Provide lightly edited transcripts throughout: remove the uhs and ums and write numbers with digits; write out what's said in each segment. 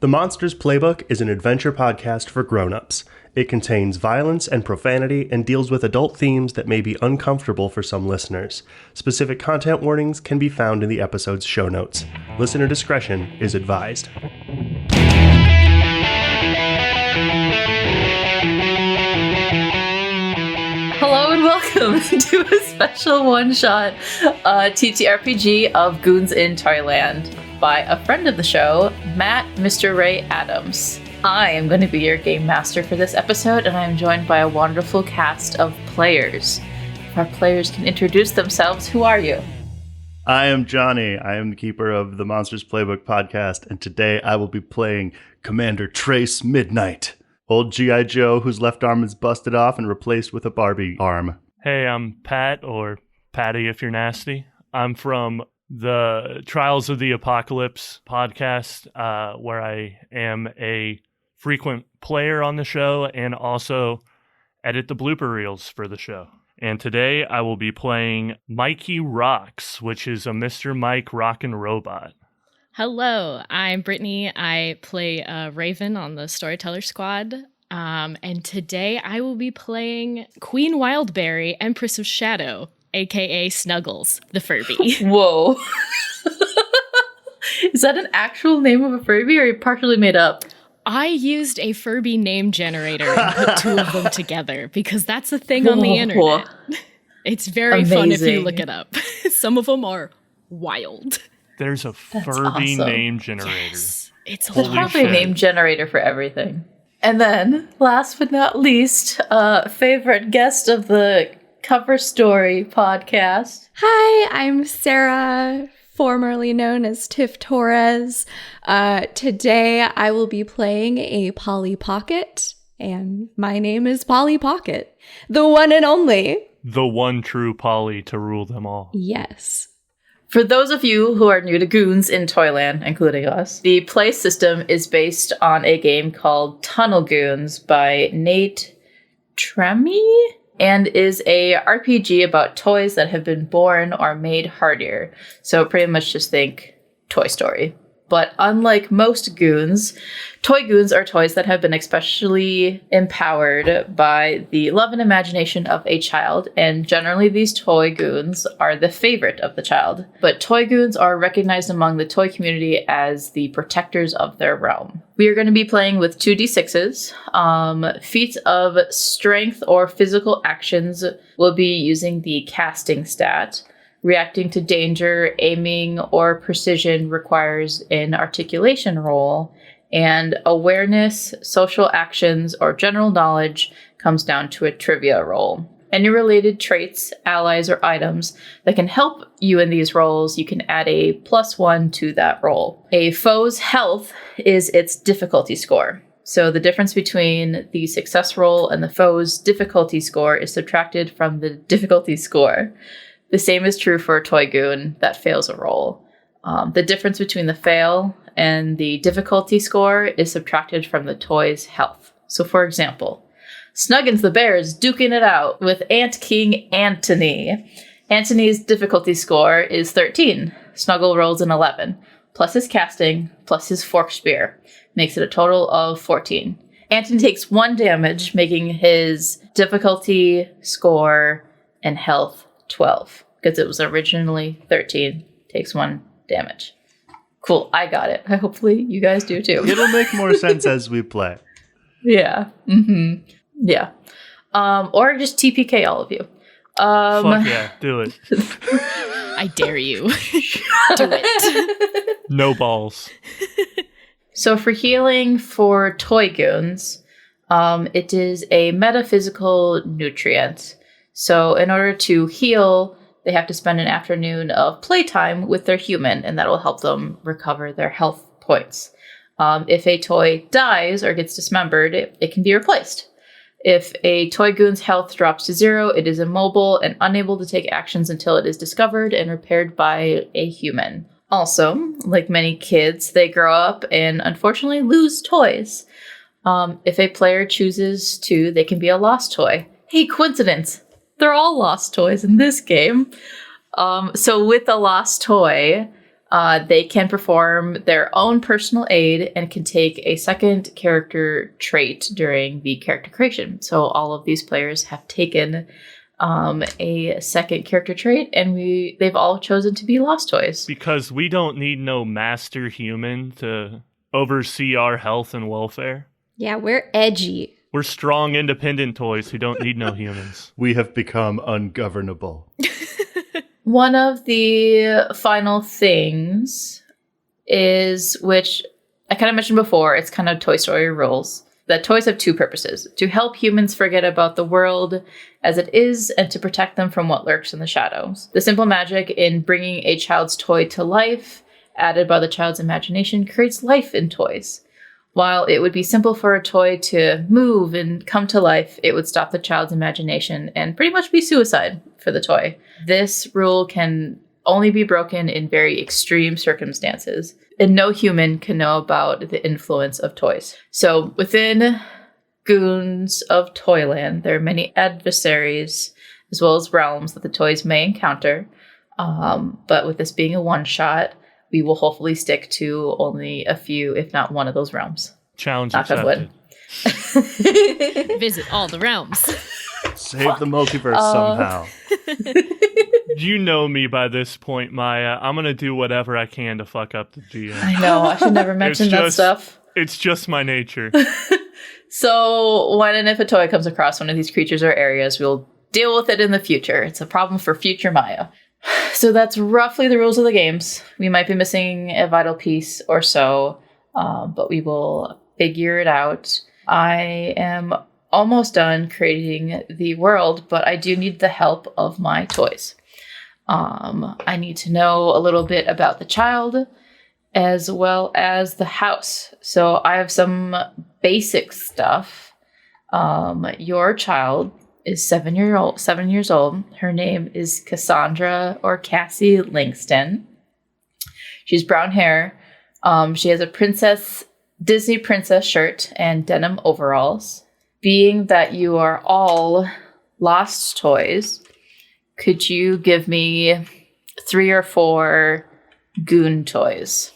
The Monsters Playbook is an adventure podcast for grown-ups. It contains violence and profanity and deals with adult themes that may be uncomfortable for some listeners. Specific content warnings can be found in the episode's show notes. Listener discretion is advised. Hello and welcome to a special one-shot TTRPG of Goons in Toyland by a friend of the show, Matt Mr. Ray Adams. I am going to be your game master for this episode, and I am joined by a wonderful cast of players. If our players can introduce themselves, who are you? I am Jonny. I am the keeper of the Monsters Playbook podcast, and today I will be playing Commander Trace Midnight, old G.I. Joe whose left arm is busted off and replaced with a Barbie arm. Hey, I'm Pat, or Patty if you're nasty. I'm from the Trials of the Apocalypse podcast, where I am a frequent player on the show and also edit the blooper reels for the show. And today I will be playing Mikey Rocks, which is a Mr. Mike Rockin' robot. Hello, I'm Brittany. I play Raven on the Storyteller Squad. And today I will be playing Queen Wildberry, Empress of Shadow, aka Snuggles, the Furby. Whoa. Is that an actual name of a Furby, or you partially made up? I used a Furby name generator and put two of them together because that's a thing on the internet. It's very fun if you look it up. Some of them are wild. There's a Furby name generator. Yes, it's There's probably a name generator for everything. And then, last but not least, favorite guest of the Cover Story podcast. Hi, I'm Sarah, formerly known as Tiff Torres. Today I will be playing a Polly Pocket, and my name is Polly Pocket, the one and only. The one true Polly to rule them all. Yes. For those of you who are new to Goons in Toyland, including us, the play system is based on a game called Tunnel Goons by Nate Tremy, and is a RPG about toys that have been born or made hardier. So pretty much just think Toy Story. But unlike most Goons, Toy Goons are toys that have been especially empowered by the love and imagination of a child, and generally these Toy Goons are the favorite of the child. But Toy Goons are recognized among the toy community as the protectors of their realm. We are going to be playing with 2d6s. Feats of strength or physical actions will be using the casting stat. Reacting to danger, aiming, or precision requires an articulation roll, and awareness, social actions, or general knowledge comes down to a trivia roll. Any related traits, allies, or items that can help you in these rolls, you can add a +1 to that roll. A foe's health is its difficulty score. So the difference between the success roll and the foe's difficulty score is subtracted from the difficulty score. The same is true for a Toy Goon that fails a roll. The difference between the fail and the difficulty score is subtracted from the toy's health. So for example, Snuggles the Bear is duking it out with Ant King Antony. Antony's difficulty score is 13. Snuggle rolls an 11, plus his casting, plus his fork spear. Makes it a total of 14. Antony takes 1 damage, making his difficulty score and health 12, because it was originally 13, takes 1 damage. Cool, I got it. Hopefully you guys do too. It'll make more sense as we play. Yeah. Yeah. Or just TPK all of you. Fuck yeah, do it. I dare you. Do it. No balls. So for healing for Toy Goons, it is a metaphysical nutrient. So in order to heal, they have to spend an afternoon of playtime with their human, and that will help them recover their health points. If a toy dies or gets dismembered, it can be replaced. If a Toy Goon's health drops to 0, it is immobile and unable to take actions until it is discovered and repaired by a human. Also, like many kids, they grow up and unfortunately lose toys. If a player chooses to, they can be a lost toy. Hey, coincidence! They're all lost toys in this game. So with a lost toy, They can perform their own personal aid and can take a second character trait during the character creation. So all of these players have taken a second character trait, and they've all chosen to be Lost Toys. Because we don't need no master human to oversee our health and welfare. Yeah, we're edgy. We're strong, independent toys who don't need no humans. We have become ungovernable. One of the final things is, which I kind of mentioned before, it's kind of Toy Story rules, that toys have two purposes: to help humans forget about the world as it is and to protect them from what lurks in the shadows. The simple magic in bringing a child's toy to life, added by the child's imagination, creates life in toys. While it would be simple for a toy to move and come to life, it would stop the child's imagination and pretty much be suicide for the toy. This rule can only be broken in very extreme circumstances, and no human can know about the influence of toys. So within Goons of Toyland, there are many adversaries as well as realms that the toys may encounter. But with this being a one-shot, we will hopefully stick to only a few, if not one of those realms. Challenge Knock on wood. accepted. Visit all the realms. Save the multiverse somehow. You know me by this point, Miah. I'm going to do whatever I can to fuck up the GM. I know, I should never mention that stuff. It's just my nature. So when and if a toy comes across one of these creatures or areas, we'll deal with it in the future. It's a problem for future Miah. So that's roughly the rules of the games. We might be missing a vital piece or so, but we will figure it out. I am almost done creating the world, but I do need the help of my toys. I need to know a little bit about the child as well as the house. So I have some basic stuff. Your child is 7 years old. Her name is Cassandra or Cassie Langston. She's brown hair. She has a Disney princess shirt and denim overalls. Being that you are all Lost Toys, could you give me 3 or 4 Goon toys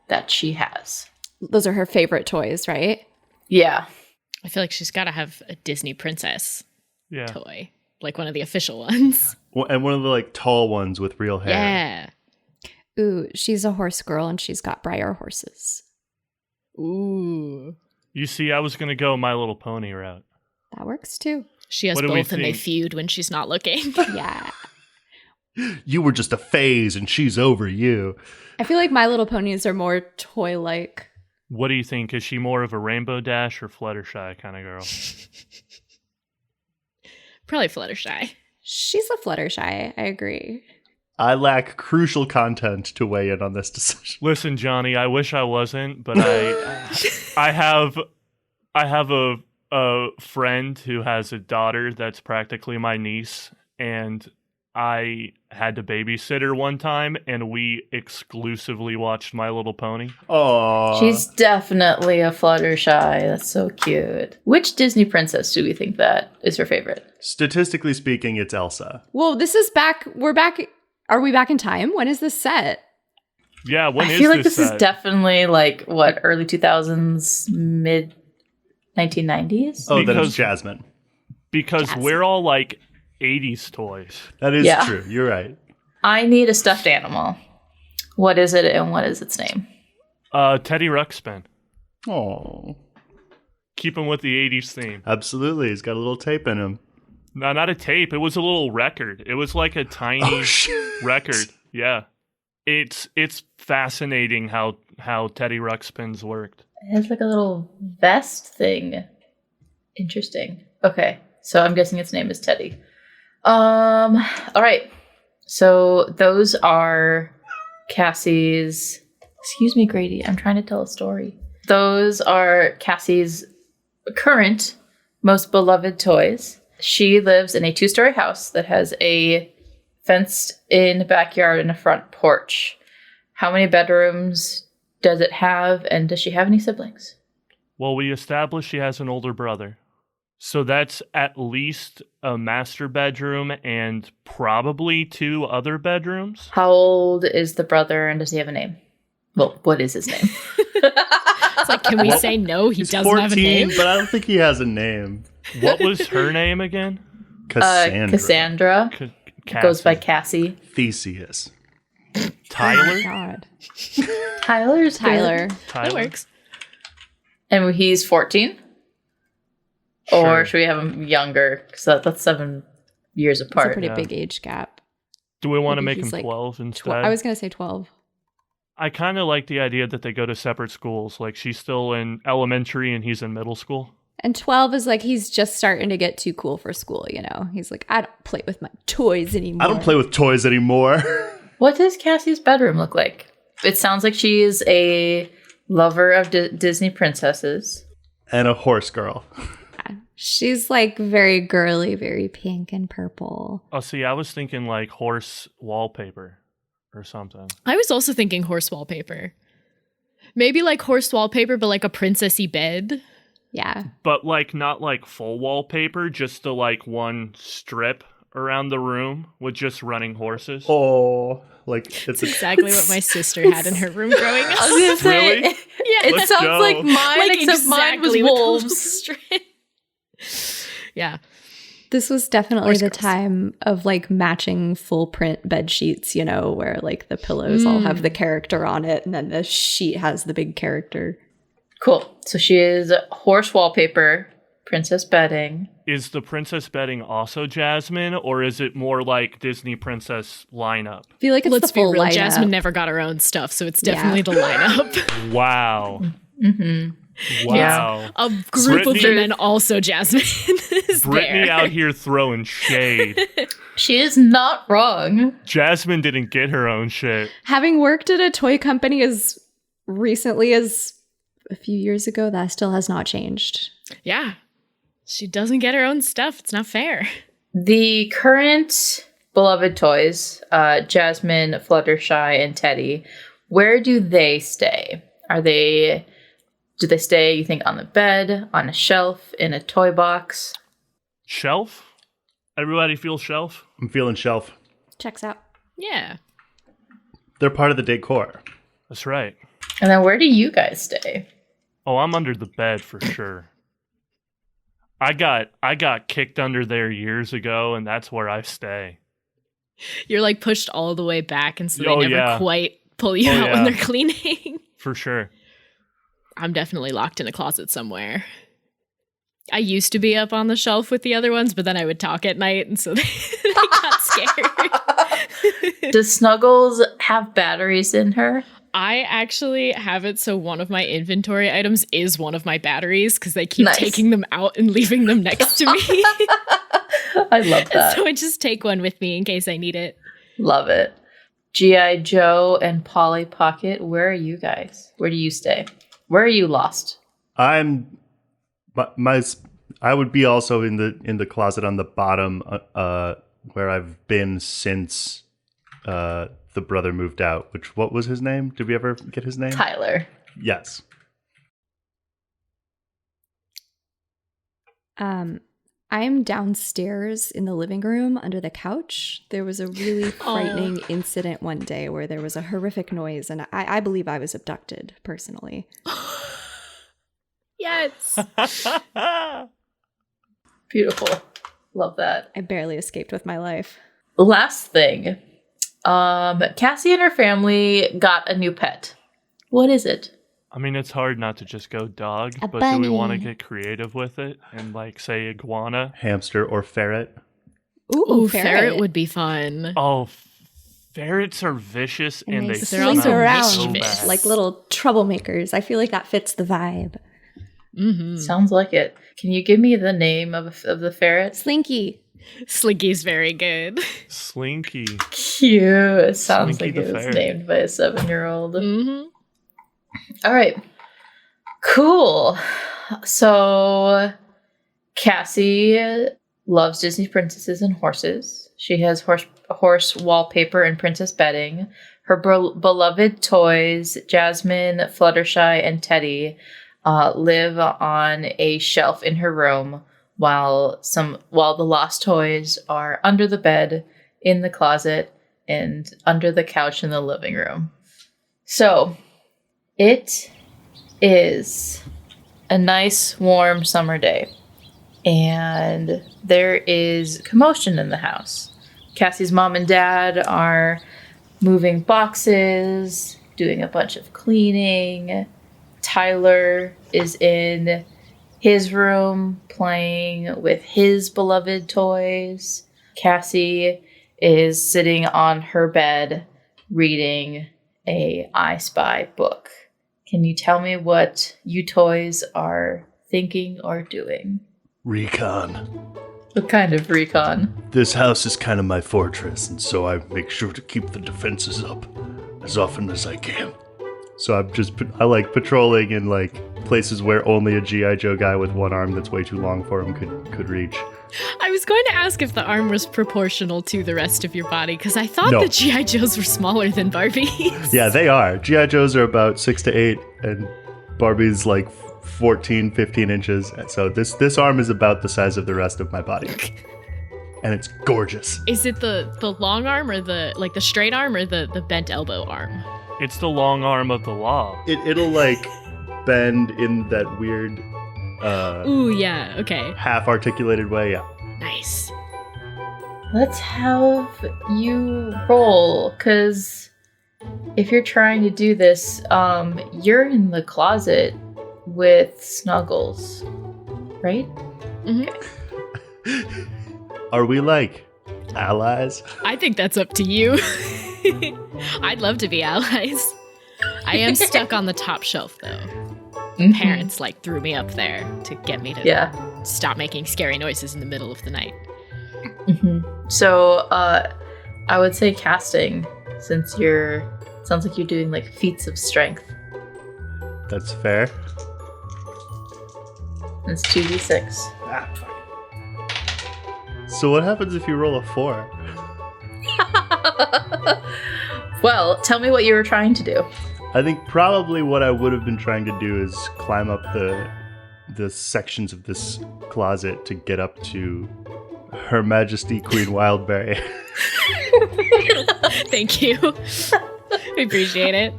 that she has? Those are her favorite toys, right? Yeah. I feel like she's got to have a Disney princess Yeah. toy, like one of the official ones. And one of the like tall ones with real hair. Yeah. Ooh, she's a horse girl and she's got Breyer horses. Ooh. You see, I was going to go My Little Pony route. That works too. She has What do we both and they think? feud when she's not looking. Yeah. You were just a phase and she's over you. I feel like My Little Ponies are more toy-like. What do you think? Is she more of a Rainbow Dash or Fluttershy kind of girl? Probably Fluttershy. She's a Fluttershy. I agree. I lack crucial content to weigh in on this decision. Listen, Jonny, I wish I wasn't, but I have a friend who has a daughter that's practically my niece, and I had to babysit her one time, and we exclusively watched My Little Pony. Aww. She's definitely a Fluttershy. That's so cute. Which Disney princess do we think that is her favorite? Statistically speaking, it's Elsa. Well, this is back. We're back. Are we back in time? When is this set? Yeah, when I is feel like this set? is definitely like, what, early 2000s, mid 1990s? Oh, that is Because- Jasmine. Because Jasmine. we're all like 80s toys. That is Yeah. true. You're right. I need a stuffed animal. What is it and what is its name? Teddy Ruxpin. Oh, Keep him with the 80s theme. absolutely. He's got a little tape in him. No, not a tape. It was a little record. It was like a tiny Oh, shit. record. Yeah. It's fascinating how Teddy Ruxpin's worked. It has like a little vest thing. Interesting. Okay, so I'm guessing its name is Teddy. All right. So those are Cassie's. Excuse me, Grady. I'm trying to tell a story. Those are Cassie's current most beloved toys. She lives in a 2-story house that has a fenced-in backyard and a front porch. How many bedrooms does it have, and does she have any siblings? Well, we established she has an older brother. So that's at least a master bedroom and probably 2 other bedrooms. How old is the brother, and does he have a name? Well, what is his name? It's like, can we say no? He He's doesn't 14, have a name. but I don't think he has a name. What was her name again? Cassandra. Cassie. Goes by Cassie. Theseus. Tyler? God. Tyler's Tyler. That works. And he's 14? Sure. Or should we have him younger? Because that's 7 years It's a apart. pretty Yeah. big age gap. Do we want to Maybe make him he's like 12 instead? I was going to say 12. I kind of like the idea that they go to separate schools. Like, she's still in elementary and he's in middle school. And 12 is like he's just starting to get too cool for school, you know? He's like, I don't play with my toys anymore. I don't play with toys anymore. What does Cassie's bedroom look like? It sounds like she is a lover of Disney princesses. And a horse girl. She's like very girly, very pink and purple. Oh, see, I was thinking like horse wallpaper or something. I was also thinking horse wallpaper. Maybe like horse wallpaper, but like a princessy bed. Yeah. But like not like full wallpaper, just the like one strip around the room with just running horses. Oh, like it's That's exactly what my sister had in her room growing I up. was gonna say, Really? yeah, it Let's sounds go. like mine, except mine was with the wolves. strip. Yeah. This was definitely Horse the girls. time of like matching full print bed sheets, you know, where like the pillows all have the character on it and then the sheet has the big character. Cool. So she is horse wallpaper, princess bedding. Is the princess bedding also Jasmine, or is it more like Disney princess lineup? I feel like it's Let's the be full real. lineup. Jasmine never got her own stuff, so it's Yeah. definitely the lineup. Wow. Mm-hmm. Wow. A group of Brittany- women, also Jasmine is Brittany there. out here throwing shade. She is not wrong. Jasmine didn't get her own shit. Having worked at a toy company as recently as a few years ago, that still has not changed. Yeah. She doesn't get her own stuff. It's not fair. The current beloved toys, Jasmine, Fluttershy, and Teddy, where do they stay? Do they stay, you think, on the bed, on a shelf, in a toy box? Shelf? Everybody feel shelf? I'm feeling shelf. Checks out. Yeah. They're part of the decor. That's right. And then where do you guys stay? Oh, I'm under the bed for sure. I got kicked under there years ago, and that's where I stay. You're like pushed all the way back, and so Oh, they never yeah. quite pull you Oh, out yeah. when they're cleaning. For sure. I'm definitely locked in a closet somewhere. I used to be up on the shelf with the other ones, but then I would talk at night, and so they got scared. Does Snuggles have batteries in her? I actually have it so one of my inventory items is one of my batteries because they keep Nice. taking them out and leaving them next to me. I love that. So I just take one with me in case I need it. Love it. G.I. Joe and Polly Pocket, where are you guys? Where do you stay? Where are you lost? I would be also in the closet on the bottom, where I've been since the brother moved out. What was his name? Did we ever get his name? Tyler. Yes. I am downstairs in the living room under the couch. There was a really frightening incident one day where there was a horrific noise, and I believe I was abducted personally. Yes. Beautiful. Love that. I barely escaped with my life. Last thing. Cassie and her family got a new pet. What is it? I mean, it's hard not to just go dog, A but do we want to bunny. get creative with it and like say iguana? Hamster or ferret? Ooh, ferret would be fun. Oh, ferrets are vicious and, they they're slink also around so mischievous. bad. like little troublemakers. I feel like that fits the vibe. Mm-hmm. Sounds like it. Can you give me the name of the ferret? Slinky. Slinky's very good. Slinky. Cute. It sounds Slinky like the it was ferret. named by a 7-year-old. Mm-hmm. All right. Cool. So Cassie loves Disney princesses and horses. She has horse wallpaper and princess bedding. Her beloved toys, Jasmine, Fluttershy, and Teddy, live on a shelf in her room while the lost toys are under the bed, in the closet, and under the couch in the living room. So, it is a nice, warm summer day, and there is commotion in the house. Cassie's mom and dad are moving boxes, doing a bunch of cleaning. Tyler is in his room playing with his beloved toys. Cassie is sitting on her bed reading a I Spy book. Can you tell me what you toys are thinking or doing? Recon. What kind of recon? This house is kind of my fortress, and so I make sure to keep the defenses up as often as I can. So I like patrolling in like places where only a G.I. Joe guy with one arm that's way too long for him could reach. I was going to ask if the arm was proportional to the rest of your body, because I thought No. the G.I. Joes were smaller than Barbies. Yeah, they are. G.I. Joes are about 6 to 8, and Barbie's like 14, 15 inches. So this arm is about the size of the rest of my body. And it's gorgeous. Is it the long arm or the straight arm or the bent elbow arm? It's the long arm of the law. It'll like bend in that weird Ooh, yeah, okay. half articulated way. Yeah. Nice. Let's have you roll, because if you're trying to do this, you're in the closet with Snuggles, right? Mm-hmm. Are we like allies? I think that's up to you. I'd love to be allies. I am stuck on the top shelf, though. Mhm. Parents threw me up there to get me to stop making scary noises in the middle of the night. Mm-hmm. So, I would say casting, since sounds like you're doing like feats of strength. That's fair. It's 2d6. Ah, fuck. So what happens if you roll a 4? Well, tell me what you were trying to do. I think probably what I would have been trying to do is climb up the sections of this closet to get up to Her Majesty Queen Wildberry. Thank you. I appreciate it.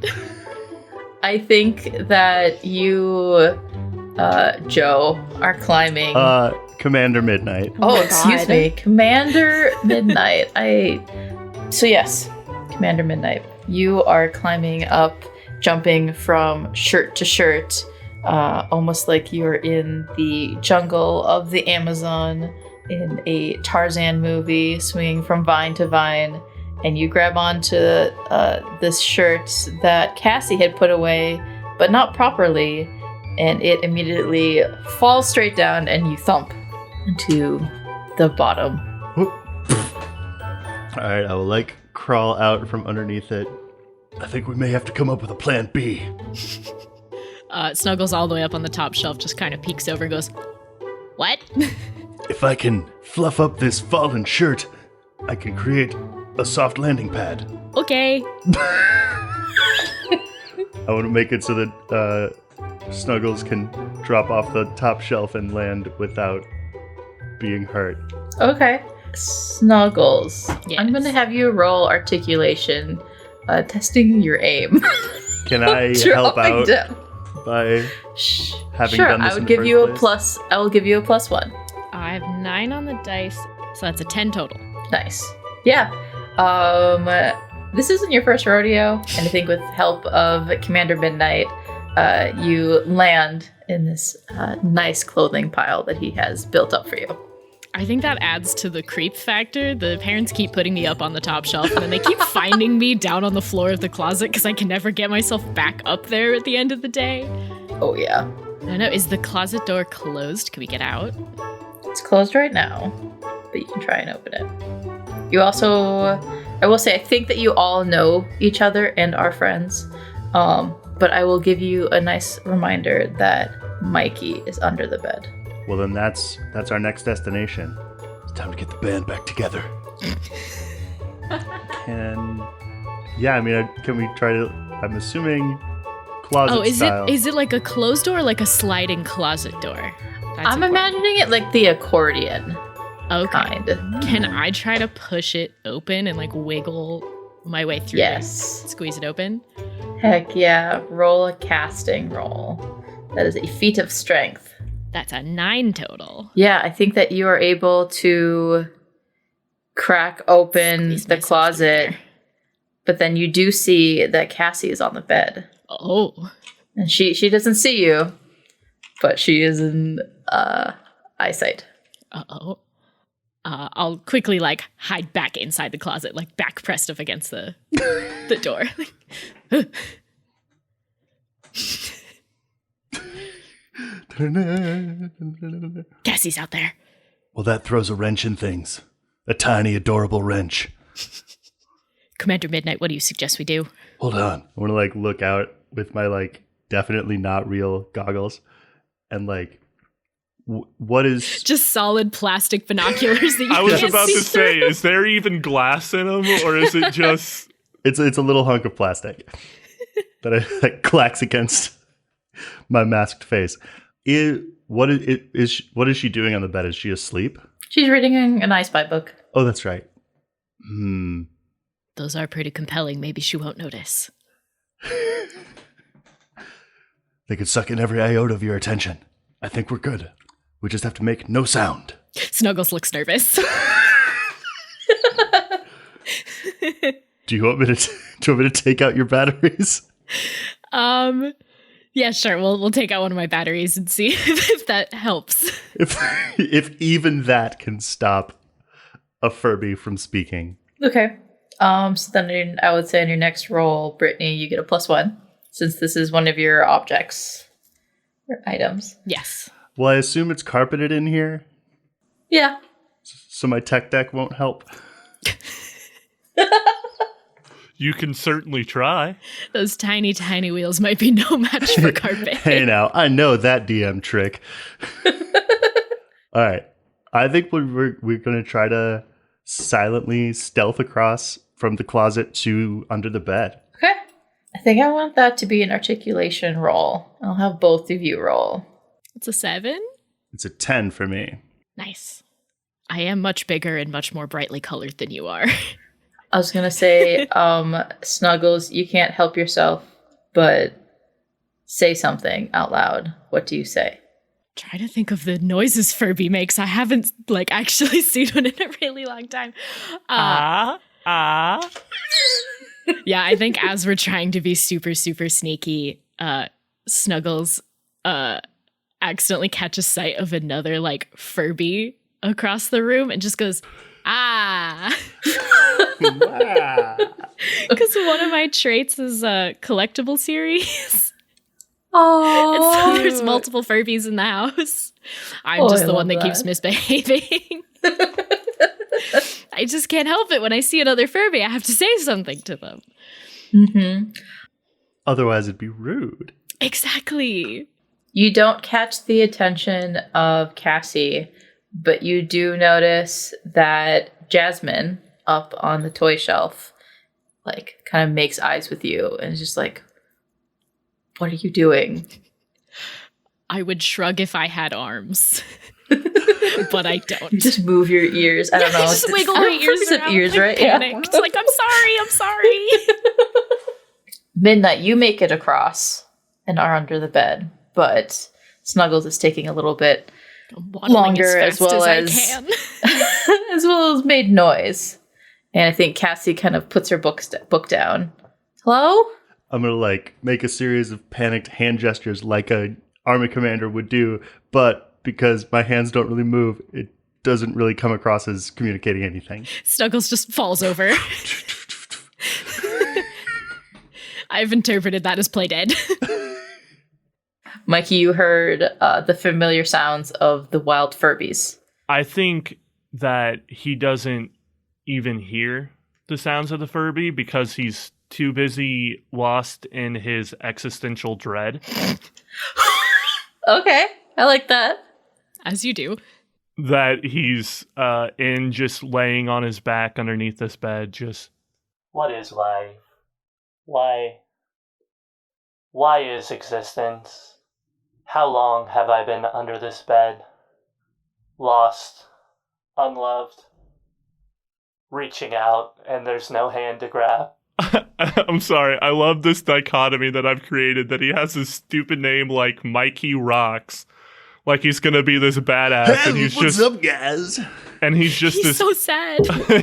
I think that you, Joe, are climbing. Commander Midnight. Oh, my excuse God. me. Commander Midnight. So yes, Commander Midnight. You are climbing up, jumping from shirt to shirt, almost like you're in the jungle of the Amazon in a Tarzan movie, swinging from vine to vine. And you grab onto this shirt that Cassie had put away, but not properly, and it immediately falls straight down, and you thump into the bottom. Alright, I will crawl out from underneath it. I think we may have to come up with a plan B. Snuggles all the way up on the top shelf just kind of peeks over and goes, "What?" If I can fluff up this fallen shirt, I can create a soft landing pad. Okay. I want to make it so that Snuggles can drop off the top shelf and land without being hurt. Okay. Snuggles. Yes. I'm going to have you roll articulation, testing your aim. Can I help Dropping out down. by having Sure, done this I in would the give you a first plus. I will give you a +1. I have 9 on the dice, so that's a 10 total. Nice. Yeah. This isn't your first rodeo, and I think with help of Commander Midnight, you land in this nice clothing pile that he has built up for you. I think that adds to the creep factor. The parents keep putting me up on the top shelf, and then they keep finding me down on the floor of the closet because I can never get myself back up there at the end of the day. Oh, yeah. I don't know, is the closet door closed? Can we get out? It's closed right now, but you can try and open it. You also, I will say, I think that you all know each other and are friends, but I will give you a nice reminder that Mikey is under the bed. Well, then that's our next destination. It's time to get the band back together. Can we try to... I'm assuming closet style. Is it like a closed door or like a sliding closet door? I'm imagining it like the accordion. Okay. Kind. Can I try to push it open and like wiggle my way through Yes. and squeeze it open? Heck yeah. Roll a casting roll. That is a feat of strength. That's a 9 total. Yeah, I think that you are able to crack open Squeeze the myself closet, through but then you do see that Cassie is on the bed. Oh. And she doesn't see you, but she is in eyesight. Uh-oh. I'll quickly like hide back inside the closet, like back pressed up against the door. Cassie's out there. Well, that throws a wrench in things. A tiny, adorable wrench. Commander Midnight, what do you suggest we do? Hold on. I want to like look out with my like definitely not real goggles and like what is Just solid plastic binoculars that you I was can't about see to say, through. is there even glass in them, or is it just... it's a little hunk of plastic that clacks against my masked face. What is she doing on the bed? Is she asleep? She's reading an I Spy book. Oh, that's right. Those are pretty compelling. Maybe she won't notice. They could suck in every iota of your attention. I think we're good. We just have to make no sound. Snuggles looks nervous. Do you want me to take out your batteries? Yeah, sure. We'll take out one of my batteries and see if that helps. If even that can stop a Furby from speaking. Okay. So then I would say in your next roll, Brittany, you get a +1, since this is one of your objects or items. Yes. Well, I assume it's carpeted in here, Yeah. so my tech deck won't help. You can certainly try. Those tiny, tiny wheels might be no match for carpet. Hey now, I know that DM trick. All right. I think we're going to try to silently stealth across from the closet to under the bed. Okay. I think I want that to be an articulation roll. I'll have both of you roll. It's a 7? It's a 10 for me. Nice. I am much bigger and much more brightly colored than you are. I was going to say, Snuggles, you can't help yourself, but say something out loud. What do you say? Try to think of the noises Furby makes. I haven't actually seen one in a really long time. Yeah, I think as we're trying to be super, super sneaky, Snuggles accidentally catches sight of another Furby across the room and just goes, ah. Because one of my traits is a collectible series. Oh, and so there's multiple Furbies in the house. I'm just the one that keeps misbehaving. I just can't help it. When I see another Furby, I have to say something to them. Mm-hmm. Otherwise, it'd be rude. Exactly. You don't catch the attention of Cassie, but you do notice that Jasmine up on the toy shelf, kind of makes eyes with you and is just like, what are you doing? I would shrug if I had arms. But I don't. You just move your ears. I don't know. Just wiggle my ears have around, ears, right? panic. Yeah. It's like, I'm sorry. Midnight, you make it across and are under the bed, but Snuggles is taking a little bit longer as well as as well as made noise. And I think Cassie kind of puts her book down. Hello? I'm gonna make a series of panicked hand gestures like a army commander would do, but because my hands don't really move, it doesn't really come across as communicating anything. Snuggles just falls over. I've interpreted that as play dead. Mikey, you heard the familiar sounds of the wild Furbies. I think that he doesn't even hear the sounds of the Furby because he's too busy lost in his existential dread. Okay, I like that. As you do. That he's in just laying on his back underneath this bed, just... What is life? Why Why is existence? How long have I been under this bed? Lost, unloved, reaching out, and there's no hand to grab. I'm sorry, I love this dichotomy that I've created, that he has this stupid name like Mikey Rocks. Like he's gonna be this badass, and he's What's just up, guys? and he's just He's this so sad.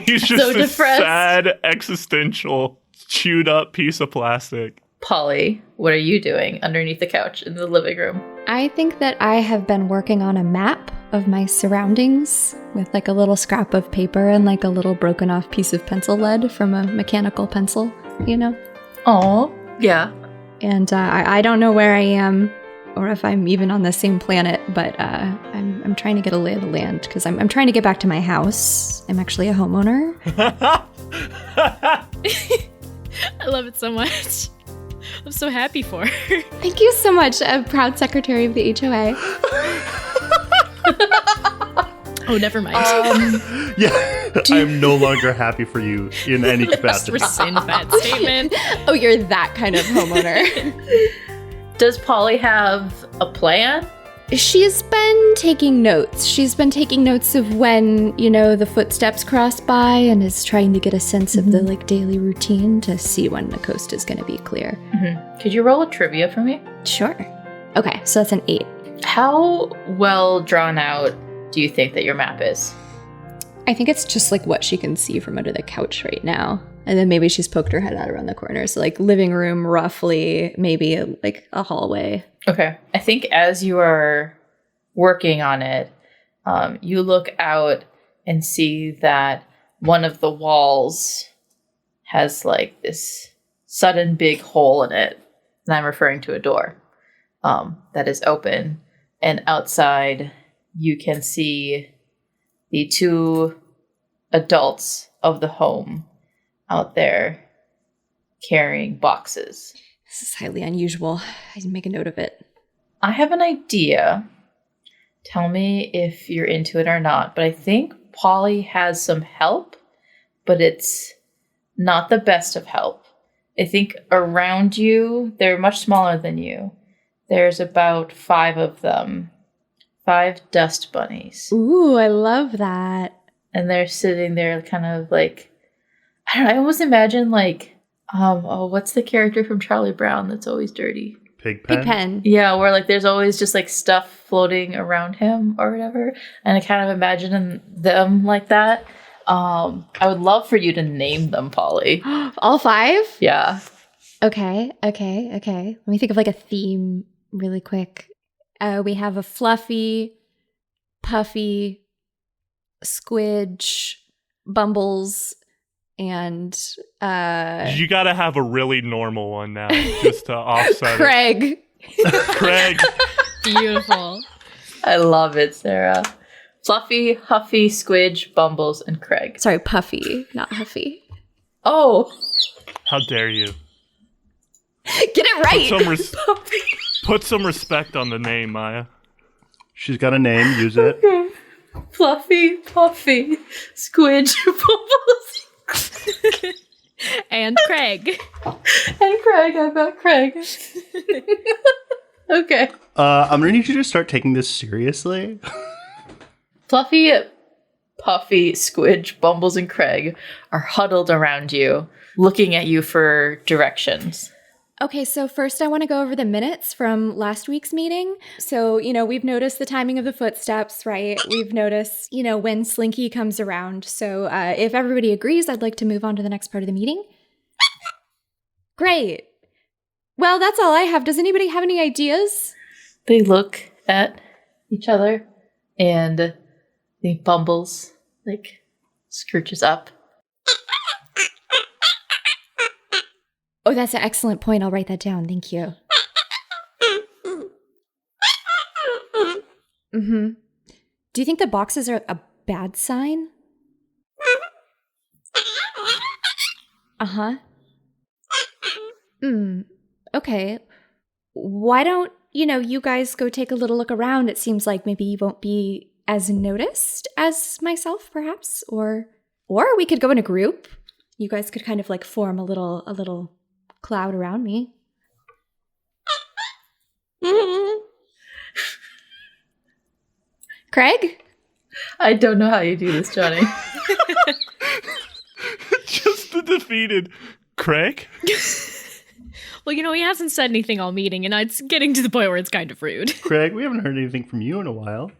he's just So this depressed. sad, existential, chewed up piece of plastic. Polly, what are you doing underneath the couch in the living room? I think that I have been working on a map of my surroundings with like a little scrap of paper and like a little broken off piece of pencil lead from a mechanical pencil, you know? Oh, yeah. And I don't know where I am or if I'm even on the same planet, but I'm trying to get a lay of the land because I'm trying to get back to my house. I'm actually a homeowner. I love it so much. I'm so happy for her. Thank you so much, a proud secretary of the HOA. Oh, never mind. Yeah, I'm no longer happy for you in any Just capacity. rescind that statement. Oh, you're that kind of homeowner. Does Polly have a plan? She's been taking notes. She's been taking notes of when, you know, the footsteps cross by and is trying to get a sense of the like daily routine to see when the coast is going to be clear. Could you roll a trivia for me? Sure. Okay, so that's an 8. How well drawn out do you think that your map is? I think it's just like what she can see from under the couch right now. And then maybe she's poked her head out around the corner. So like living room, roughly, maybe like a hallway. Okay. I think as you are working on it, you look out and see that one of the walls has like this sudden big hole in it. And I'm referring to a door that is open. And outside, you can see the 2 adults of the home out there carrying boxes. This is highly unusual. I didn't make a note of it. I have an idea. Tell me if you're into it or not. But I think Polly has some help, but it's not the best of help. I think around you, they're much smaller than you. There's about 5 of them. 5 dust bunnies. Ooh, I love that. And they're sitting there kind of like, I don't know, I almost imagine like, what's the character from Charlie Brown that's always dirty? Pigpen? Pigpen. Yeah, where like there's always just like stuff floating around him or whatever. And I kind of imagine them like that. I would love for you to name them, Polly. All 5? Yeah. Okay. Let me think of like a theme really quick. We have a fluffy, puffy, squidge, bumbles, and You gotta have a really normal one now, just to offset Craig. it. Craig. Beautiful. I love it, Sarah. Fluffy, Huffy, Squidge, Bumbles, and Craig. Sorry, puffy, not huffy. Oh, How dare you? Get it right. Put some respect on the name, Miah. She's got a name, use it. okay. Fluffy, Puffy, Squidge, Bumbles, And Craig. and Craig. I've got Craig. Okay. I'm gonna need you to start taking this seriously. Fluffy, Puffy, Squidge, Bumbles, and Craig are huddled around you, looking at you for directions. Okay, so first I want to go over the minutes from last week's meeting. So, you know, we've noticed the timing of the footsteps, right? We've noticed, you know, when Slinky comes around. So if everybody agrees, I'd like to move on to the next part of the meeting. Great. Well, that's all I have. Does anybody have any ideas? They look at each other, and the Bumbles, like, scrooches up. Oh, that's an excellent point. I'll write that down. Thank you. Mm-hmm. Do you think the boxes are a bad sign? Uh-huh. Okay. Why don't, you guys go take a little look around? It seems like maybe you won't be as noticed as myself, perhaps. Or we could go in a group. You guys could kind of like form a little cloud around me. Craig? I don't know how you do this, Jonny. Just the defeated Craig? Well, he hasn't said anything all meeting, and it's getting to the point where it's kind of rude. Craig, we haven't heard anything from you in a while.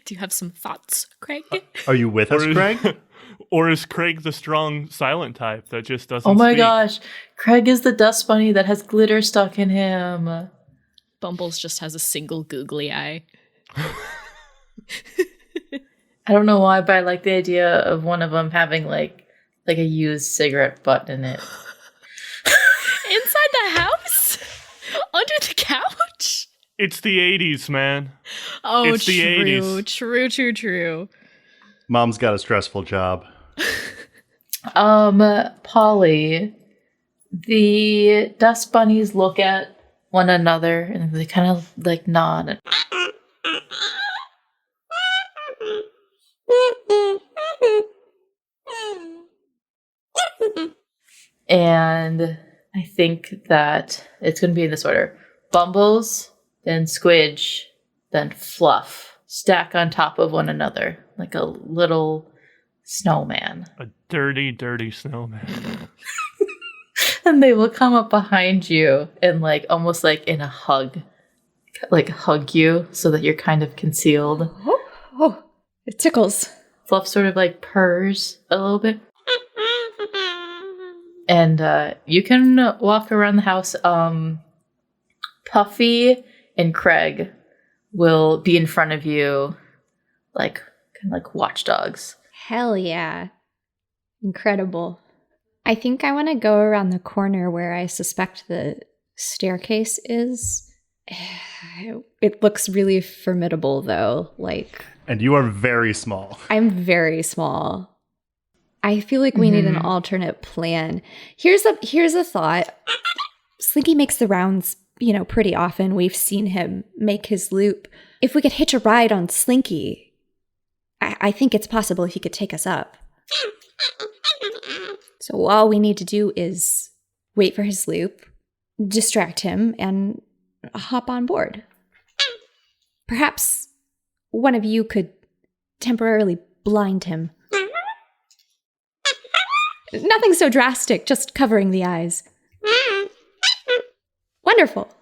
Do you have some thoughts, Craig? Are you with us, Craig? Or is Craig the strong silent type that just doesn't Oh my speak? gosh. Craig is the dust bunny that has glitter stuck in him. Bumbles just has a single googly eye. I don't know why, but I like the idea of one of them having like a used cigarette butt in it. Inside the house? Under the couch? It's the 80s, man. Oh, It's the 80s. True. Mom's got a stressful job. Polly, the dust bunnies look at one another and they kind of like nod. And I think that it's going to be in this order. Bumbles, then Squidge, then Fluff. Stack on top of one another like a little snowman. A dirty, dirty snowman. And they will come up behind you and like almost like in a hug. Like hug you so that you're kind of concealed. Oh, it tickles. Fluff sort of like purrs a little bit. And you can walk around the house. Puffy and Craig will be in front of you, like kind of like watchdogs. Hell yeah. Incredible. I think I want to go around the corner where I suspect the staircase is. It looks really formidable, though. And you are very small. I'm very small. I feel like we need an alternate plan. Here's a thought. Slinky makes the rounds, pretty often. We've seen him make his loop. If we could hitch a ride on Slinky, I think it's possible he could take us up. So all we need to do is wait for his loop, distract him, and hop on board. Perhaps one of you could temporarily blind him. Nothing so drastic, just covering the eyes. Wonderful.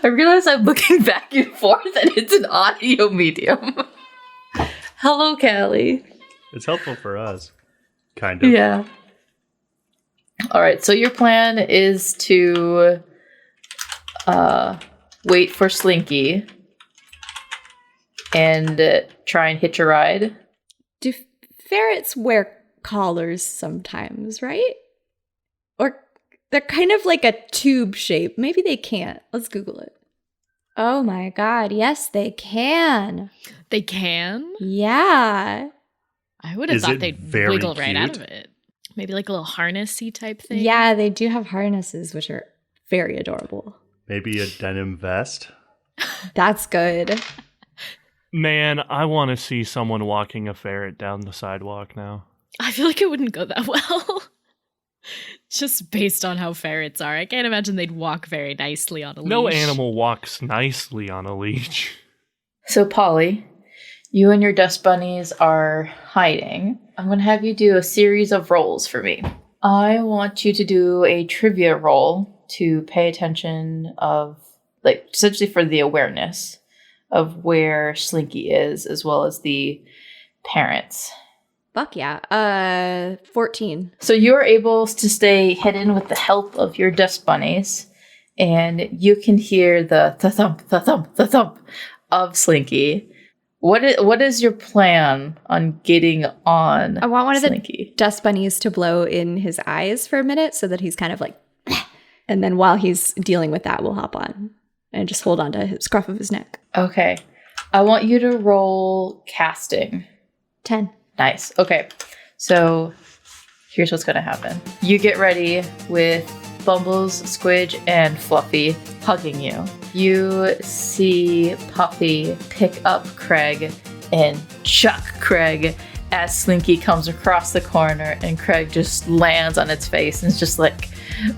I realize I'm looking back and forth and it's an audio medium. Hello, Callie. It's helpful for us. Kind of. Yeah. All right, so your plan is to wait for Slinky and try and hitch a ride. Do ferrets wear collars sometimes, right? Or they're kind of like a tube shape. Maybe they can't. Let's Google it. Oh my god, yes, they can. They can? Yeah. I would have Is thought it they'd very wiggle right out cute? of it. Maybe like a little harnessy type thing. Yeah, they do have harnesses, which are very adorable. Maybe a denim vest. That's good. Man, I want to see someone walking a ferret down the sidewalk now. I feel like it wouldn't go that well. Just based on how ferrets are. I can't imagine they'd walk very nicely on a leash. No animal walks nicely on a leash. So, Polly, you and your dust bunnies are hiding. I'm going to have you do a series of rolls for me. I want you to do a trivia roll to pay attention of, like, essentially for the awareness of where Slinky is, as well as the parents. Fuck yeah. 14. So you're able to stay hidden with the help of your dust bunnies, and you can hear the thump of Slinky. What is your plan on getting on I want one of Slinky? the dust bunnies to blow in his eyes for a minute so that he's kind of like, and then while he's dealing with that, we'll hop on and just hold on to his scruff of his neck. Okay. I want you to roll casting. 10. Nice. Okay. So here's what's going to happen. You get ready with Bumbles, Squidge, and Fluffy hugging you. You see Puffy pick up Craig and chuck Craig as Slinky comes across the corner and Craig just lands on its face and it's just like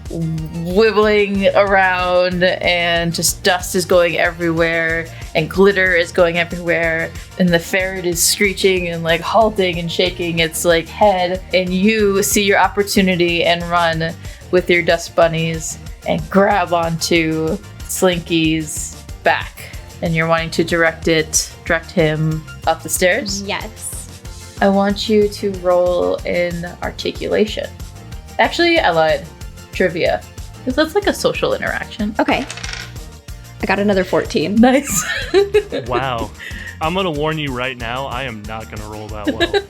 wibbling around and just dust is going everywhere and glitter is going everywhere and the ferret is screeching and like halting and shaking its like head, and you see your opportunity and run with your dust bunnies and grab onto Slinky's back, and you're wanting to direct him up the stairs. Yes. I want you to roll in articulation. Actually, I lied. Trivia. Because that's like a social interaction. Okay. I got another 14. Nice. Wow. I'm going to warn you right now, I am not going to roll that well.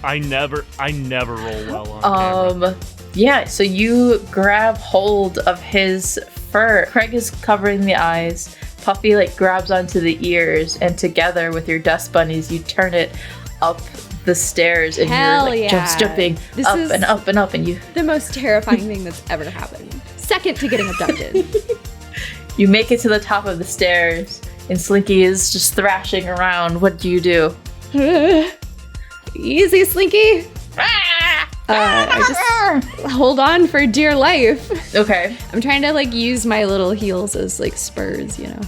I never roll well on camera. Yeah, so you grab hold of his fur. Craig is covering the eyes. Puffy like grabs onto the ears, and together with your dust bunnies, you turn it up the stairs, and Hell you're like yeah. jumping This up is and up and up, and you the most terrifying thing that's ever happened. Second to getting abducted. you make it to the top of the stairs, and Slinky is just thrashing around. What do you do? Easy, Slinky. I just hold on for dear life. Okay. I'm trying to like use my little heels as like spurs, you know.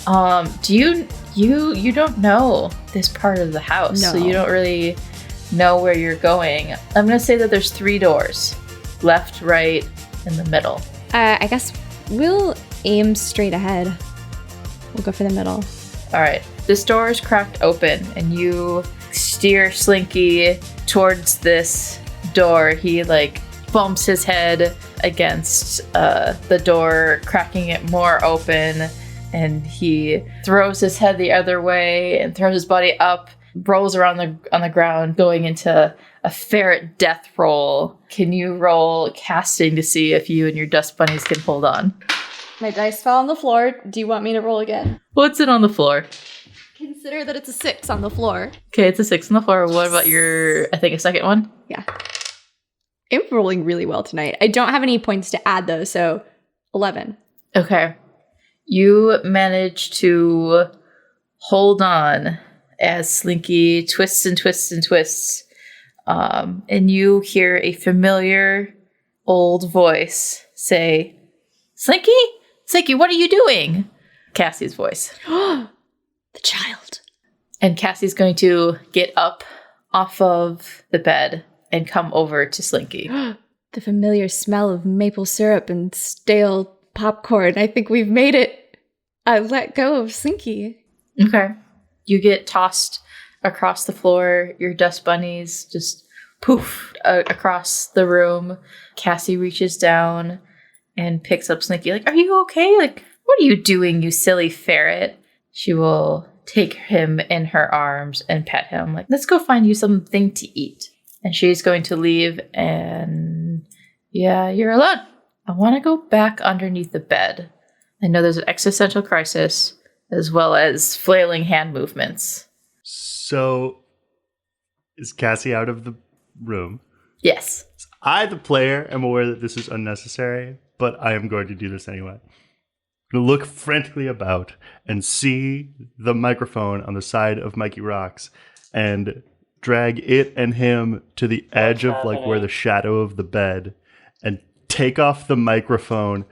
Mm-hmm. Do you don't know this part of the house, No. so you don't really know where you're going. I'm gonna say that there's 3 doors, left, right, and the middle. I guess we'll aim straight ahead. We'll go for the middle. All right. This door is cracked open, and you steer Slinky towards this door. He like bumps his head against the door, cracking it more open, and he throws his head the other way and throws his body up, rolls around on the ground, going into a ferret death roll. Can you roll casting to see if you and your dust bunnies can hold on? My dice fell on the floor. Do you want me to roll again? What's it on the floor? Consider that it's a 6 on the floor. Okay, it's a 6 on the floor. What about your, I think, a second one? Yeah. I'm rolling really well tonight. I don't have any points to add though, so 11. Okay. You manage to hold on as Slinky twists and twists and twists. And you hear a familiar old voice say, Slinky? Slinky, what are you doing? Cassie's voice. The child. And Cassie's going to get up off of the bed and come over to Slinky. The familiar smell of maple syrup and stale popcorn. I think we've made it. I let go of Slinky. Okay. You get tossed across the floor. Your dust bunnies just poof across the room. Cassie reaches down and picks up Slinky. Like, are you okay? Like, what are you doing, you silly ferret? She will take him in her arms and pet him. Like, let's go find you something to eat. And she's going to leave, and yeah, you're alone. I want to go back underneath the bed. I know there's an existential crisis as well as flailing hand movements. So, is Cassie out of the room? Yes. I, the player, am aware that this is unnecessary, but I am going to do this anyway. I'm going to look frantically about and see the microphone on the side of Mikey Rocks and drag it and him to the edge of like where the shadow of the bed and take off the microphone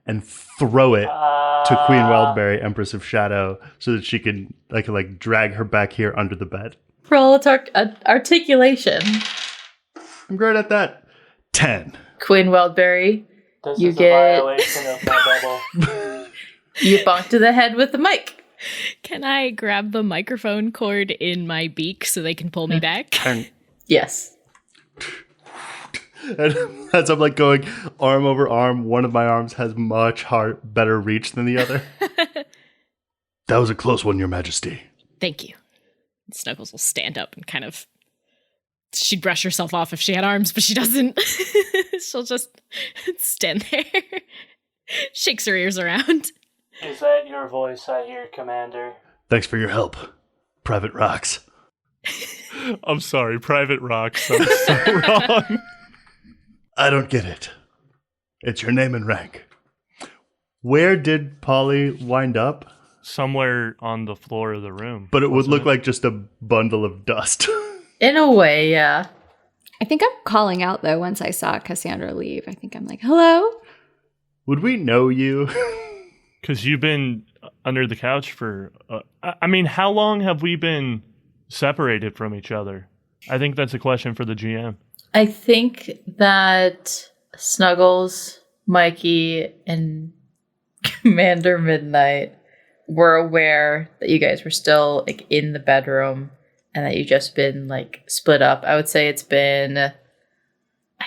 and throw it to Queen Wildberry, Empress of Shadow, so that she can like drag her back here under the bed. Roll articulation. I'm great at that. 10. Queen Wildberry, This you is get a violation of my bubble. you bonk to the head with the mic. Can I grab the microphone cord in my beak so they can pull me back? Yes. And as I'm like going arm over arm, one of my arms has much better reach than the other. That was a close one, Your Majesty. Thank you. Snuggles will stand up and kind of... She'd brush herself off if she had arms, but she doesn't. She'll just stand there. Shakes her ears around. Is that your voice I hear, Commander? Thanks for your help, Private Rocks. I'm sorry, Private Rocks. I'm so wrong. I don't get it. It's your name and rank. Where did Polly wind up? somewhere on the floor of the room. But it would look like just a bundle of dust. In a way, yeah. I think I'm calling out, though, once I saw Cassandra leave. I think I'm like, hello? Would we know you? Because you've been under the couch for... I mean, how long have we been separated from each other? I think that's a question for the GM. I think that Snuggles, Mikey, and Commander Midnight were aware that you guys were still like in the bedroom and that you just been like split up. I would say it's been, I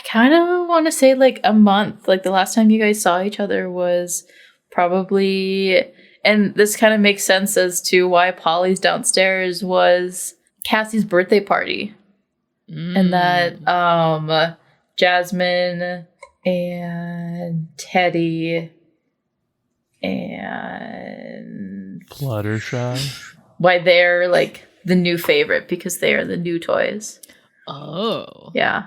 kind of want to say like a month. Like the last time you guys saw each other was probably, and this kind of makes sense as to why Polly's downstairs, was Cassie's birthday party. And that Jasmine and Teddy and Fluttershy. why they're like the new favorite, because they are the new toys. Oh. Yeah,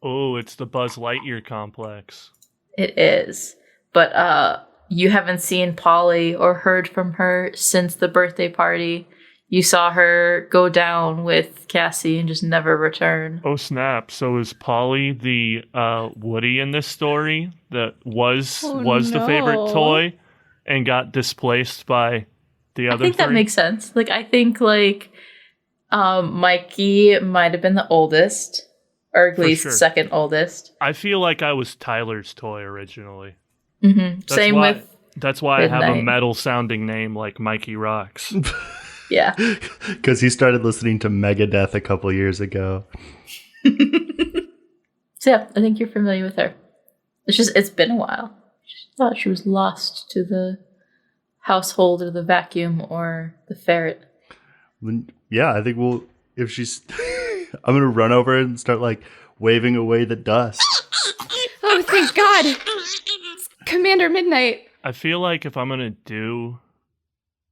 Oh, it's the Buzz Lightyear complex. it is. But you haven't seen Polly or heard from her since the birthday party. You saw her go down with Cassie and just never return. Oh, snap. So is Polly the Woody in this story that was the favorite toy and got displaced by the other I think that three? makes sense. Like, I think, like, Mikey might have been the oldest, or at least sure. second oldest. I feel like I was Tyler's toy originally. Mm-hmm. Same with That's why I have a Midnight. metal-sounding name like Mikey Rocks. Yeah. Because he started listening to Megadeth a couple years ago. So yeah, I think you're familiar with her. It's been a while. She thought she was lost to the household or the vacuum or the ferret. Yeah, I think if she's, I'm going to run over and start like waving away the dust. Oh, thank God. It's Commander Midnight. I feel like if I'm going to do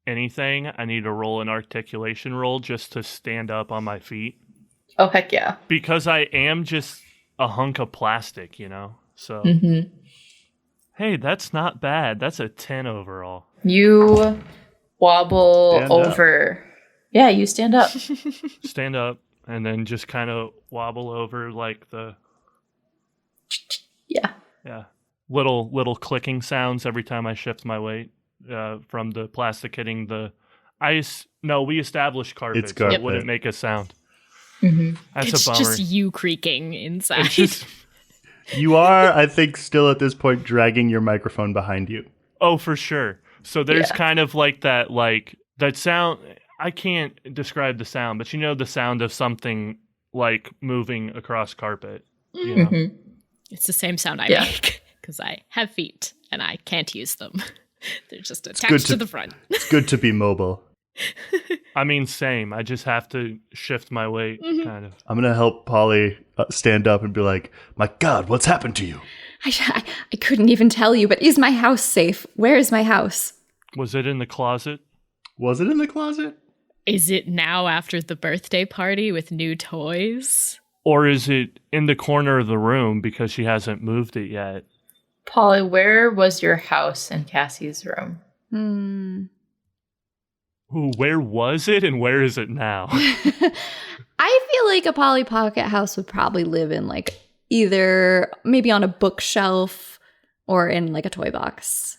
anything, I need to roll an articulation roll just to stand up on my feet. Oh, heck yeah. Because I am just a hunk of plastic, you know? So, Hey, that's not bad. That's a 10 overall. You wobble Stand up. over. Yeah, you stand up. Stand up and then just kind of wobble over like the... Yeah. Yeah. Little clicking sounds every time I shift my weight from the plastic hitting the ice. No, we established carpet. It's So it carpet. wouldn't make a sound. Mm-hmm. That's It's a bummer. just you creaking inside. It's just, You are, I think, still at this point dragging your microphone behind you. oh, for sure. So there's Yeah. kind of like that sound. I can't describe the sound, but you know the sound of something like moving across carpet. You know? Mm-hmm. It's the same sound I Yeah. make because I have feet and I can't use them. They're just good attached to- to the front. It's good to be mobile. I mean, same. I just have to shift my weight, kind of. I'm going to help Polly stand up and be like, my God, what's happened to you? I couldn't even tell you, but is my house safe? Where is my house? Was it in the closet? Was it in the closet? Is it now after the birthday party with new toys? Or is it in the corner of the room because she hasn't moved it yet? Polly, where was your house in Cassie's room? Ooh, where was it and where is it now? I feel like a Polly Pocket house would probably live in like either maybe on a bookshelf or in like a toy box.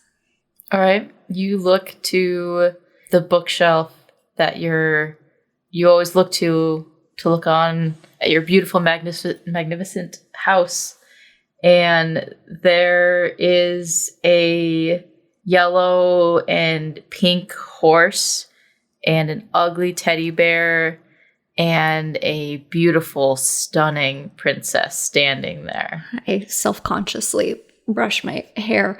All right. You look to the bookshelf that you always look to look on at your beautiful, magnificent house. And there is a yellow and pink horse and an ugly teddy bear and a beautiful, stunning princess standing there. I self-consciously brush my hair.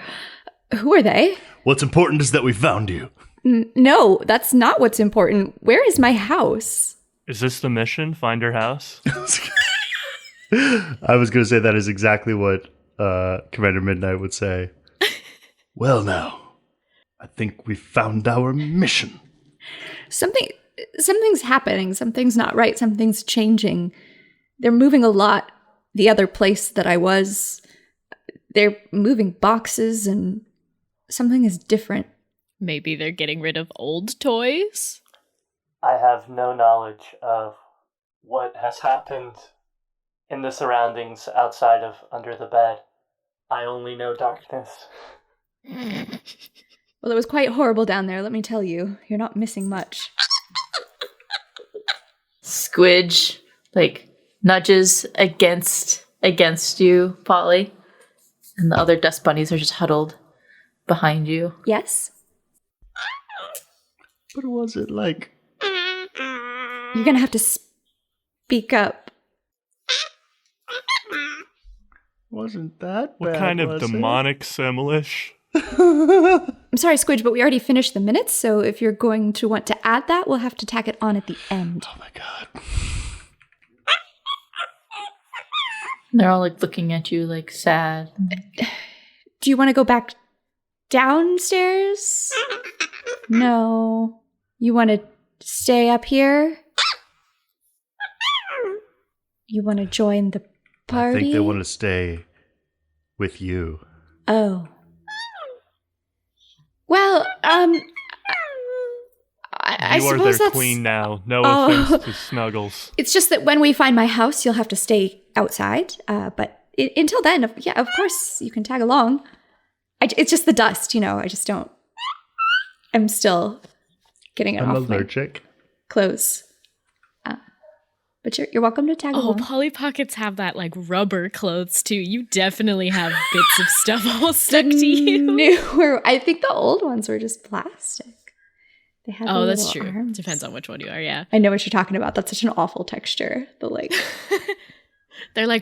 Who are they? What's important is that we found you. No, that's not what's important. Where is my house? Is this the mission? Find her house? I was going to say that is exactly what Commander Midnight would say. Well, now, I think we found our mission. Something's happening. Something's not right. Something's changing. They're moving a lot. The other place that I was, they're moving boxes and something is different. Maybe they're getting rid of old toys? I have no knowledge of what has happened in the surroundings outside of under the bed. I only know darkness. Well, it was quite horrible down there, let me tell you. You're not missing much. Squidge, nudges against you, Polly. And the other dust bunnies are just huddled behind you. Yes? What was it like? You're gonna have to speak up. Wasn't that bad, What kind of was demonic Simlish? I'm sorry, Squidge, but we already finished the minutes, so if you're going to want to add that, we'll have to tack it on at the end. Oh my god. They're all looking at you sad. Do you want to go back downstairs? No. You want to stay up here? You want to join the party? I think they want to stay with you. Oh. Well, I You are suppose their that's... queen now. No Oh. offense to Snuggles. It's just that when we find my house, you'll have to stay outside. But until then, of course, you can tag along. It's just the dust, I just don't... I'm still getting it I'm off my allergic. clothes. But you're welcome to tag Oh, along. Polly Pockets have that rubber clothes too. You definitely have bits of stuff all stuck to you. Newer, I think the old ones were just plastic. They had Oh, the that's little true. arms. Depends on which one you are, yeah. I know what you're talking about. That's such an awful texture. They're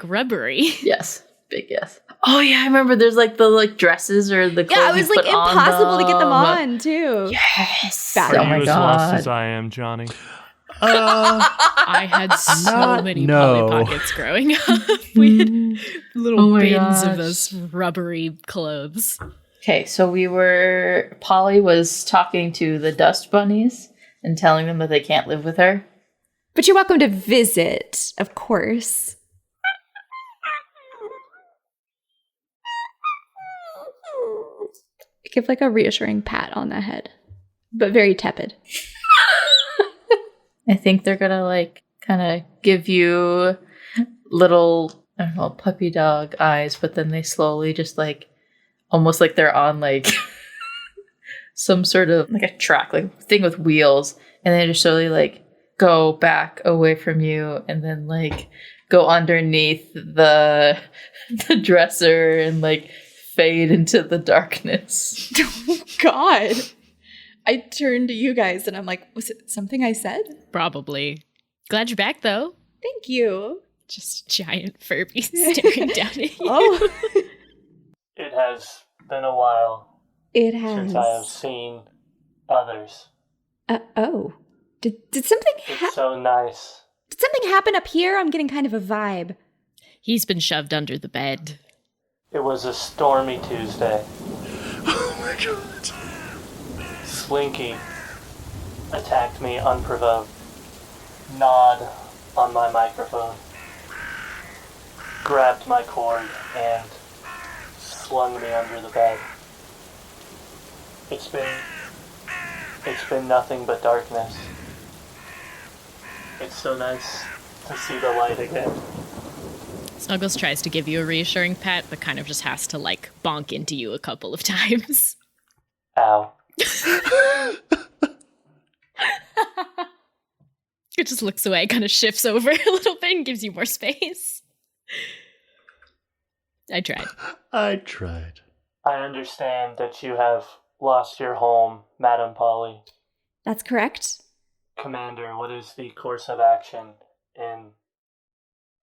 rubbery. Yes. Big yes. Oh yeah, I remember there's the dresses or the clothes Yeah, it was you put on impossible to get them them. on too. Yes. Bad. Are Oh my you as lost god. as I am, Johnny? I had so Not- many no. Polly Pockets growing up. We had little Oh my bins of gosh. those rubbery clothes. Okay, so Polly was talking to the dust bunnies and telling them that they can't live with her. But you're welcome to visit, of course. Give a reassuring pat on the head, but very tepid. I think they're gonna kind of give you little, I don't know, puppy dog eyes, but then they slowly just almost like they're on some sort of a track, thing with wheels, and they just slowly go back away from you and then go underneath the dresser and fade into the darkness. Oh, God. I turned to you guys and I'm like, was it something I said? Probably. Glad you're back, though. Thank you. Just giant Furby staring down at you. Oh, It has been a while it has. since I have seen others. Oh. Did something It's so nice. Did something happen up here? I'm getting kind of a vibe. He's been shoved under the bed. It was a stormy Tuesday. Oh my god. Slinky attacked me unprovoked, gnawed on my microphone, grabbed my cord, and slung me under the bed. It's been nothing but darkness. It's so nice to see the light again. Snuggles tries to give you a reassuring pat, but kind of just has to bonk into you a couple of times. Ow. It just looks away, kind of shifts over a little bit and gives you more space. I tried. I tried. I understand that you have lost your home, Madam Polly. That's correct. Commander, what is the course of action in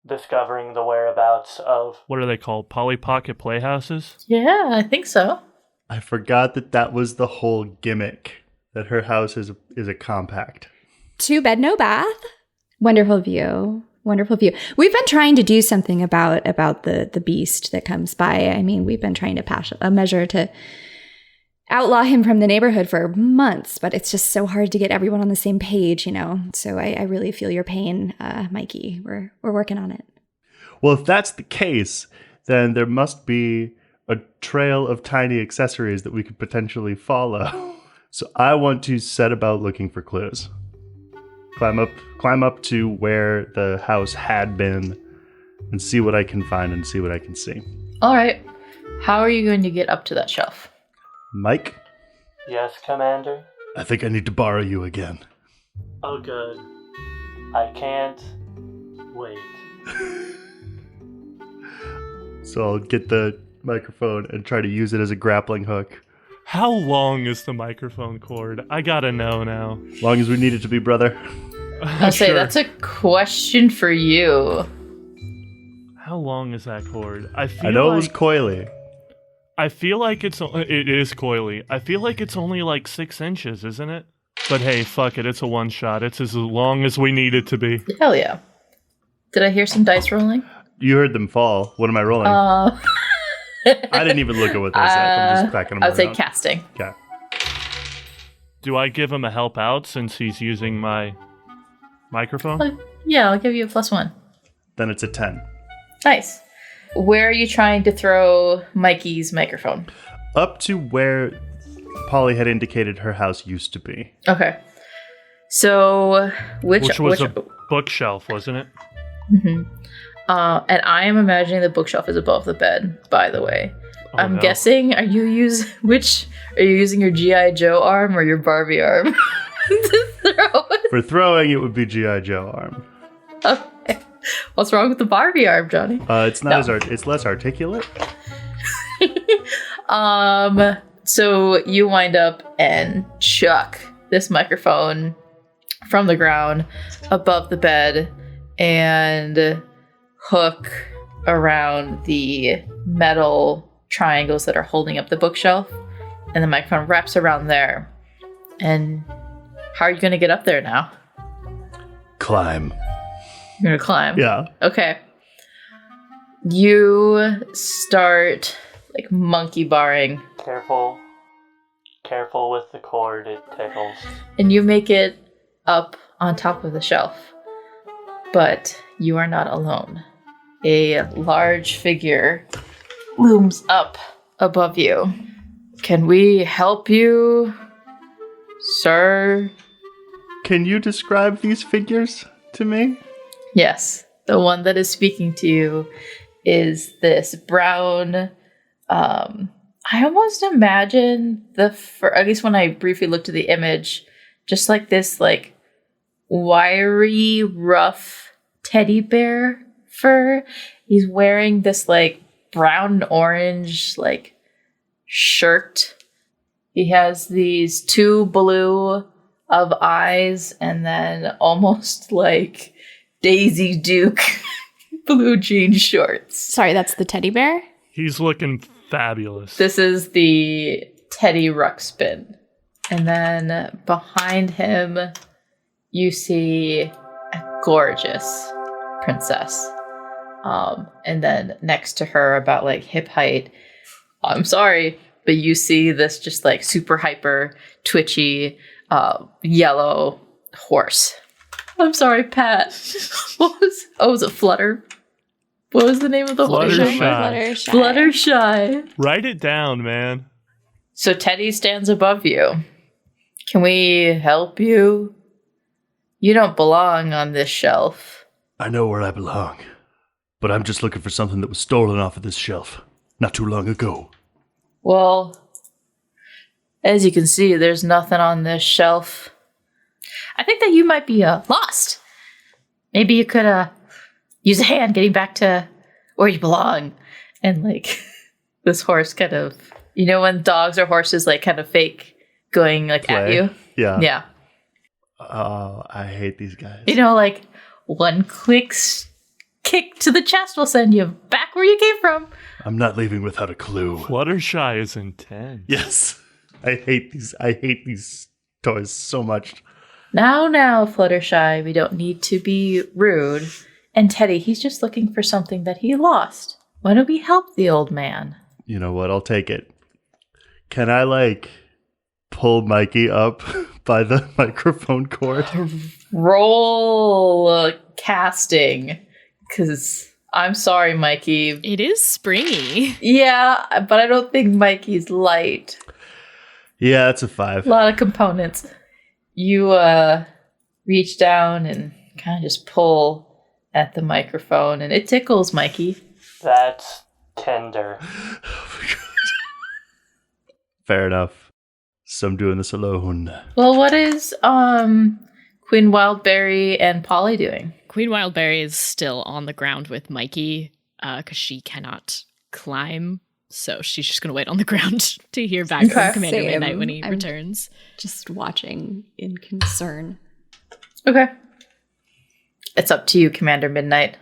discovering the whereabouts of... What are they called? Polly Pocket Playhouses? Yeah, I think so. I forgot that was the whole gimmick, that her house is a compact. 2 bed, no bath. Wonderful view. Wonderful view. We've been trying to do something about the beast that comes by. I mean, we've been trying to pass a measure to outlaw him from the neighborhood for months, but it's just so hard to get everyone on the same page, So I really feel your pain, Mikey. We're working on it. Well, if that's the case, then there must be a trail of tiny accessories that we could potentially follow So I want to set about looking for clues. Climb up to where the house had been and see what I can find and see what I can see. All right. How are you going to get up to that shelf? Mike, Yes, Commander? I think I need to borrow you again. Oh, good. I can't wait. So I'll get the microphone and try to use it as a grappling hook. How long is the microphone cord? I gotta know now. As long as we need it to be, brother. I'll say that's a question for you. How long is that cord? I know it was coily. I feel like it is coily. I feel like it's only like 6 inches, isn't it? But hey, fuck it. It's a one shot. It's as long as we need it to be. Hell yeah. Did I hear some dice rolling? You heard them fall. What am I rolling? I didn't even look at what they said. I'm just cracking them I would say around. casting. Okay. Do I give him a help out since he's using my microphone? Yeah, I'll give you a +1. Then it's a 10. Nice. Where are you trying to throw Mikey's microphone? Up to where Polly had indicated her house used to be. Okay. So, Which was a bookshelf, wasn't it? Mm-hmm. And I am imagining the bookshelf is above the bed, by the way. Oh, I'm no. guessing, are you using your G.I. Joe arm or your Barbie arm to throw it? For throwing, it would be G.I. Joe arm. Okay. What's wrong with the Barbie arm, Jonny? It's not it's less articulate. So you wind up and chuck this microphone from the ground above the bed and hook around the metal triangles that are holding up the bookshelf, and the microphone wraps around there. And how are you going to get up there now? Climb. You're going to climb? Yeah. Okay. You start like monkey barring, Careful with the cord, it tickles. and you make it up on top of the shelf. But you are not alone. A large figure looms up above you. Can we help you, sir? Can you describe these figures to me? Yes. The one that is speaking to you is this brown, I almost imagine at least when I briefly looked at the image, just like this, like, wiry, rough teddy bear fur. He's wearing this, like, brown and orange, like, shirt. He has these 2 blue of eyes and then almost like Daisy Duke blue jean shorts. Sorry, that's the teddy bear? He's looking fabulous. This is the Teddy Ruxpin. And then behind him, you see a gorgeous princess. And then next to her, about like hip height, I'm sorry, but you see this just like super hyper, twitchy, yellow horse. I'm sorry, Pat. Was it Flutter? What was the name of the horse? Fluttershy. Fluttershy. Write it down, man. So Teddy stands above you. Can we help you? You don't belong on this shelf. I know where I belong, but I'm just looking for something that was stolen off of this shelf not too long ago. Well, as you can see, there's nothing on this shelf. I think that you might be lost. Maybe you could use a hand getting back to where you belong. And like this horse kind of, you know when dogs or horses like kind of fake going like at Play. you? Yeah. Yeah. Oh, I hate these guys. You know, like one quick kick to the chest will send you back where you came from. I'm not leaving without a clue. Fluttershy is intense. Yes. I hate these toys so much. Now, Fluttershy, we don't need to be rude. And Teddy, he's just looking for something that he lost. Why don't we help the old man? You know what? I'll take it. Can I, like, pull Mikey up by the microphone cord? Roll casting. Because I'm sorry, Mikey. It is springy. Yeah, but I don't think Mikey's light. Yeah, that's a 5. A lot of components. You reach down and kind of just pull at the microphone, and it tickles Mikey. That's tender. Fair enough. So I'm doing this alone. Well, what is Queen Wildberry and Polly doing? Queen Wildberry is still on the ground with Mikey because she cannot climb. So she's just going to wait on the ground to hear back from Commander Same. Midnight when he I'm returns. Just watching in concern. Okay. It's up to you, Commander Midnight.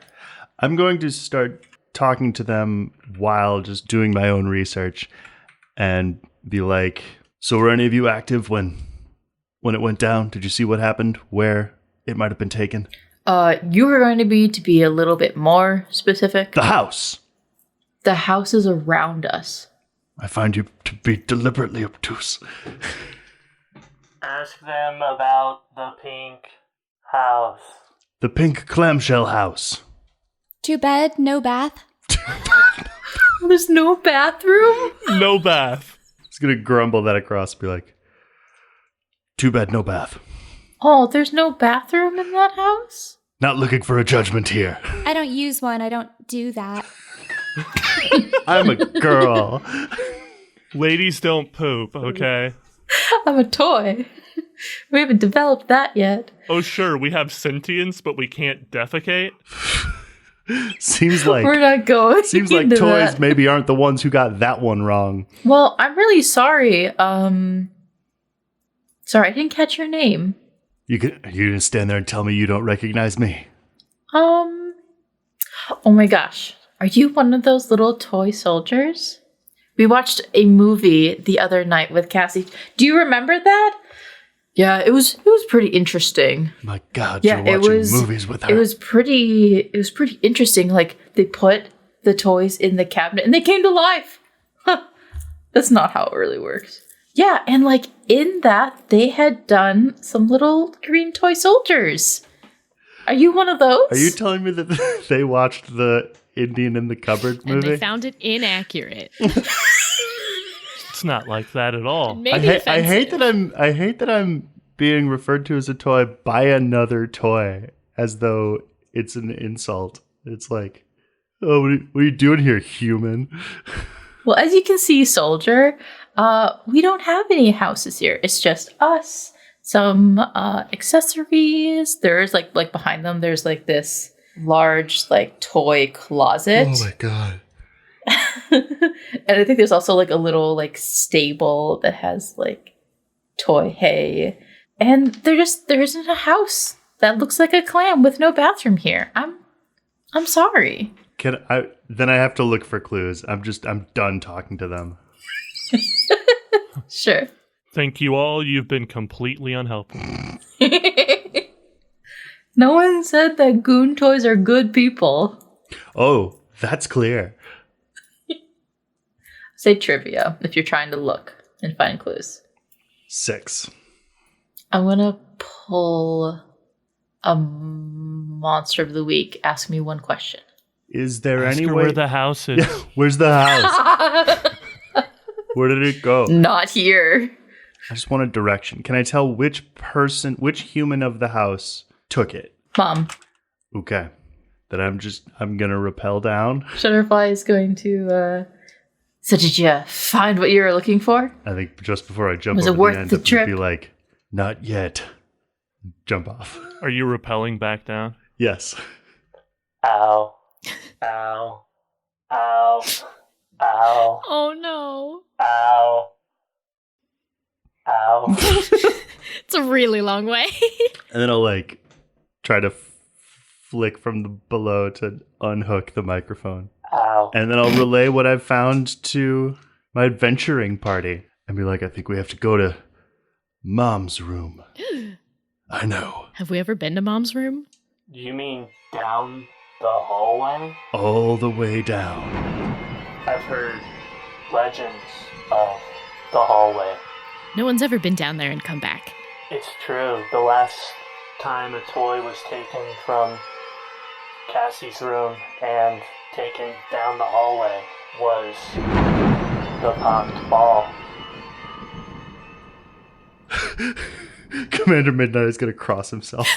I'm going to start talking to them while just doing my own research and be like, so were any of you active when it went down? Did you see what happened? Where it might have been taken? You were going to be a little bit more specific. The house. The house is around us. I find you to be deliberately obtuse. Ask them about the pink house. The pink clamshell house. 2 bed, no bath. There's no bathroom? No bath. He's going to grumble that across and be like, 2 bed, no bath. Oh, there's no bathroom in that house? Not looking for a judgment here. I don't use one. I don't do that. I'm a girl. Ladies don't poop, okay? I'm a toy. We haven't developed that yet. Oh, sure, we have sentience, but we can't defecate. Seems like We're not going. seems like into toys that. maybe aren't the ones who got that one wrong. Well, I'm really sorry. Sorry, I didn't catch your name. You gonna stand there and tell me you don't recognize me? Oh my gosh. Are you one of those little toy soldiers? We watched a movie the other night with Cassie. Do you remember that? Yeah, it was pretty interesting. My God, Yeah, you're watching movies with her. It was pretty interesting. Like, they put the toys in the cabinet and they came to life. Huh. That's not how it really works. Yeah, and like in that they had done some little green toy soldiers. Are you one of those? Are you telling me that they watched the Indian in the Cupboard And movie? they found it inaccurate. It's not like that at all. Maybe I hate that I'm being referred to as a toy by another toy as though it's an insult. It's like, oh, what are you doing here, human? Well, as you can see, soldier, we don't have any houses here. It's just us. Some accessories. There's like behind them, there's like this large like toy closet. Oh my God. And I think there's also like a little like stable that has like toy hay. And there isn't a house that looks like a clam with no bathroom here. I'm sorry. Then I have to look for clues. I'm done talking to them. Sure. Thank you all. You've been completely unhelpful. No one said that Goon toys are good people. Oh, that's clear. Say trivia if you're trying to look and find clues. 6. I'm gonna pull a monster of the week. Ask me one question. Is there Ask any her way? where the house is. Yeah, where's the house? Where did it go? Not here. I just want a direction. Can I tell which human of the house took it? Mom. Okay. Then I'm gonna rappel down. Shutterfly is going to So did you find what you were looking for? I think just before I jump Was it over worth the end, the I'm gonna be trip? like, not yet. Jump off. Are you rappelling back down? Yes. Ow. Ow. Ow. Ow. Oh no. Ow. Ow. It's a really long way. And then I'll like try to flick from the below to unhook the microphone. Ow. And then I'll relay what I've found to my adventuring party and be like, I think we have to go to Mom's room. I know. Have we ever been to Mom's room? You mean down the hallway? All the way down. I've heard legends of the hallway. No one's ever been down there and come back. It's true. The last time a toy was taken from Cassie's room and taken down the hallway was the popped ball. Commander Midnight is going to cross himself.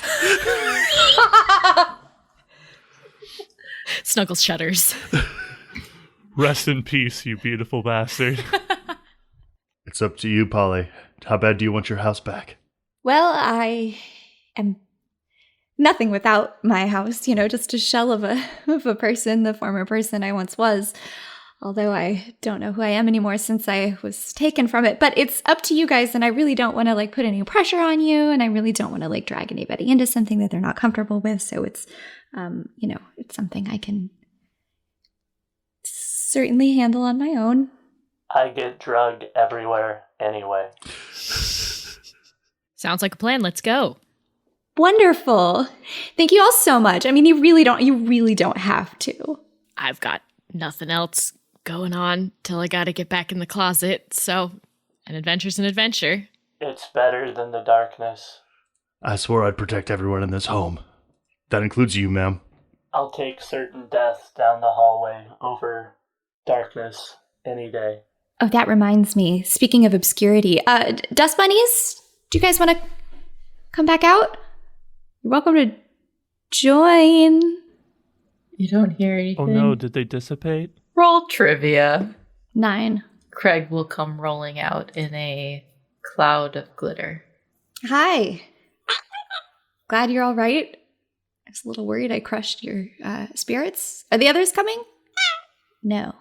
Snuggles shudders. Rest in peace, you beautiful bastard. It's up to you, Polly. How bad do you want your house back? Well, I am nothing without my house, just a shell of a person, the former person I once was. Although I don't know who I am anymore since I was taken from it. But it's up to you guys, and I really don't want to put any pressure on you, and I really don't want to drag anybody into something that they're not comfortable with. So it's, it's something I can certainly handle on my own. I get drugged everywhere anyway. Sounds like a plan. Let's go. Wonderful. Thank you all so much. I mean, you really don't have to. I've got nothing else going on till I gotta get back in the closet, so an adventure's an adventure. It's better than the darkness. I swore I'd protect everyone in this home. That includes you, ma'am. I'll take certain death down the hallway over darkness any day. Oh, that reminds me. Speaking of obscurity, dust bunnies, do you guys want to come back out? You're welcome to join. You don't hear anything. Oh no, did they dissipate? Roll trivia. 9. Craig will come rolling out in a cloud of glitter. Hi. Glad you're all right. I was a little worried I crushed your spirits. Are the others coming? No.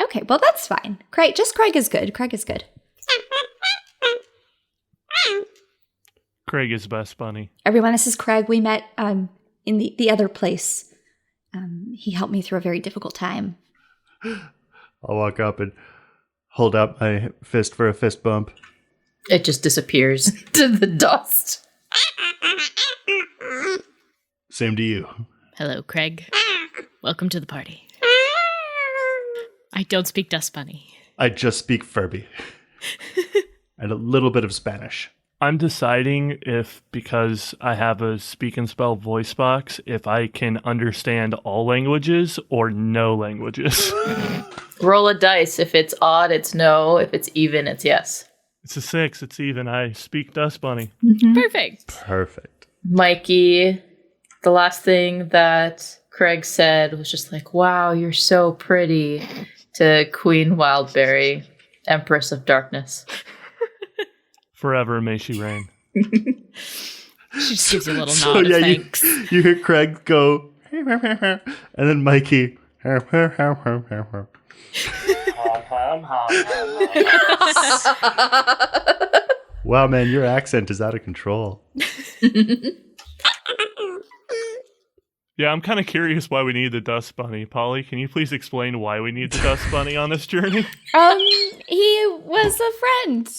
Okay, well, that's fine. Craig is good. Craig is good. Craig is best bunny. Everyone, this is Craig. We met in the other place. He helped me through a very difficult time. I'll walk up and hold up my fist for a fist bump. It just disappears to the dust. Same to you. Hello, Craig. Welcome to the party. I don't speak dust bunny. I just speak Furby. And a little bit of Spanish. I'm deciding if, because I have a speak and spell voice box, if I can understand all languages or no languages. Roll a dice. If it's odd, it's no. If it's even, it's yes. It's a 6. It's even. I speak dust bunny. Perfect. Mikey, the last thing that Craig said was just wow, you're so pretty, to Queen Wildberry, Empress of Darkness. Forever may she reign. She just gives you a little nod of thanks. You hear Craig go, and then Mikey. Wow, man, your accent is out of control. Yeah, I'm kind of curious why we need the dust bunny. Polly, can you please explain why we need the dust bunny on this journey? He was a friend.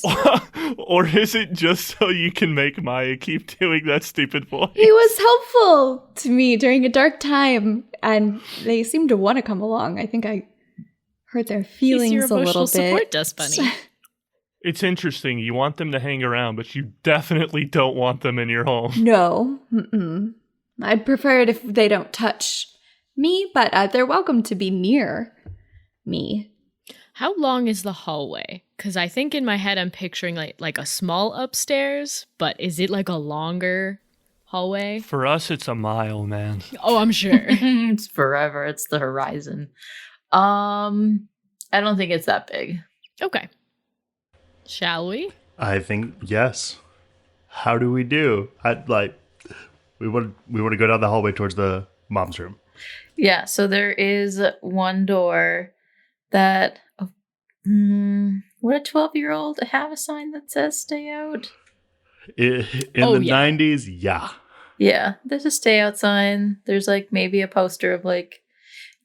Or is it just so you can make Miah keep doing that stupid voice? He was helpful to me during a dark time, and they seemed to want to come along. I think I hurt their feelings He's your a little emotional bit. support dust bunny. It's interesting. You want them to hang around, but you definitely don't want them in your home. No. Mm-mm. I'd prefer it if they don't touch me, but they're welcome to be near me. How long is the hallway? Because I think in my head I'm picturing like a small upstairs, but is it a longer hallway? For us, it's a mile, man. Oh, I'm sure. It's forever. It's the horizon. I don't think it's that big. Okay. Shall we? I think yes. How do we do? We want to go down the hallway towards the mom's room. Yeah, so there is one door that would a 12-year-old have a sign that says stay out? In the 90s, yeah. Yeah, there's a stay out sign. There's maybe a poster of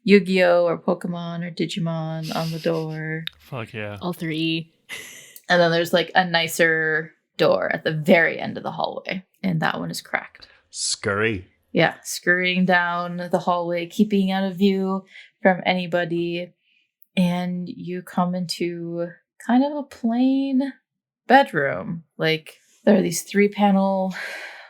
Yu-Gi-Oh! Or Pokemon or Digimon on the door. Fuck yeah. All 3. And then there's a nicer door at the very end of the hallway, and that one is cracked. Scurry. Yeah, scurrying down the hallway, keeping out of view from anybody. And you come into kind of a plain bedroom. There are these 3-panel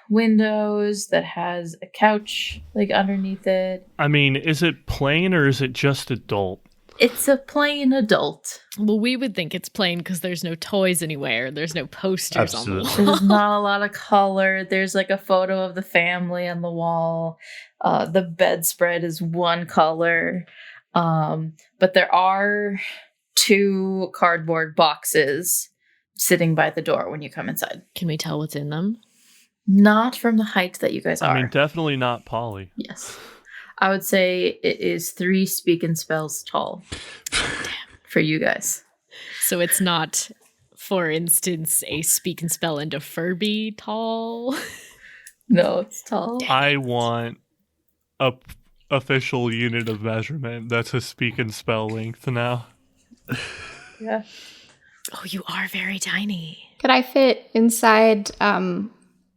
windows that has a couch underneath it. I mean, is it plain or is it just adult? It's a plain adult. Well, we would think it's plain because there's no toys anywhere. There's no posters on the Absolutely. wall. There's not a lot of color. There's like a photo of the family on the wall. The bedspread is one color. But there are 2 cardboard boxes sitting by the door when you come inside. Can we tell what's in them? Not from the height that you guys are. I mean, definitely not Polly. Yes. I would say it is 3 speak and spells tall for you guys. So it's not, for instance, a speak and spell and a Furby tall. No, it's tall. I want a official unit of measurement that's a speak and spell length now. Yeah. Oh, you are very tiny. Could I fit inside?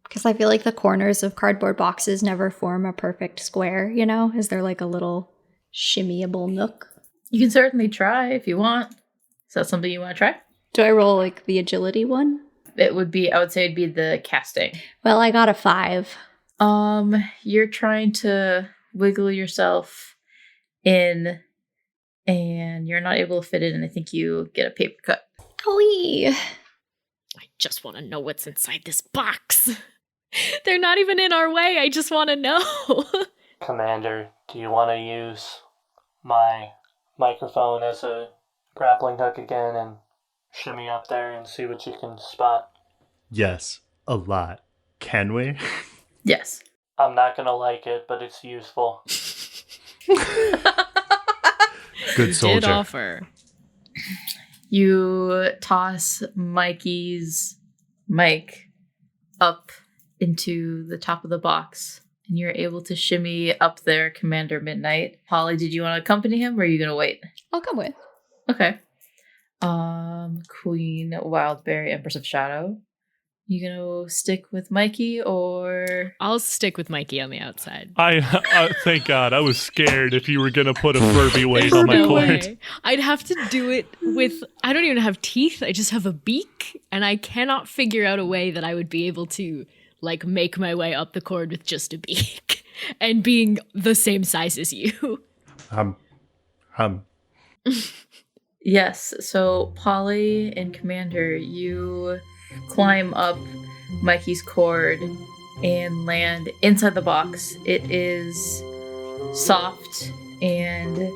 Because I feel like the corners of cardboard boxes never form a perfect square, you know? Is there like a little shimmyable nook? You can certainly try if you want. Is that something you want to try? Do I roll like the agility one? It would be, I would say it'd be the casting. Well, I got a 5. You're trying to wiggle yourself in and you're not able to fit it, and I think you get a paper cut. Oy. I just want to know what's inside this box. They're not even in our way. I just want to know. Commander, do you want to use my microphone as a grappling hook again and shimmy up there and see what you can spot? Yes, a lot. Can we? Yes. I'm not going to like it, but it's useful. Good Did soldier. offer. You toss Mikey's mic up into the top of the box, and you're able to shimmy up there, Commander Midnight. Polly, did you want to accompany him, or are you going to wait? I'll come with. Okay. Queen Wildberry, Empress of Shadow. You gonna stick with Mikey, or I'll stick with Mikey on the outside. I thank God. I was scared if you were going to put a Furby weight on my No cord. way. I'd have to do it with, I don't even have teeth. I just have a beak, and I cannot figure out a way that I would be able to like make my way up the cord with just a beak and being the same size as you. Yes, so Polly and Commander, you climb up Mikey's cord and land inside the box. It is soft and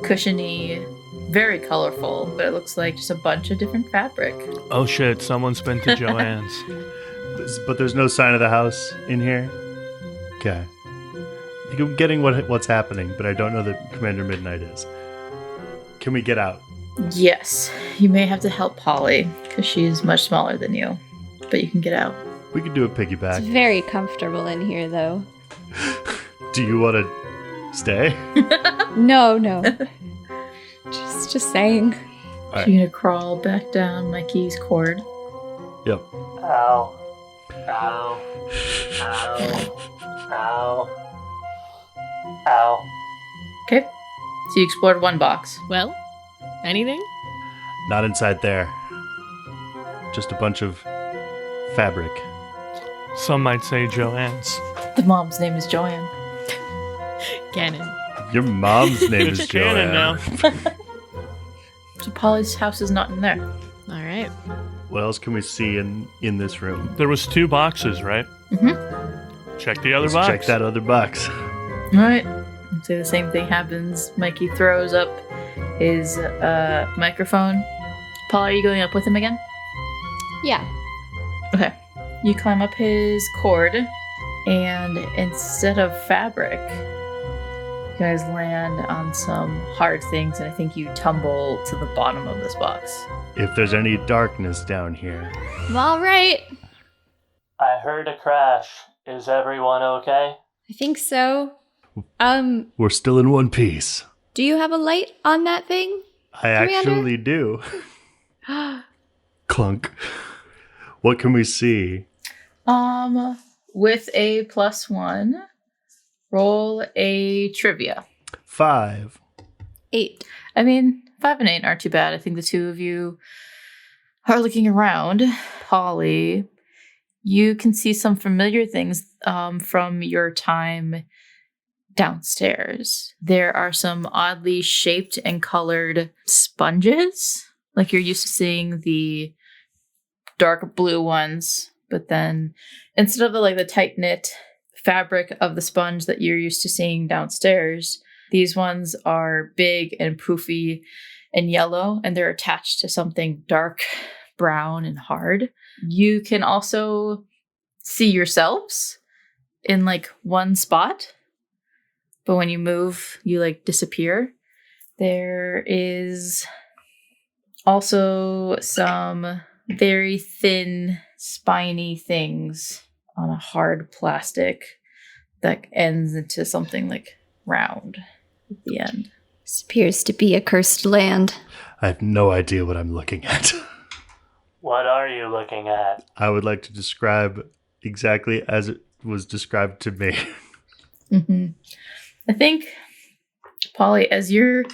cushiony, very colorful, but it looks like just a bunch of different fabric. Oh shit, someone's been to Joanne's. But there's no sign of the house in here? Okay. I think I'm getting what's happening, but I don't know that Commander Midnight is. Can we get out? Yes, you may have to help Polly because she is much smaller than you, but you can get out. We could do a It's piggyback. very comfortable in here, though. Do you want to stay? No. just saying. All You're gonna crawl back down Mikey's cord. Yep. Ow. Ow. Ow. Ow. Ow. Okay, so you explored one box. Well, anything? Not inside there. Just a bunch of fabric. Some might say Joanne's. The mom's name is Joanne. Cannon. Your mom's name is It's canon Joanne. now. So Polly's house is not in there. All right. What else can we see in this room? There was 2 boxes, right? Mm-hmm. Check the other Let's box. check that other box. All right. So the same thing happens. Mikey throws up his microphone. Paul, are you going up with him again? Yeah. Okay. You climb up his cord, and instead of fabric, you guys land on some hard things, and I think you tumble to the bottom of this box. If there's any darkness down here. All right. I heard a crash. Is everyone okay? I think so. We're still in one piece. Do you have a light on that thing? I Commander? actually do. Clunk. What can we see? With a +1, roll a trivia. 5. 8. I mean, 5 and 8 aren't too bad. I think the two of you are looking around. Polly, you can see some familiar things from your time downstairs, there are some oddly shaped and colored sponges. Like you're used to seeing the dark blue ones, but then instead of the tight-knit fabric of the sponge that you're used to seeing downstairs, these ones are big and poofy and yellow, and they're attached to something dark brown and hard. You can also see yourselves in one spot, but when you move, you disappear. There is also some very thin, spiny things on a hard plastic that ends into something round at the end. This appears to be a cursed land. I have no idea what I'm looking at. What are you looking at? I would like to describe exactly as it was described to me. Mm-hmm. I think, Polly, as you're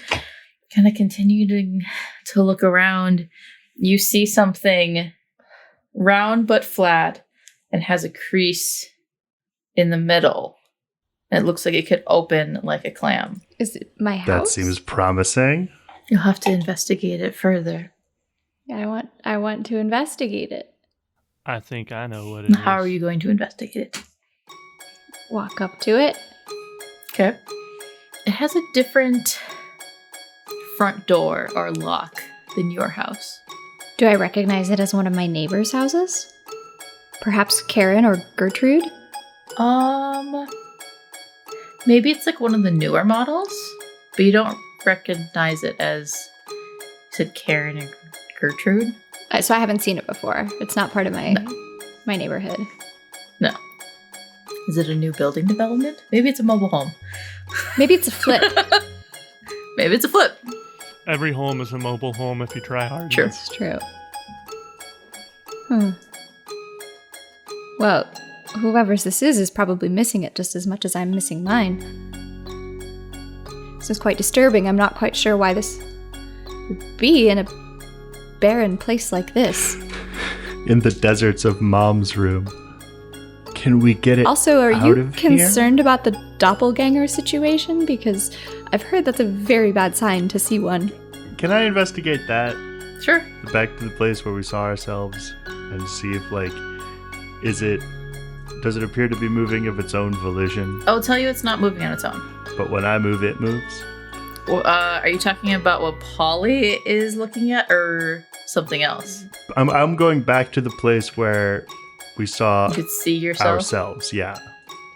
kind of continuing to look around, you see something round but flat and has a crease in the middle. And it looks like it could open like a clam. Is it my house? That seems promising. You'll have to investigate it further. I want to investigate it. I think I know what it is. How are you going to investigate it? Walk up to it. Okay. It has a different front door or lock than your house. Do I recognize it as one of my neighbors' houses? Perhaps Karen or Gertrude? Maybe it's one of the newer models, but you don't recognize it as, you said Karen and Gertrude? So I haven't seen it before. It's not part of my neighborhood. No. Is it a new building development? Maybe it's a mobile home. Maybe it's a flip. Maybe it's a flip. Every home is a mobile home if you try hard. True. That's true. Well, whoever's this is probably missing it just as much as I'm missing mine. This is quite disturbing. I'm not quite sure why this would be in a barren place like this. In the deserts of Mom's room. Can we get it Also, are out you of concerned about the doppelganger situation? Because I've heard that's a very bad sign to see one. here? Can I investigate that? Sure. Back to the place where we saw ourselves and see if, does it appear to be moving of its own volition? I'll tell you it's not moving on its own. But when I move, it moves? Are you talking about what Polly is looking at or something else? I'm going back to the place where we saw You could see yourself? ourselves, yeah.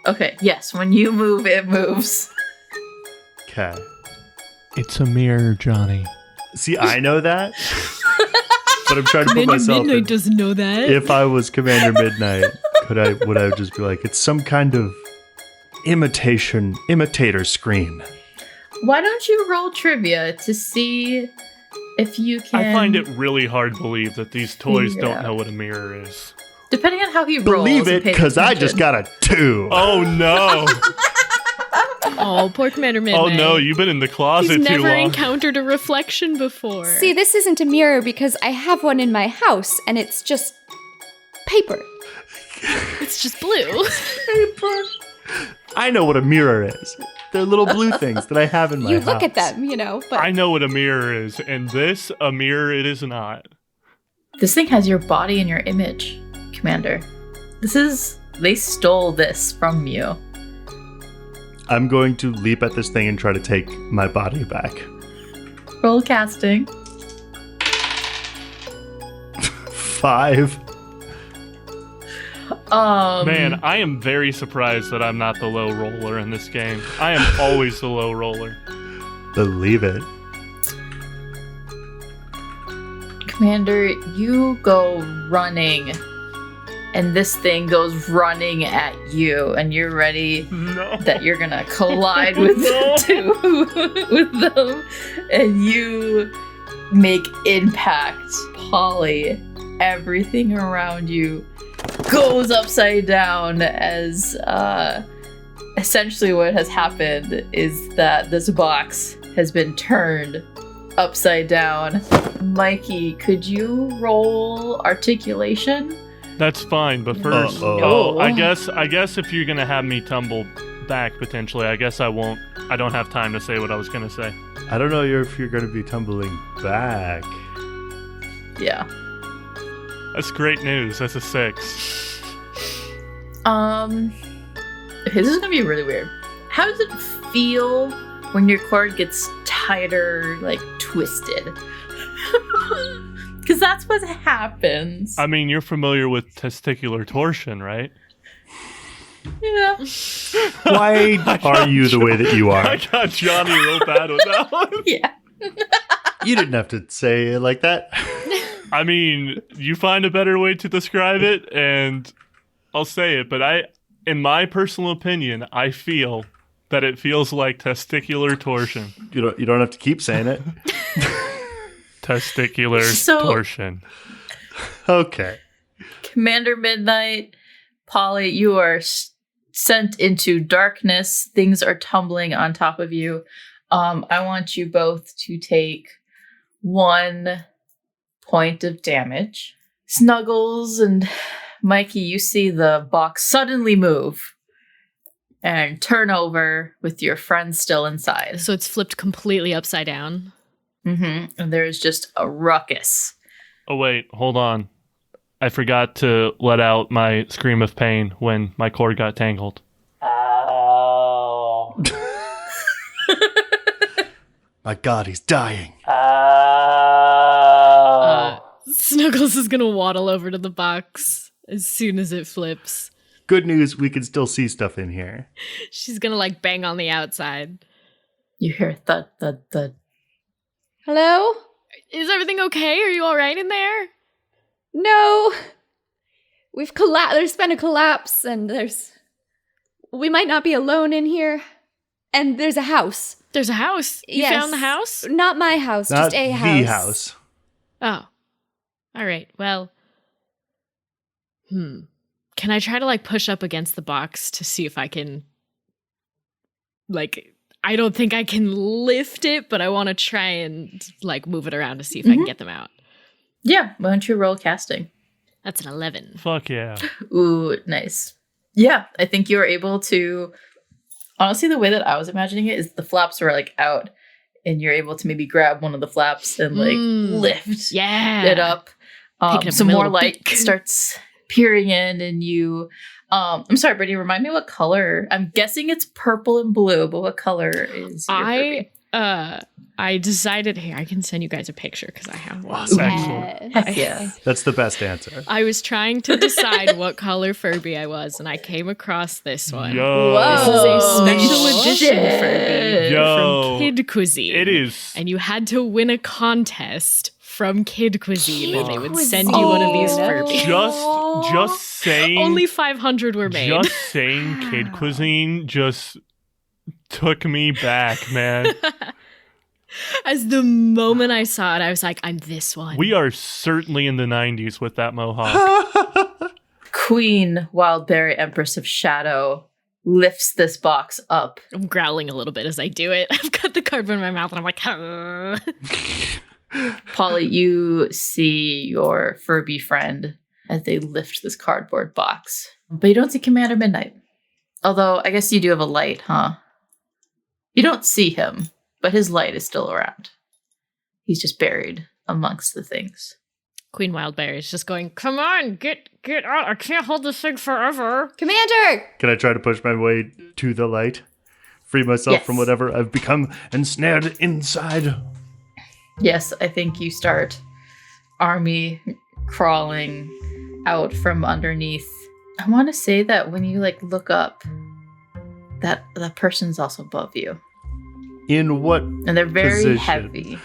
Okay, yes. When you move, it moves. Okay. It's a mirror, Jonny. See, I know that. But I'm trying to put myself in. doesn't know that. If I was Commander Midnight, would I just be like, it's some kind of imitator scream? Why don't you roll trivia to see if you can... I find it really hard to believe that these toys figure don't out. know what a mirror is. Depending on how he rolls... Believe it, and pays because I just attention. got a 2. Oh no! Oh, poor Commander Midnight. Oh no, you've been in the closet He's too never long. encountered a reflection before. See, this isn't a mirror because I have one in my house and it's just paper. It's just blue. I know what a mirror is. They're little blue things that I have in my house. You look at them, but I know what a mirror is, and this, a mirror it is not. This thing has your body and your image, Commander. They stole this from you. I'm going to leap at this thing and try to take my body back. Roll casting. 5. Man, I am very surprised that I'm not the low roller in this game. I am always the low roller. Believe it. Commander, you go running, and this thing goes running at you, and you're ready No. that you're gonna collide with with them, and you make impact. Polly, everything around you goes upside down as essentially what has happened is that this box has been turned upside down. Mikey, could you roll articulation? That's fine, but first, Uh-oh. I guess if you're gonna have me tumble back, potentially. I guess I won't. I don't have time to say what I was going to say. I don't know if you're going to be tumbling back. Yeah. That's great news. That's a 6. Okay, this is gonna be really weird. How does it feel when your cord gets tighter, like twisted? Because that's what happens. I mean, you're familiar with testicular torsion, right? Yeah. Why are you the way that you are? I got Jonny real bad with that one. Yeah. You didn't have to say it like that. I mean, you find a better way to describe it, and I'll say it, but in my personal opinion, I feel that it feels like testicular torsion. You don't have to keep saying it. Testicular torsion. Okay. Commander Midnight, Polly, you are sent into darkness. Things are tumbling on top of you. I want you both to take 1 point of damage. Snuggles and Mikey, you see the box suddenly move and turn over with your friend still inside. So it's flipped completely upside down. Mm-hmm. And there's just a ruckus. Oh, wait, hold on. I forgot to let out my scream of pain when my cord got tangled. Oh. My God, he's dying. Snuggles is gonna waddle over to the box as soon as it flips. Good news, we can still see stuff in here. She's gonna like bang on the outside. You hear thud, thud, thud. Hello? Is everything okay? Are you all right in there? No. There's been a collapse, and we might not be alone in here. And there's a house. There's a house. You found the house? Not my house, Not just a house. the house. Oh. All right. Well. Can I try to like push up against the box to see if I can like I don't think I can lift it, but I want to try and like move it around to see if I can get them out. Yeah, why don't you roll casting? That's an 11. Fuck yeah. Ooh, nice. Yeah, I think you were able to. Honestly, the way that I was imagining it is the flaps were like out, and you're able to maybe grab one of the flaps and like lift it up. Some more light starts peering in, and you. I'm sorry, Brittany. Remind me what color. I'm guessing it's purple and blue, but what color is your Furby? I decided. Hey, I can send you guys a picture because I have one. Excellent. Heck yeah. That's the best answer. I was trying to decide what color Furby I was, and I came across this one. Yo. This is a special edition Furby Yo. from Kid Cuisine. It is. And you had to win a contest from Kid Cuisine, and they would send you one of these Furbies. Just saying. Only 500 were made. Just saying Kid Cuisine just took me back, man. As the moment I saw it, I was like, I'm this one. We are certainly in the 90s with that mohawk. Queen Wildberry, Empress of Shadow, lifts this box up. I'm growling a little bit as I do it. I've got the cardboard in my mouth, and I'm like, Polly, you see your Furby friend as they lift this cardboard box. But you don't see Commander Midnight. Although, I guess you do have a light, huh? You don't see him, but his light is still around. He's just buried amongst the things. Queen Wildberry is just going, come on, get out. I can't hold this thing forever. Commander! Can I try to push my way to the light? Free myself from whatever I've become ensnared inside? Yes, I think you start army crawling out from underneath. I want to say that when you like look up, that person's also above you. In what And they're very position? heavy.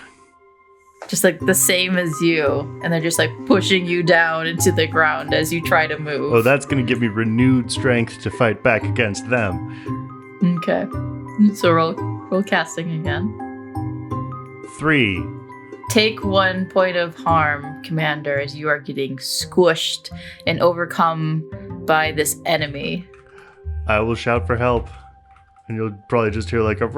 Just like the same as you. And they're just like pushing you down into the ground as you try to move. Oh, that's going to give me renewed strength to fight back against them. Okay. So roll casting again. 3. Take 1 point of harm, Commander, as you are getting squished and overcome by this enemy. I will shout for help. And you'll probably just hear like a...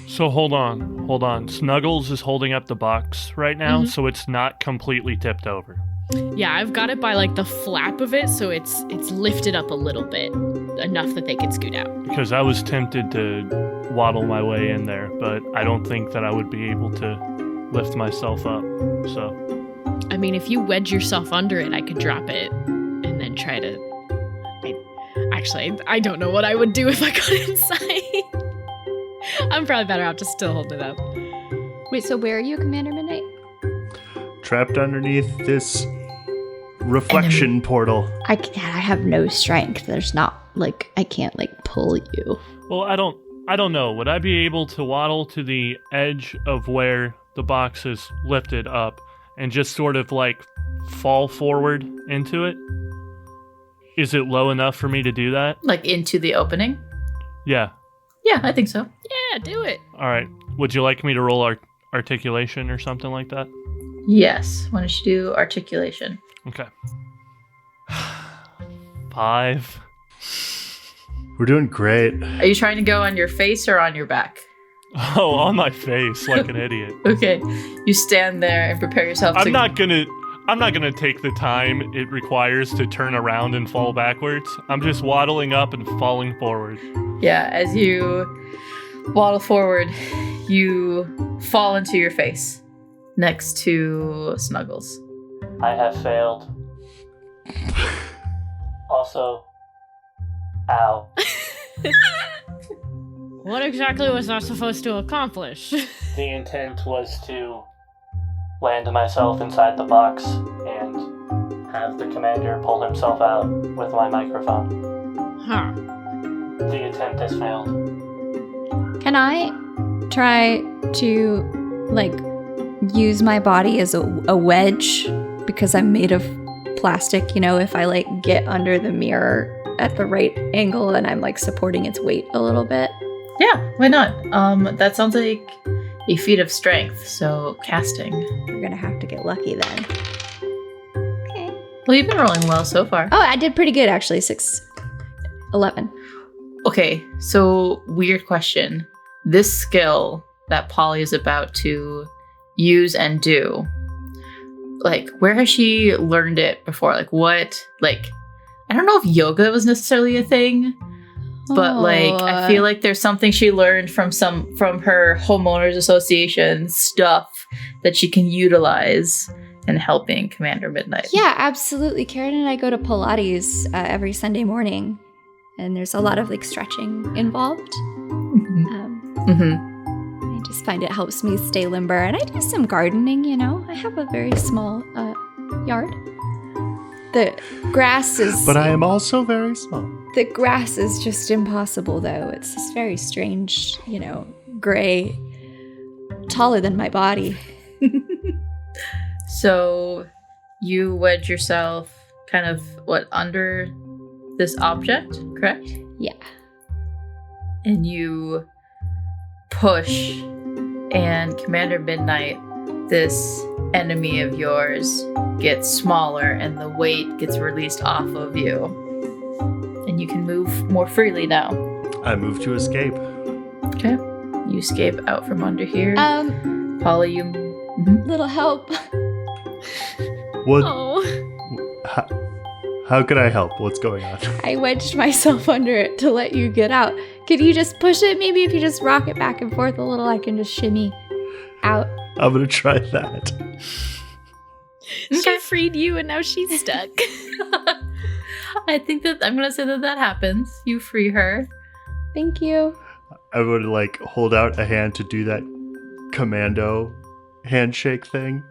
So hold on. Snuggles is holding up the box right now, so it's not completely tipped over. Yeah, I've got it by like the flap of it, so it's lifted up a little bit. enough that they could scoot out. Because I was tempted to waddle my way in there, but I don't think that I would be able to lift myself up. So, I mean, if you wedge yourself under it, I could drop it and then try to... I don't know what I would do if I got inside. I'm probably better off just still holding it up. Wait, so where are you, Commander Midnight? Trapped underneath this reflection portal. I have no strength. There's not, like, I can't, like, pull you. Well, I don't know. Would I be able to waddle to the edge of where the box is lifted up and just sort of, like, fall forward into it? Is it low enough for me to do that? Like into the opening? Yeah. Yeah, I think so. Yeah, do it. All right. Would you like me to roll articulation or something like that? Yes. Why don't you do articulation? Okay. 5. We're doing great. Are you trying to go on your face or on your back? Oh, on my face, like an idiot. Okay. You stand there and prepare yourself to... I'm not gonna take the time it requires to turn around and fall backwards. I'm just waddling up and falling forward. Yeah, as you waddle forward, you fall into your face next to Snuggles. I have failed. Also, ow. What exactly was that supposed to accomplish? The intent was to land myself inside the box and have the commander pull himself out with my microphone. Huh. The attempt has failed. Can I try to, like, use my body as a wedge? Because I'm made of plastic, you know, if I, like, get under the mirror at the right angle and I'm, like, supporting its weight a little bit. Yeah, why not? That sounds like a feat of strength, so casting. We're gonna have to get lucky then. Okay. Well, you've been rolling well so far. Oh, I did pretty good, actually. 11. Okay, so weird question. This skill that Polly is about to use and do, like, where has she learned it before? Like, what? Like, I don't know if yoga was necessarily a thing, but like, I feel like there's something she learned from her homeowners association stuff that she can utilize in helping Commander Midnight. Yeah, absolutely. Karen and I go to Pilates every Sunday morning, and there's a lot of, like, stretching involved. I just find it helps me stay limber, and I do some gardening, you know. I have a very small yard. The grass is... But I am also very small. The grass is just impossible, though. It's this very strange, you know, gray, taller than my body. So you wedge yourself kind of, under this object, correct? Yeah. And you push, and Commander Midnight, this enemy of yours, gets smaller and the weight gets released off of you. And you can move more freely now. I move to escape. Okay. You escape out from under here. Polly, you... Little help. What? Oh. How could I help? What's going on? I wedged myself under it to let you get out. Could you just push it? Maybe if you just rock it back and forth a little, I can just shimmy out. I'm gonna try that. She freed you and now she's stuck. I think that I'm gonna say that happens. You free her. Thank you. I would, like, hold out a hand to do that commando handshake thing,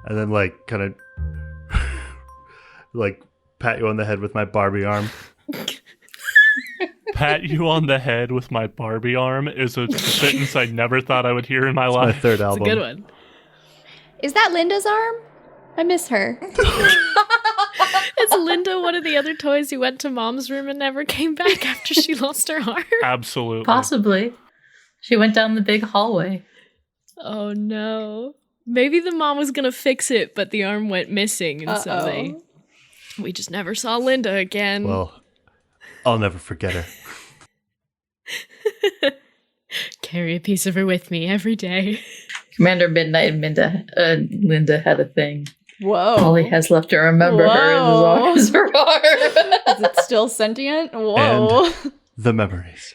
and then, like, kind of like pat you on the head with my Barbie arm. Pat you on the head with my Barbie arm is a sentence I never thought I would hear in my It's life. my third It's a album. good one. Is that Linda's arm? I miss her. Is Linda one of the other toys who went to Mom's room and never came back after she lost her arm? Absolutely. Possibly. She went down the big hallway. Oh no. Maybe the mom was gonna fix it, but the arm went missing, and so we just never saw Linda again. Well, I'll never forget her. Carry a piece of her with me every day. Commander Midnight and Linda had a thing. Whoa. All he has left to remember her is her arm. Is it still sentient? Whoa. And the memories.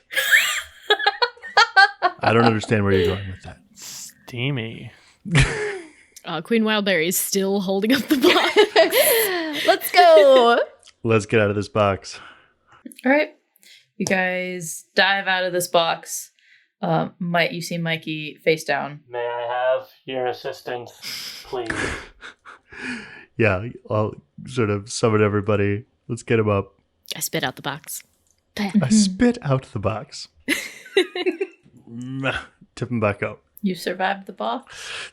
I don't understand where you're going with that. Steamy. Queen Wildberry is still holding up the box. Let's go. Let's get out of this box. All right. You guys dive out of this box. You see Mikey face down. May I have your assistance, please? Yeah, I'll sort of summon everybody. Let's get him up. I spit out the box. I spit out the box. Tip him back up. You survived the box.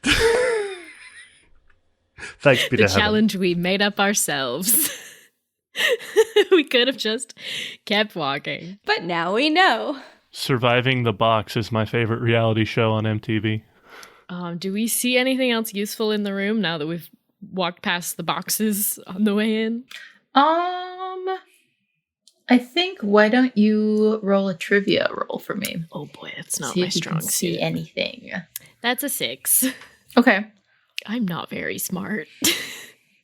Thanks be to The heaven. challenge we made up ourselves. We could have just kept walking. But now we know. Surviving the Box is my favorite reality show on MTV. Do we see anything else useful in the room now that we've walked past the boxes on the way in? I think, why don't you roll a trivia roll for me? Oh boy, that's not See my if you strong can see suit. anything. That's a 6. Okay. I'm not very smart.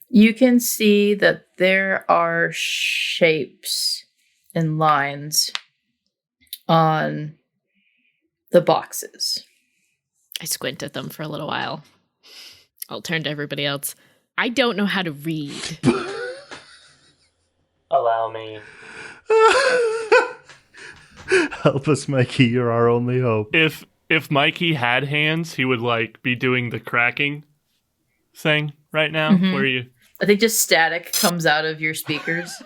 You can see that there are shapes and lines on the boxes. I squint at them for a little while. I'll turn to everybody else. I don't know how to read. Allow me. Help us, Mikey. You're our only hope. If Mikey had hands, he would like be doing the cracking thing right now. Mhm. Where you I think just static comes out of your speakers.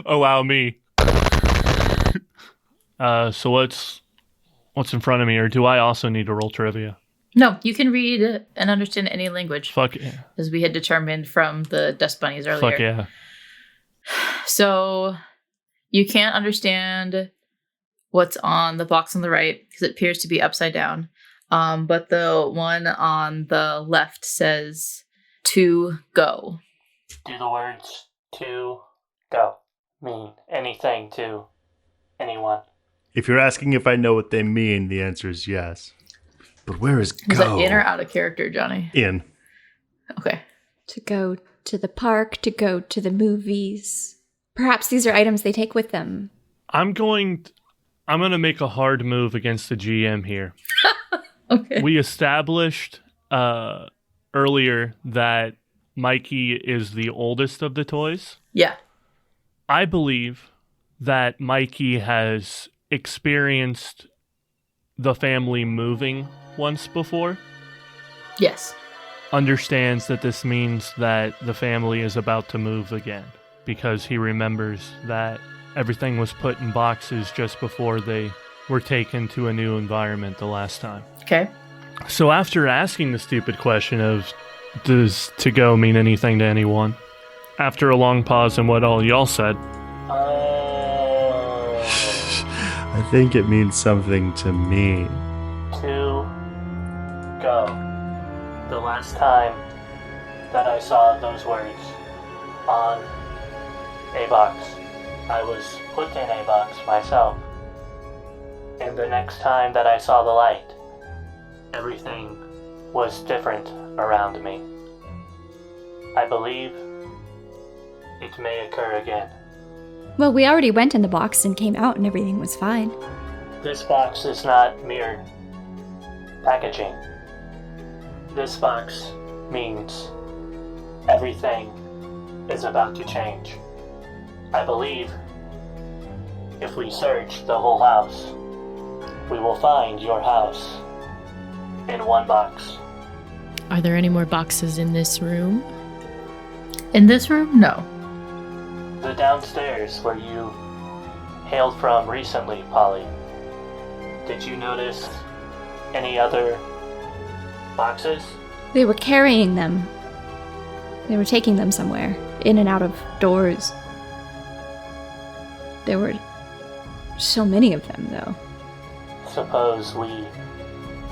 allow me. So what's in front of me, or do I also need to roll trivia? No, you can read and understand any language, Fuck yeah. as we had determined from the dust bunnies earlier. Fuck yeah. So you can't understand what's on the box on the right because it appears to be upside down. But the one on the left says "to go." Do the words "to go" mean anything to anyone? If you're asking if I know what they mean, the answer is yes. But where is Was go? that in or out of character, Jonny? In. Okay. To go to the park, to go to the movies. Perhaps these are items they take with them. I'm going to make a hard move against the GM here. Okay. We established earlier that Mikey is the oldest of the toys. Yeah. I believe that Mikey has experienced the family moving once before. Yes. Understands that this means that the family is about to move again because he remembers that everything was put in boxes just before they were taken to a new environment the last time. Okay. So after asking the stupid question of does "to go" mean anything to anyone, after a long pause in what all y'all said, I think it means something to me. "to go." The last time that I saw those words on a box, I was put in a box myself. And the next time that I saw the light, everything was different around me. I believe it may occur again. Well, we already went in the box and came out and everything was fine. This box is not mere packaging. This box means everything is about to change. I believe if we search the whole house, we will find your house in one box. Are there any more boxes in this room? In this room? No. The downstairs where you hailed from recently, Polly. Did you notice any other boxes? They were carrying them. They were taking them somewhere, in and out of doors. There were so many of them, though. Suppose we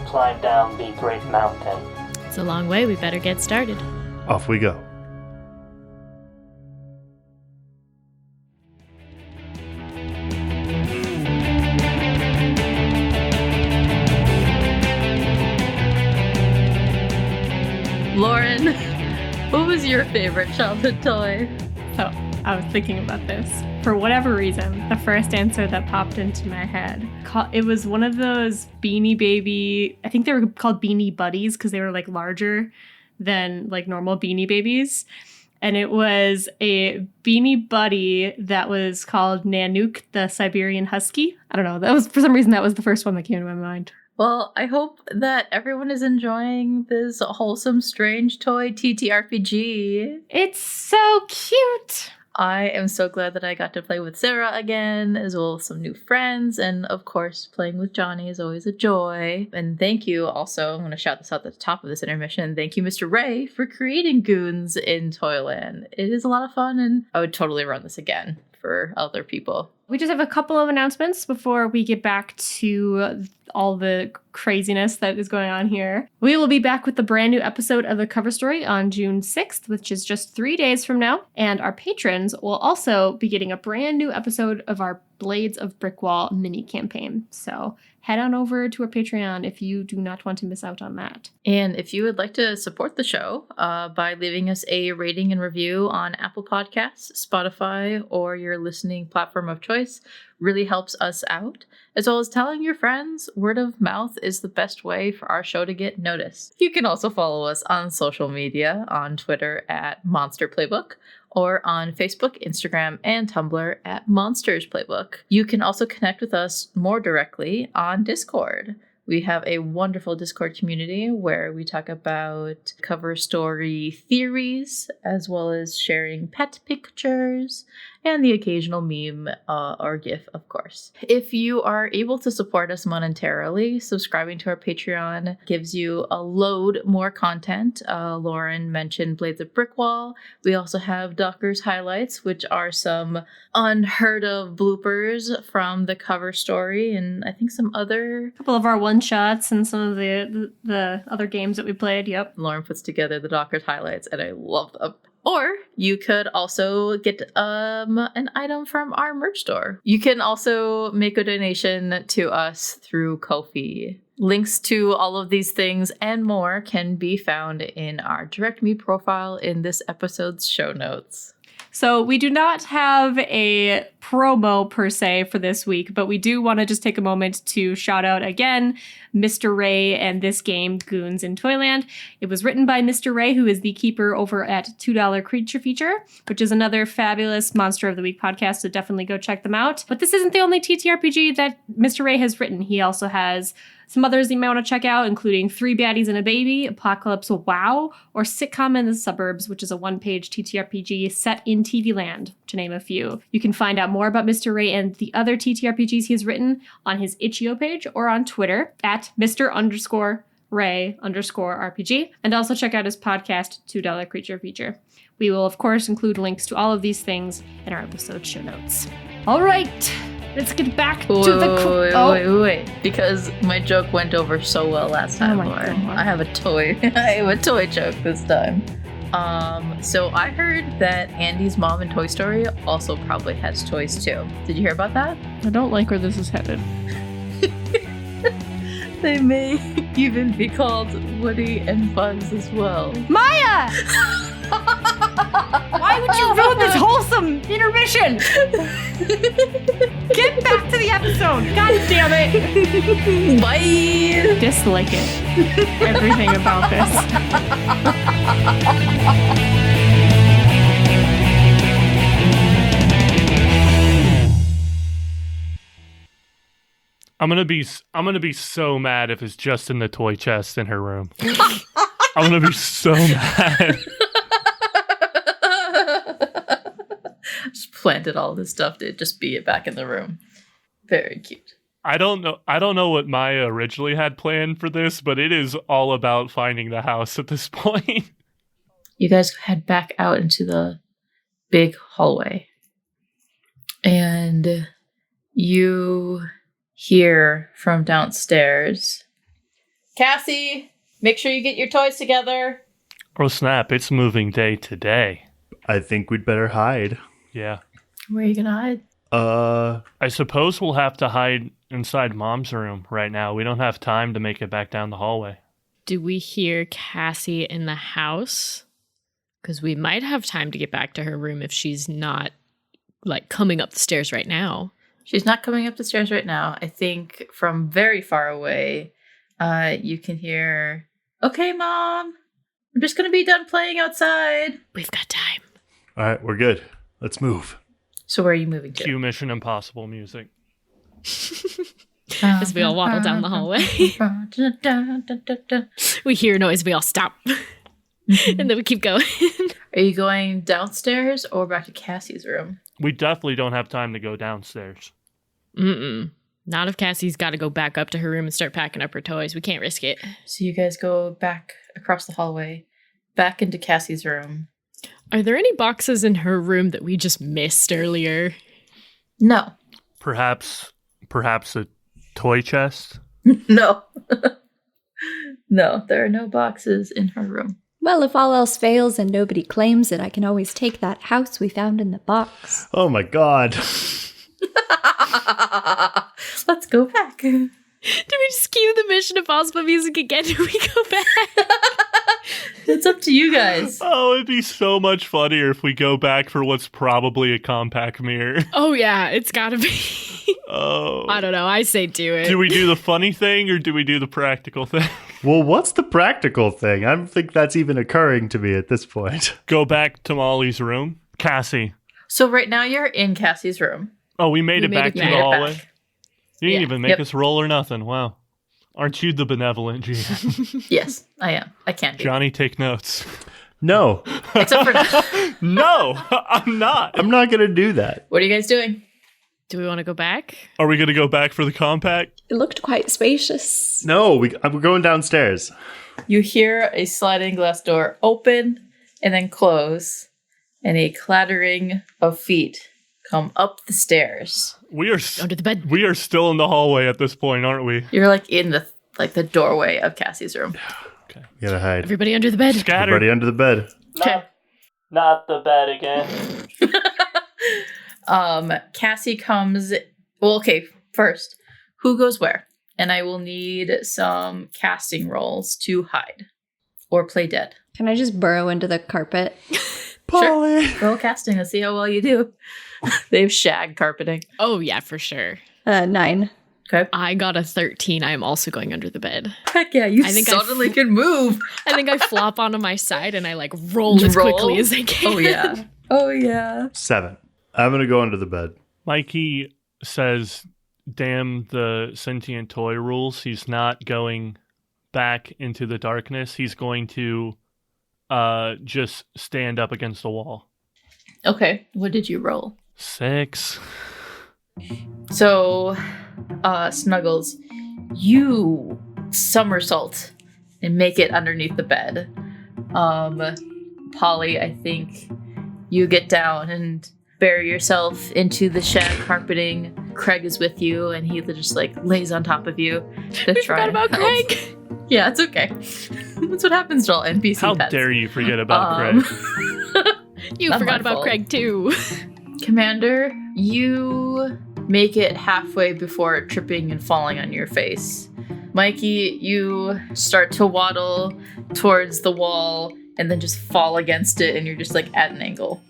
climb down the great mountain. It's a long way. We better get started. Off we go. Lauren, what was your favorite childhood toy? Oh, I was thinking about this. For whatever reason, the first answer that popped into my head, it was one of those Beanie Baby, I think they were called Beanie Buddies because they were like larger than like normal Beanie Babies. And it was a Beanie Buddy that was called Nanook, the Siberian Husky. I don't know. That was, for some reason, that was the first one that came to my mind. Well, I hope that everyone is enjoying this wholesome, strange toy TTRPG. It's so cute. I am so glad that I got to play with Sarah again, as well as some new friends. And of course, playing with Jonny is always a joy. And thank you also, I'm going to shout this out at the top of this intermission. Thank you, Mr. Ray, for creating Goons in Toyland. It is a lot of fun, and I would totally run this again for other people. We just have a couple of announcements before we get back to all the craziness that is going on here. We will be back with the brand new episode of The Cover Story on June 6th, which is just 3 days from now. And our patrons will also be getting a brand new episode of our Blades of Brickwall mini campaign. So head on over to our Patreon if you do not want to miss out on that. And if you would like to support the show by leaving us a rating and review on Apple Podcasts, Spotify, or your listening platform of choice, really helps us out, as well as telling your friends. Word of mouth is the best way for our show to get noticed. You can also follow us on social media, on Twitter at Monster Playbook, or on Facebook, Instagram, and Tumblr at Monsters Playbook. You can also connect with us more directly on Discord. We have a wonderful Discord community where we talk about cover story theories, as well as sharing pet pictures and the occasional meme or GIF, of course. If you are able to support us monetarily, subscribing to our Patreon gives you a load more content. Lauren mentioned Blades of Brickwall. We also have Docker's Highlights, which are some unheard of bloopers from the cover story, and I think some other... A couple of our one-shots and some of the other games that we played, yep. Lauren puts together the Docker's Highlights, and I love them. Or you could also get an item from our merch store. You can also make a donation to us through Ko-fi. Links to all of these things and more can be found in our Direct Me profile in this episode's show notes. So we do not have a promo per se for this week, but we do want to just take a moment to shout out again Mr. Ray and this game, Goons in Toyland. It was written by Mr. Ray, who is the keeper over at $2 Creature Feature, which is another fabulous Monster of the Week podcast, so definitely go check them out. But this isn't the only TTRPG that Mr. Ray has written. He also has some others you might want to check out, including 3 Baddies and a Baby, Apocalypse Wow, or Sitcom in the Suburbs, which is a one-page TTRPG set in TV land, to name a few. You can find out more about Mr. Ray and the other TTRPGs he has written on his itch.io page or on Twitter at Mr._Ray_RPG, and also check out his podcast, $2 Creature Feature. We will, of course, include links to all of these things in our episode show notes. All right. Let's get back to the... Wait. Because my joke went over so well last time, Lauren. I have a toy. I have a toy joke this time. So I heard that Andy's mom in Toy Story also probably has toys too. Did you hear about that? I don't like where this is headed. They may even be called Woody and Bugs as well. Miah! Why would you ruin this wholesome intermission? Get back to the episode. God damn it. Bye. Dislike it. Everything about this. I'm gonna be so mad if it's just in the toy chest in her room. I'm gonna be so mad. Just planted all this stuff to just be it back in the room. Very cute. I don't know what Miah originally had planned for this, but it is all about finding the house at this point. You guys head back out into the big hallway. And you hear from downstairs, Cassie, make sure you get your toys together. Oh snap, it's moving day to day. I think we'd better hide. Yeah. Where are you gonna hide? I suppose we'll have to hide inside Mom's room right now. We don't have time to make it back down the hallway. Do we hear Cassie in the house? Because we might have time to get back to her room if she's not, like, coming up the stairs right now. She's not coming up the stairs right now. I think from very far away, you can hear, "Okay, Mom, I'm just going to be done playing outside." We've got time. All right, we're good. Let's move. So where are you moving to? Cue Mission Impossible music. As we all waddle down the hallway. We hear noise, we all stop. And then we keep going. Are you going downstairs or back to Cassie's room? We definitely don't have time to go downstairs. Not if Cassie's got to go back up to her room and start packing up her toys. We can't risk it. So you guys go back across the hallway, back into Cassie's room. Are there any boxes in her room that we just missed earlier? No. Perhaps a toy chest? No. No, there are no boxes in her room. Well, if all else fails and nobody claims it, I can always take that house we found in the box. Oh my god. Let's go back. Do we just cue the Mission Impossible music again? Do we go back? It's up to you guys. Oh, it'd be so much funnier if we go back for what's probably a compact mirror. Oh, yeah, it's gotta be. Oh. I don't know. I say do it. Do we do the funny thing or do we do the practical thing? Well, what's the practical thing? I don't think that's even occurring to me at this point. Go back to Molly's room? Cassie. So right now you're in Cassie's room. Oh, we made it back to the hallway? Back. You didn't Yeah. even make us roll or nothing. Wow. Aren't you the benevolent GM? Yes, I am. I can be. Johnny, take notes. No. Except for now. No, I'm not. I'm not going to do that. What are you guys doing? Do we want to go back? Are we going to go back for the compact? It looked quite spacious. No, we're going downstairs. You hear a sliding glass door open and then close, and a clattering of feet come up the stairs. Under the bed. We are still in the hallway at this point, aren't we? You're like in the doorway of Cassie's room. Okay. You gotta hide. Everybody under the bed. Scatter. Everybody under the bed. Okay. Not the bed again. Cassie comes. Well, okay. First, who goes where? And I will need some casting rolls to hide or play dead. Can I just burrow into the carpet? Polly. Sure. Roll casting. Let's see how well you do. They have shag carpeting. Oh, yeah, for sure. 9. Okay. I got a 13. I am also going under the bed. Heck yeah, you I think suddenly can move. I think I flop onto my side and I like roll as quickly as I can. Oh yeah. Oh yeah. 7. I'm gonna go under the bed. Mikey says, damn the sentient toy rules. He's not going back into the darkness. He's going to just stand up against the wall. Okay. What did you roll? 6. So, Snuggles, you somersault and make it underneath the bed. Polly, I think you get down and bury yourself into the shag carpeting. Craig is with you, and he just like lays on top of you. We forgot about Craig. Yeah, it's okay. That's what happens to all NPC How pets. dare you forget about Craig? You Not forgot my about fault. Craig too. Commander, you make it halfway before tripping and falling on your face. Mikey, you start to waddle towards the wall and then just fall against it, and you're just like at an angle.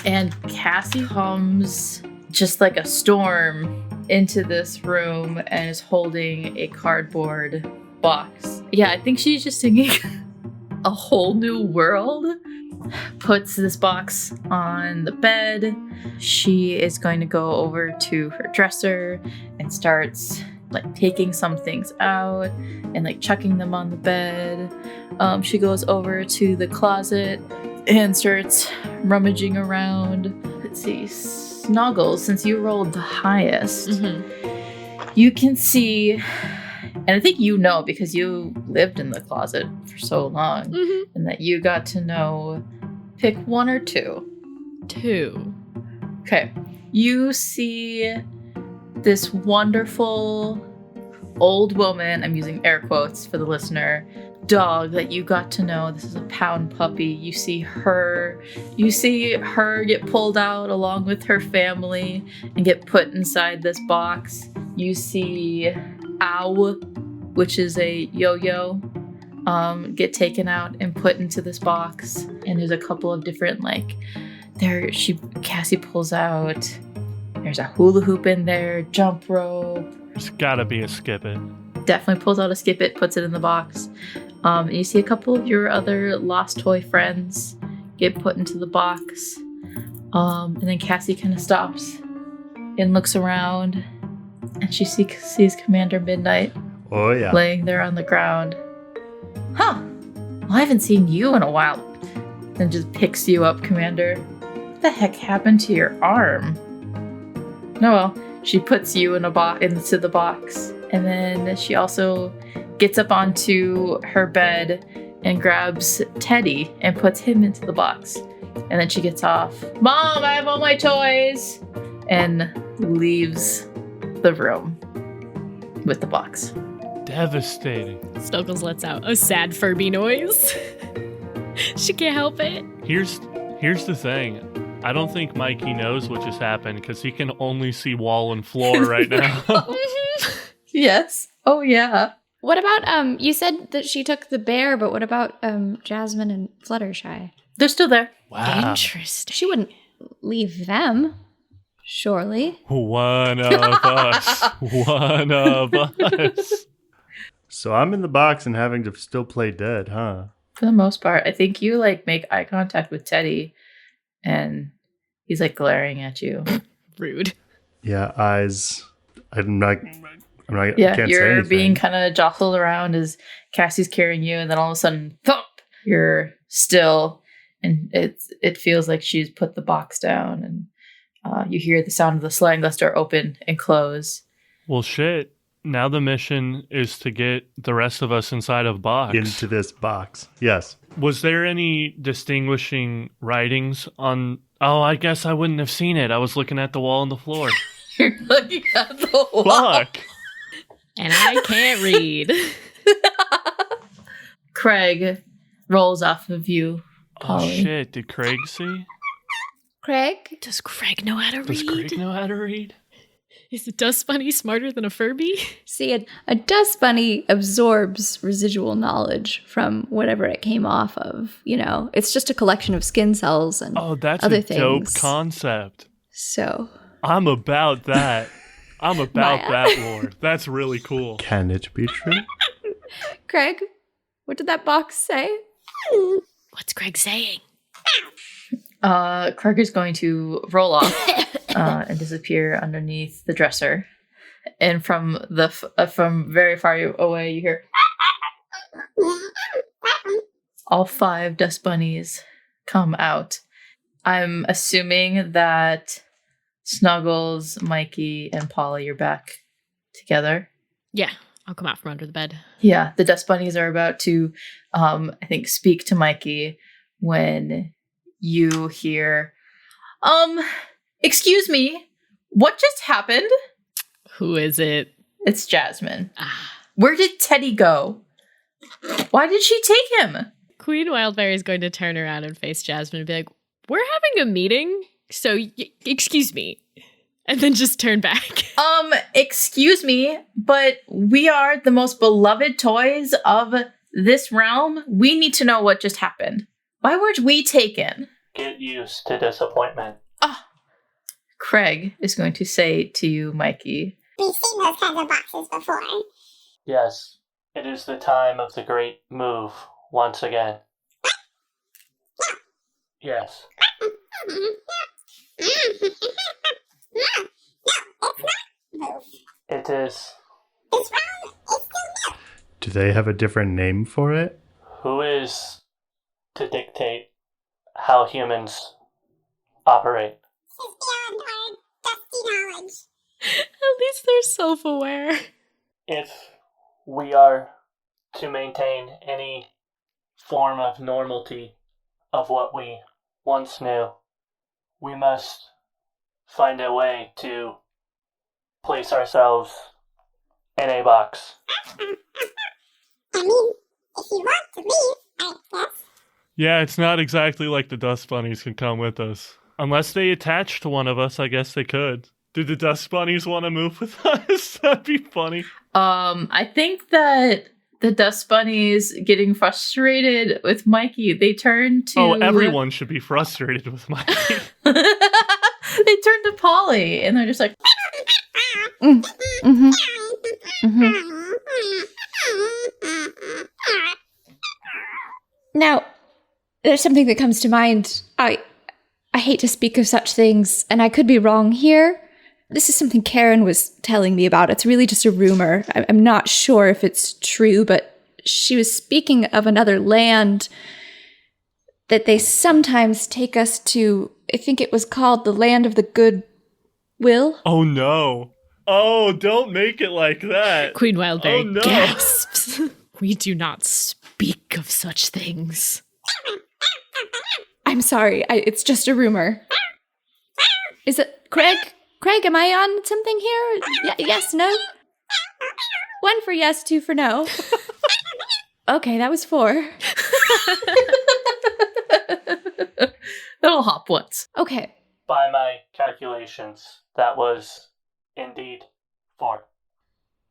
And Cassie comes just like a storm into this room and is holding a cardboard box. Yeah, I think she's just singing A Whole New World. Puts this box on the bed. She is going to go over to her dresser and starts like taking some things out and like chucking them on the bed. She goes over to the closet and starts rummaging around. Let's see, Snuggles, since you rolled the highest, you can see, and I think you know because you lived in the closet for so long, and that you got to know, pick 1 or 2. 2. Okay. You see this wonderful old woman, I'm using air quotes for the listener, dog that you got to know. This is a pound puppy. You see her get pulled out along with her family and get put inside this box. You see Ow, which is a yo-yo get taken out and put into this box. And there's a couple of different Cassie pulls out. There's a hula hoop in there, jump rope. There's gotta be a skip it. Definitely pulls out a skip it, puts it in the box. And you see a couple of your other lost toy friends get put into the box. And then Cassie kind of stops and looks around, and she sees Commander Midnight. Oh, yeah. Laying there on the ground. Huh. Well, I haven't seen you in a while. Then just picks you up, Commander. What the heck happened to your arm? Oh well. She puts you into the box. And then she also gets up onto her bed and grabs Teddy and puts him into the box. And then she gets off. Mom, I have all my toys! And leaves the room with the box. Devastating. Snuggles lets out a sad Furby noise. She can't help it. Here's the thing. I don't think Mikey knows what just happened because he can only see wall and floor right now. Yes. Oh, yeah. What about, you said that she took the bear, but what about Jasmine and Fluttershy? They're still there. Wow. Interesting. She wouldn't leave them, surely. One of us. One of us. So I'm in the box and having to still play dead, huh? For the most part, I think you make eye contact with Teddy, and he's glaring at you. Rude. Yeah, eyes. I'm not. Yeah, I can't say you're anything. being kind of jostled around as Cassie's carrying you, and then all of a sudden, thump! You're still, and it feels like she's put the box down, and you hear the sound of the sliding glass door open and close. Well, shit. Now the mission is to get the rest of us inside of box. Into this box. Yes. Was there any distinguishing writings on... Oh, I guess I wouldn't have seen it. I was looking at the wall and the floor. You're looking at the wall. Fuck. And I can't read. Craig rolls off of you, Oh, Polly. shit. Did Craig see? Craig? Does Craig know how to Does read? Craig know how to read? Is the dust bunny smarter than a Furby? See, a dust bunny absorbs residual knowledge from whatever it came off of. It's just a collection of skin cells and Oh, that's other a dope things. concept. So, I'm about that. I'm about Miah. that lore. That's really cool. Can it be true? Craig, what did that box say? What's Craig saying? Craig is going to roll off and disappear underneath the dresser. And from from very far away, you hear all 5 dust bunnies come out. I'm assuming that Snuggles, Mikey, and Polly are back together. Yeah, I'll come out from under the bed. Yeah, the dust bunnies are about to, I think, speak to Mikey when you hear, excuse me, what just happened? Who is it? It's Jasmine. Ah. Where did Teddy go? Why did she take him? Queen Wildberry is going to turn around and face Jasmine and be like, we're having a meeting, so excuse me. And then just turn back. Excuse me, but we are the most beloved toys of this realm. We need to know what just happened. Why were we taken? Get used to disappointment. Craig is going to say to you, Mikey. We've seen those kinds of boxes before. Yes, it is the time of the great move once again. Yes. It is. It's round, it's still new. Do they have a different name for it? Who is to dictate how humans operate? It's beyond our dusty knowledge. At least they're self-aware. If we are to maintain any form of normality of what we once knew, we must find a way to place ourselves in a box. I mean, if you want to leave, I guess. Yeah, it's not exactly like the dust bunnies can come with us. Unless they attach to one of us, I guess they could. Do the dust bunnies want to move with us? That'd be funny. I think that The dust bunnies getting frustrated with Mikey. They turn to... Oh, everyone should be frustrated with Mikey. They turn to Polly, and they're just like... Now, there's something that comes to mind. I hate to speak of such things, and I could be wrong here. This is something Karen was telling me about. It's really just a rumor. I'm not sure if it's true, but she was speaking of another land that they sometimes take us to. I think it was called the Land of the Good Will. Oh, no. Oh, don't make it like that. Queen Wildberry Oh, no. gasps. We do not speak of such things. I'm sorry. It's just a rumor. Is it Craig? Craig, am I on something here? Yes, no? 1 for yes, 2 for no. Okay, that was 4. It'll hop once. Okay. By my calculations, that was indeed 4.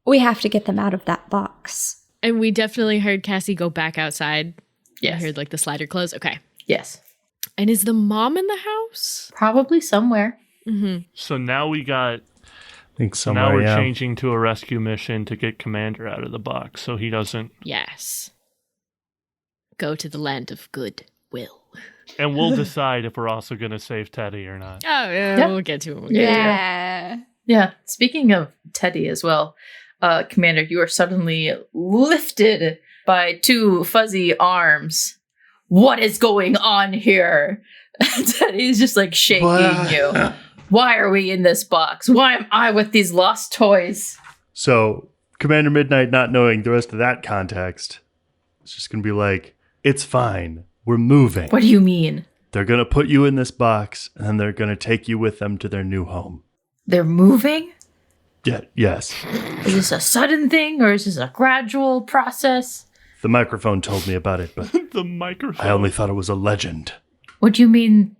We have to get them out of that box. And we definitely heard Cassie go back outside. Yes. I heard like the slider close. Okay. Yes. And is the mom in the house? Probably somewhere. Mm-hmm. So now we got... I think So somewhere, now we're yeah. changing to a rescue mission to get Commander out of the box so he doesn't... Yes. Go to the land of good will. And we'll decide if we're also going to save Teddy or not. Oh, yeah, Yeah. we'll get to him. Yeah. Speaking of Teddy as well, Commander, you are suddenly lifted by 2 fuzzy arms. What is going on here? Teddy's just like shaking you. Why are we in this box? Why am I with these lost toys? So, Commander Midnight, not knowing the rest of that context, is just going to be like, it's fine. We're moving. What do you mean? They're going to put you in this box, and then they're going to take you with them to their new home. They're moving? Yeah, yes. Is this a sudden thing or is this a gradual process? The microphone told me about it, but The microphone. I only thought it was a legend. What do you mean,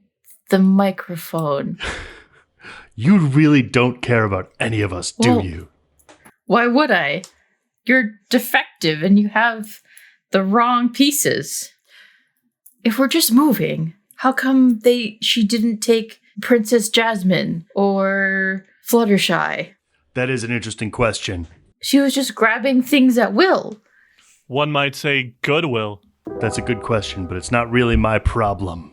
the microphone? You really don't care about any of us, do Well- you? Why would I? You're defective and you have the wrong pieces. If we're just moving, how come she didn't take Princess Jasmine or Fluttershy? That is an interesting question. She was just grabbing things at will. One might say goodwill. That's a good question, but it's not really my problem.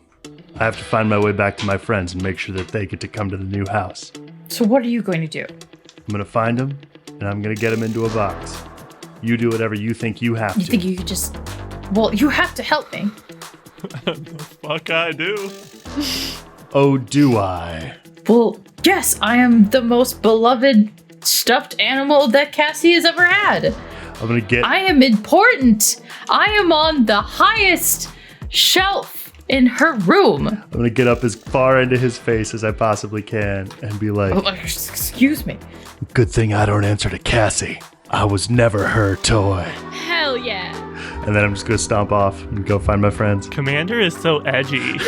I have to find my way back to my friends and make sure that they get to come to the new house. So what are you going to do? I'm going to find them, and I'm going to get them into a box. You do whatever you think you have You to. think you could just... Well, you have to help me. Fuck I do. Oh, do I? Well, yes, I am the most beloved stuffed animal that Cassie has ever had. I'm going to get... I am important. I am on the highest shelf in her room. I'm going to get up as far into his face as I possibly can and be like, Oh, excuse me. good thing I don't answer to Cassie. I was never her toy. Hell yeah. And then I'm just going to stomp off and go find my friends. Commander is so edgy. He's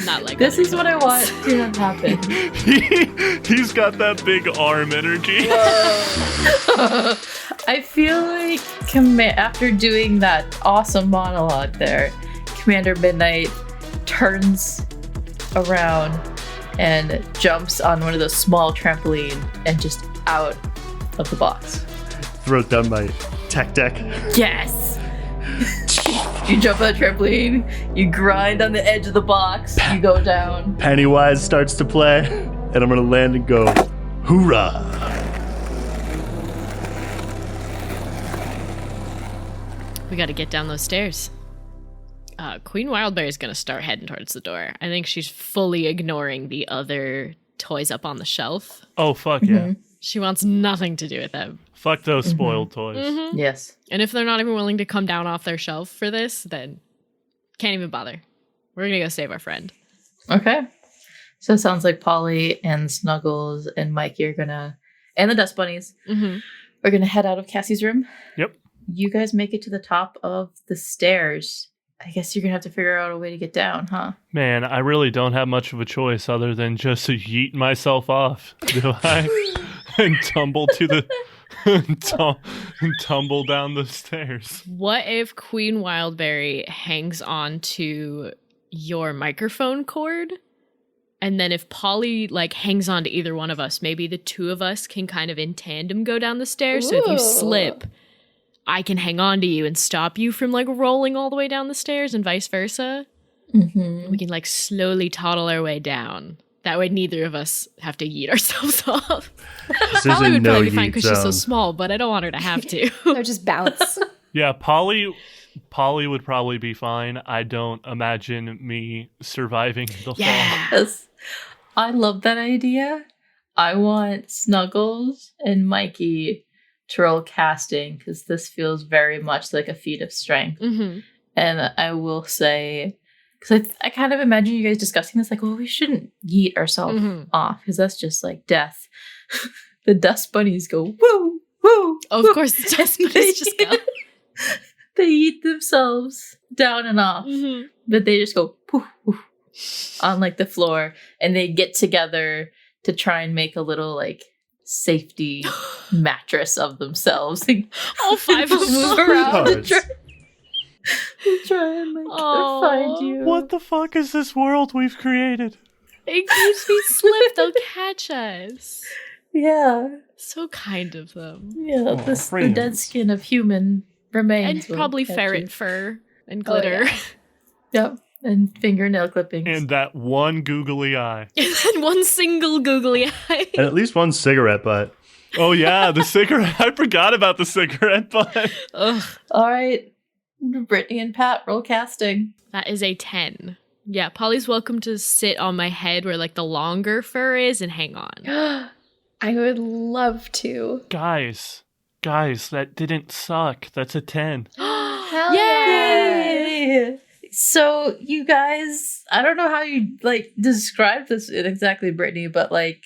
not like This other is what I want to happen. He's got that big arm energy. I feel like after doing that awesome monologue there, Commander Midnight turns around and jumps on one of those small trampoline and just out of the box. Throws down my tech deck. Yes! You jump on a trampoline, you grind on the edge of the box, you go down. Pennywise starts to play, and I'm going to land and go, hoorah! We got to get down those stairs. Queen Wildberry is going to start heading towards the door. I think she's fully ignoring the other toys up on the shelf. Oh, fuck yeah. She wants nothing to do with them. Fuck those spoiled toys. Yes. And if they're not even willing to come down off their shelf for this, then can't even bother. We're going to go save our friend. Okay. So it sounds like Polly and Snuggles and Mikey are gonna, and the Dust Bunnies, are gonna head out of Cassie's room. Yep. You guys make it to the top of the stairs. I guess you're gonna have to figure out a way to get down, huh? Man, I really don't have much of a choice other than just to yeet myself off, do I? And tumble to the Tumble down the stairs. What if Queen Wildberry hangs on to your microphone cord? And then if Polly like hangs on to either one of us, maybe the two of us can kind of in tandem go down the stairs. So if you slip, I can hang on to you and stop you from like rolling all the way down the stairs and vice versa. Mm-hmm. We can like slowly toddle our way down. That way neither of us have to yeet ourselves off. This Polly is would no probably be fine yeet because she's so zone. small, but I don't want her to have to. No, just bounce. Yeah, Polly would probably be fine. I don't imagine me surviving the fall. Yes. I love that idea. I want Snuggles and Mikey to roll casting because this feels very much like a feat of strength. Mm-hmm. And I will say, because I kind of imagine you guys discussing this, like, well, we shouldn't yeet ourselves off because that's just like death. The dust bunnies go, woo, woo. Oh, of course, the dust bunnies just go. They eat themselves down and off, but they just go poof, poof, on like the floor, and they get together to try and make a little like safety mattress of themselves. All five of them move around and Sweethearts. try and like Aw. find you. What the fuck is this world we've created? In case we slip, they'll catch us. Yeah, So kind of them. yeah. Oh, The friends. dead skin of human remains, And will probably catch ferret you. fur and Oh, glitter. Yep, and fingernail clippings. And that one googly eye. And then one single googly eye. And at least one cigarette butt. Oh yeah, the cigarette. I forgot about the cigarette butt. Ugh, All right, Brittany and Pat, roll casting. that is a 10. Yeah, Polly's welcome to sit on my head where like the longer fur is and hang on. I would love to. Guys, that didn't suck. That's a 10. Hell Yay! So you guys, I don't know how you like describe this exactly, Brittany, but like,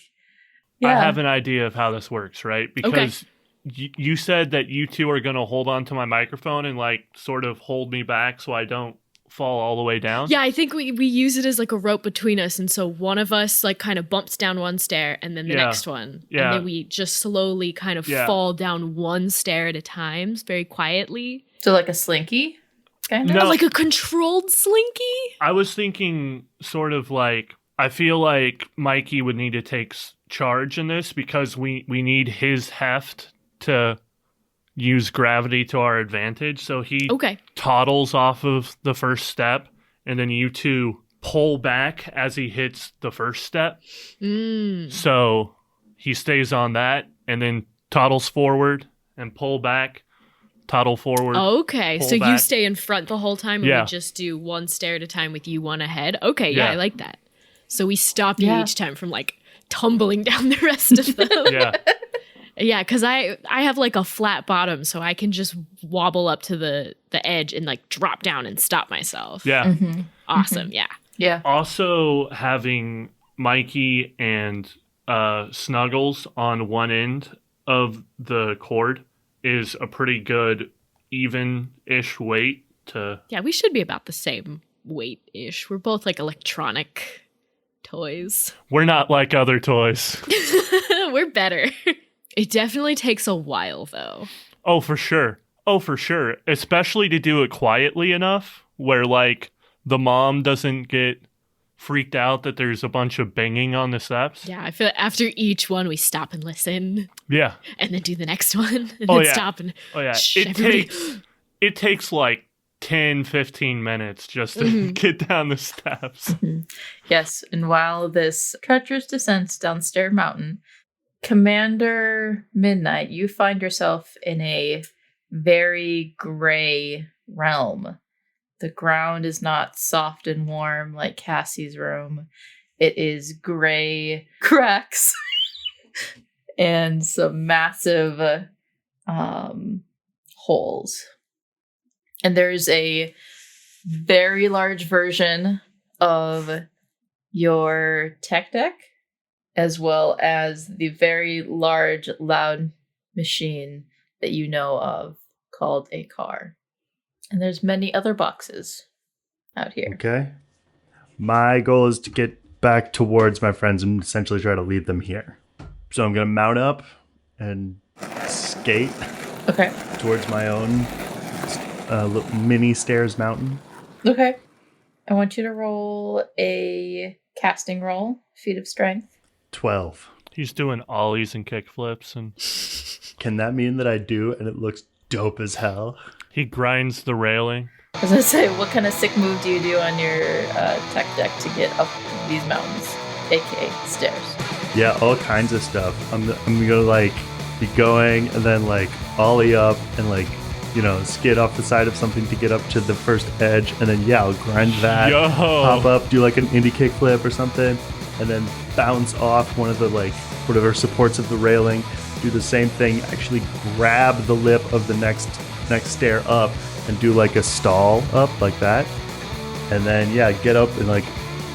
I yeah, have an idea of how this works, right? Because you said that you two are going to hold on to my microphone and like sort of hold me back so I don't fall all the way down. Yeah, I think we use it as like a rope between us, and so one of us like kind of bumps down one stair and then the Yeah. next one. Yeah. And then we just slowly kind of Yeah. fall down one stair at a time, very quietly. so like a slinky, kind of. No. Like a controlled slinky? I was thinking sort of like, I feel like Mikey would need to take charge in this because we need his heft to use gravity to our advantage. So he Okay. toddles off of the first step, and then you two pull back as he hits the first step. So he stays on that, and then toddles forward and pull back, toddle forward. Okay, pull so you back. stay in front the whole time and Yeah. we just do one stair at a time with you one ahead? Okay, yeah, Yeah. I like that. So we stop you Yeah. each time from like tumbling down the rest of them. Yeah. Yeah, because I have like a flat bottom, so I can just wobble up to the edge and like drop down and stop myself. Yeah. Awesome, yeah. Yeah. Also, having Mikey and Snuggles on one end of the cord is a pretty good even-ish weight to... Yeah, we should be about the same weight-ish. We're both like electronic toys. We're not like other toys. We're better. It definitely takes a while, though. Oh, for sure. Especially to do it quietly enough where, like, the mom doesn't get freaked out that there's a bunch of banging on the steps. Yeah, I feel like after each one, we stop and listen, Yeah. and then do the next one, and Oh, then yeah. stop and Oh, yeah. shh, It everybody. takes like 10, 15 minutes just to get down the steps. Yes, and while this treacherous descent down Stair Mountain, Commander Midnight, you find yourself in a very gray realm. The ground is not soft and warm like Cassie's room. It is gray cracks and some massive holes. And there's a very large version of your tech deck, as well as the very large, loud machine that you know of called a car. And there's many other boxes out here. Okay. My goal is to get back towards my friends and essentially try to lead them here. So I'm going to mount up and skate Okay. towards my own little mini stairs mountain. Okay. I want you to roll a casting roll, feat of strength. 12. He's doing ollies and kickflips, and Can that mean that I do and it looks dope as hell? he grinds the railing. I was gonna say, what kind of sick move do you do on your tech deck to get up these mountains, aka stairs? Yeah, all kinds of stuff. I'm gonna like be going and then like ollie up and like, you know, skid off the side of something to get up to the first edge, and then I'll grind that, Yo. pop up, do like an indie kickflip or something, and then bounce off one of the like whatever supports of the railing, do the same thing, actually grab the lip of the next stair up and do like a stall up like that, and then get up and like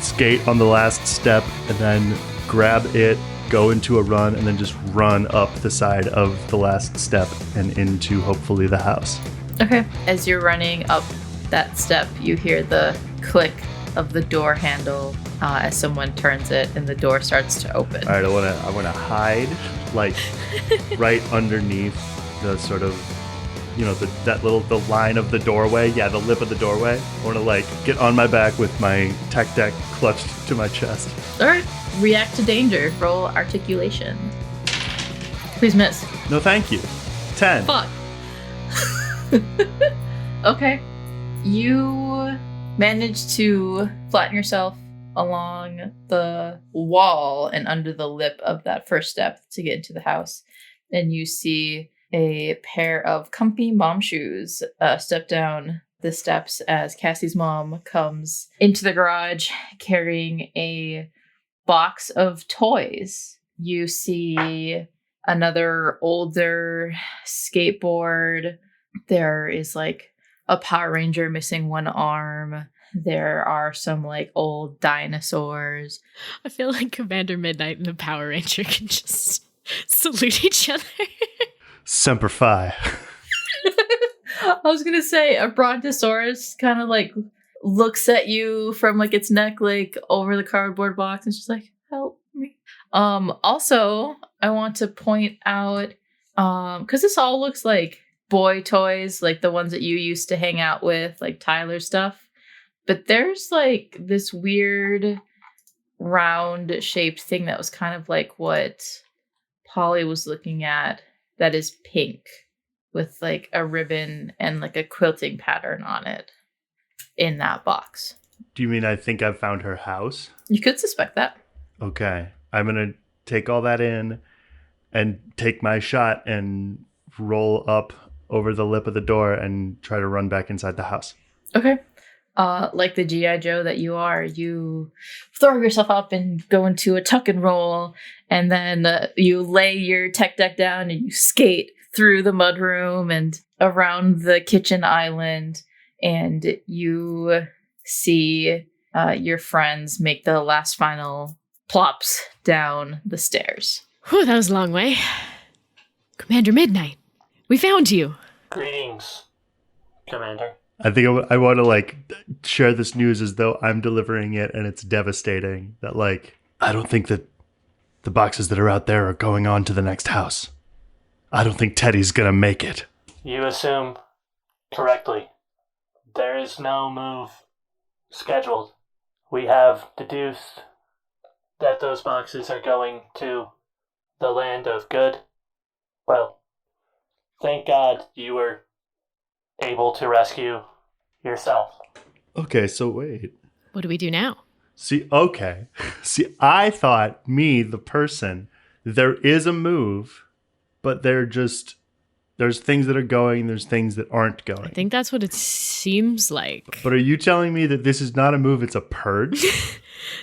skate on the last step and then grab it, go into a run, and then just run up the side of the last step and into hopefully the house. Okay. As you're running up that step, you hear the click of the door handle as someone turns it and the door starts to open. All right, I wanna hide like right underneath the sort of, you know, the line of the doorway. Yeah, the lip of the doorway. I wanna like get on my back with my tech deck clutched to my chest. All right. React to danger. Roll articulation. Please miss. No, thank you. 10. Fuck. Okay. You manage to flatten yourself along the wall and under the lip of that first step to get into the house. And you see a pair of comfy mom shoes step down the steps as Cassie's mom comes into the garage carrying a box of toys. You see another older skateboard. There is like a Power Ranger missing one arm. There are some like old dinosaurs. I feel like Commander Midnight and the Power Ranger can just salute each other. Semper Fi. I was gonna say a brontosaurus kind of like looks at you from like its neck like over the cardboard box and just like, help me. Also I want to point out because this all looks like boy toys, like the ones that you used to hang out with, like Tyler's stuff, but there's like this weird round shaped thing that was kind of like what Polly was looking at, that is pink with like a ribbon and like a quilting pattern on it in that box. Do you mean I think I've found her house? You could suspect that. Okay. I'm going to take all that in and take my shot and roll up over the lip of the door and try to run back inside the house. Okay. Like the G.I. Joe that you are, you throw yourself up and go into a tuck and roll, and then you lay your tech deck down and you skate through the mudroom and around the kitchen island, and you see your friends make the last final plops down the stairs. Whew, that was a long way. Commander Midnight, we found you. Greetings, Commander. I think I want to like share this news as though I'm delivering it, and it's devastating that like I don't think that the boxes that are out there are going on to the next house. I don't think Teddy's gonna make it. You assume correctly. There is no move scheduled. We have deduced that those boxes are going to the land of good. Well, thank God you were able to rescue yourself. Okay, so wait. What do we do now? See, I thought me, the person, there is a move, but there's things that are going, there's things that aren't going. I think that's what it seems like. But are you telling me that this is not a move, it's a purge?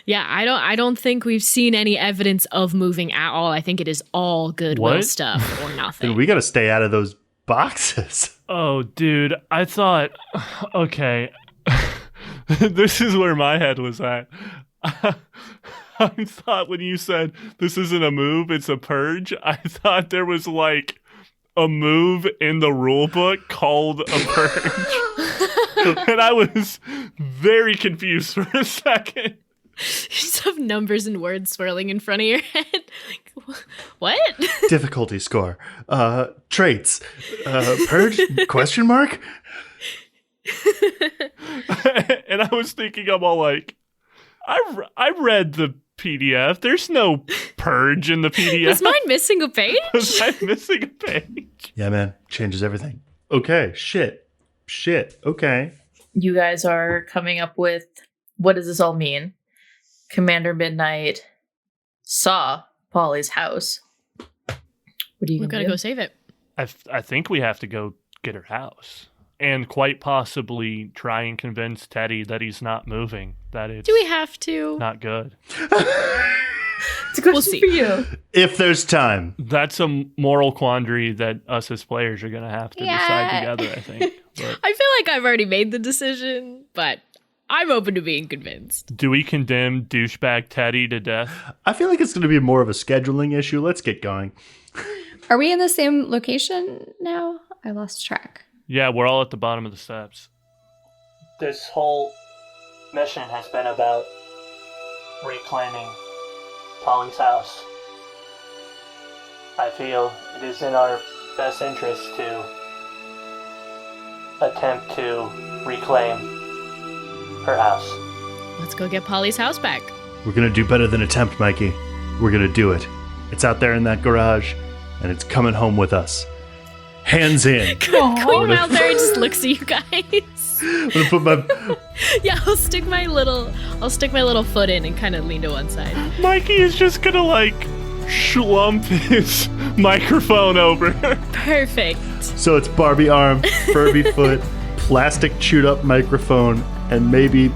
Yeah, I don't think we've seen any evidence of moving at all. I think it is all goodwill What? stuff or nothing. Then we gotta stay out of those boxes. Oh, dude, I thought, okay, this is where my head was at. I thought when you said this isn't a move, it's a purge, I thought there was like a move in the rule book called a purge. And I was very confused for a second. You just have numbers and words swirling in front of your head. Like, what? Difficulty score. Traits. Purge? Question mark? And I was thinking, I'm all like, I read the PDF. There's no purge in the PDF. Is mine missing a page? Was I missing a page? Yeah, man. Changes everything. Okay. Shit. Okay. You guys are coming up with, what does this all mean? Commander Midnight saw Polly's house. What are you We've got going to to go do? save it. I think we have to go get her house. And quite possibly try and convince Teddy that he's not moving. That it's Do we have to? not good. It's a question We'll see. for you. If there's time. That's a moral quandary that us as players are going to have to decide together, I think. But I feel like I've already made the decision, but I'm open to being convinced. do we condemn douchebag Teddy to death? I feel like it's going to be more of a scheduling issue. Let's get going. Are we in the same location now? I lost track. Yeah, we're all at the bottom of the steps. This whole mission has been about reclaiming Polly's house. I feel it is in our best interest to attempt to reclaim her house. Let's go get Polly's house back. We're going to do better than attempt, Mikey. We're going to do it. It's out there in that garage, and it's coming home with us. Hands in. Queen Wildberry just looks at you guys. I'm gonna put my Yeah, I'll stick my little foot in and kind of lean to one side. Mikey is just going to, like, schlump his microphone over. Perfect. So it's Barbie arm, Furby foot, plastic chewed up microphone, and maybe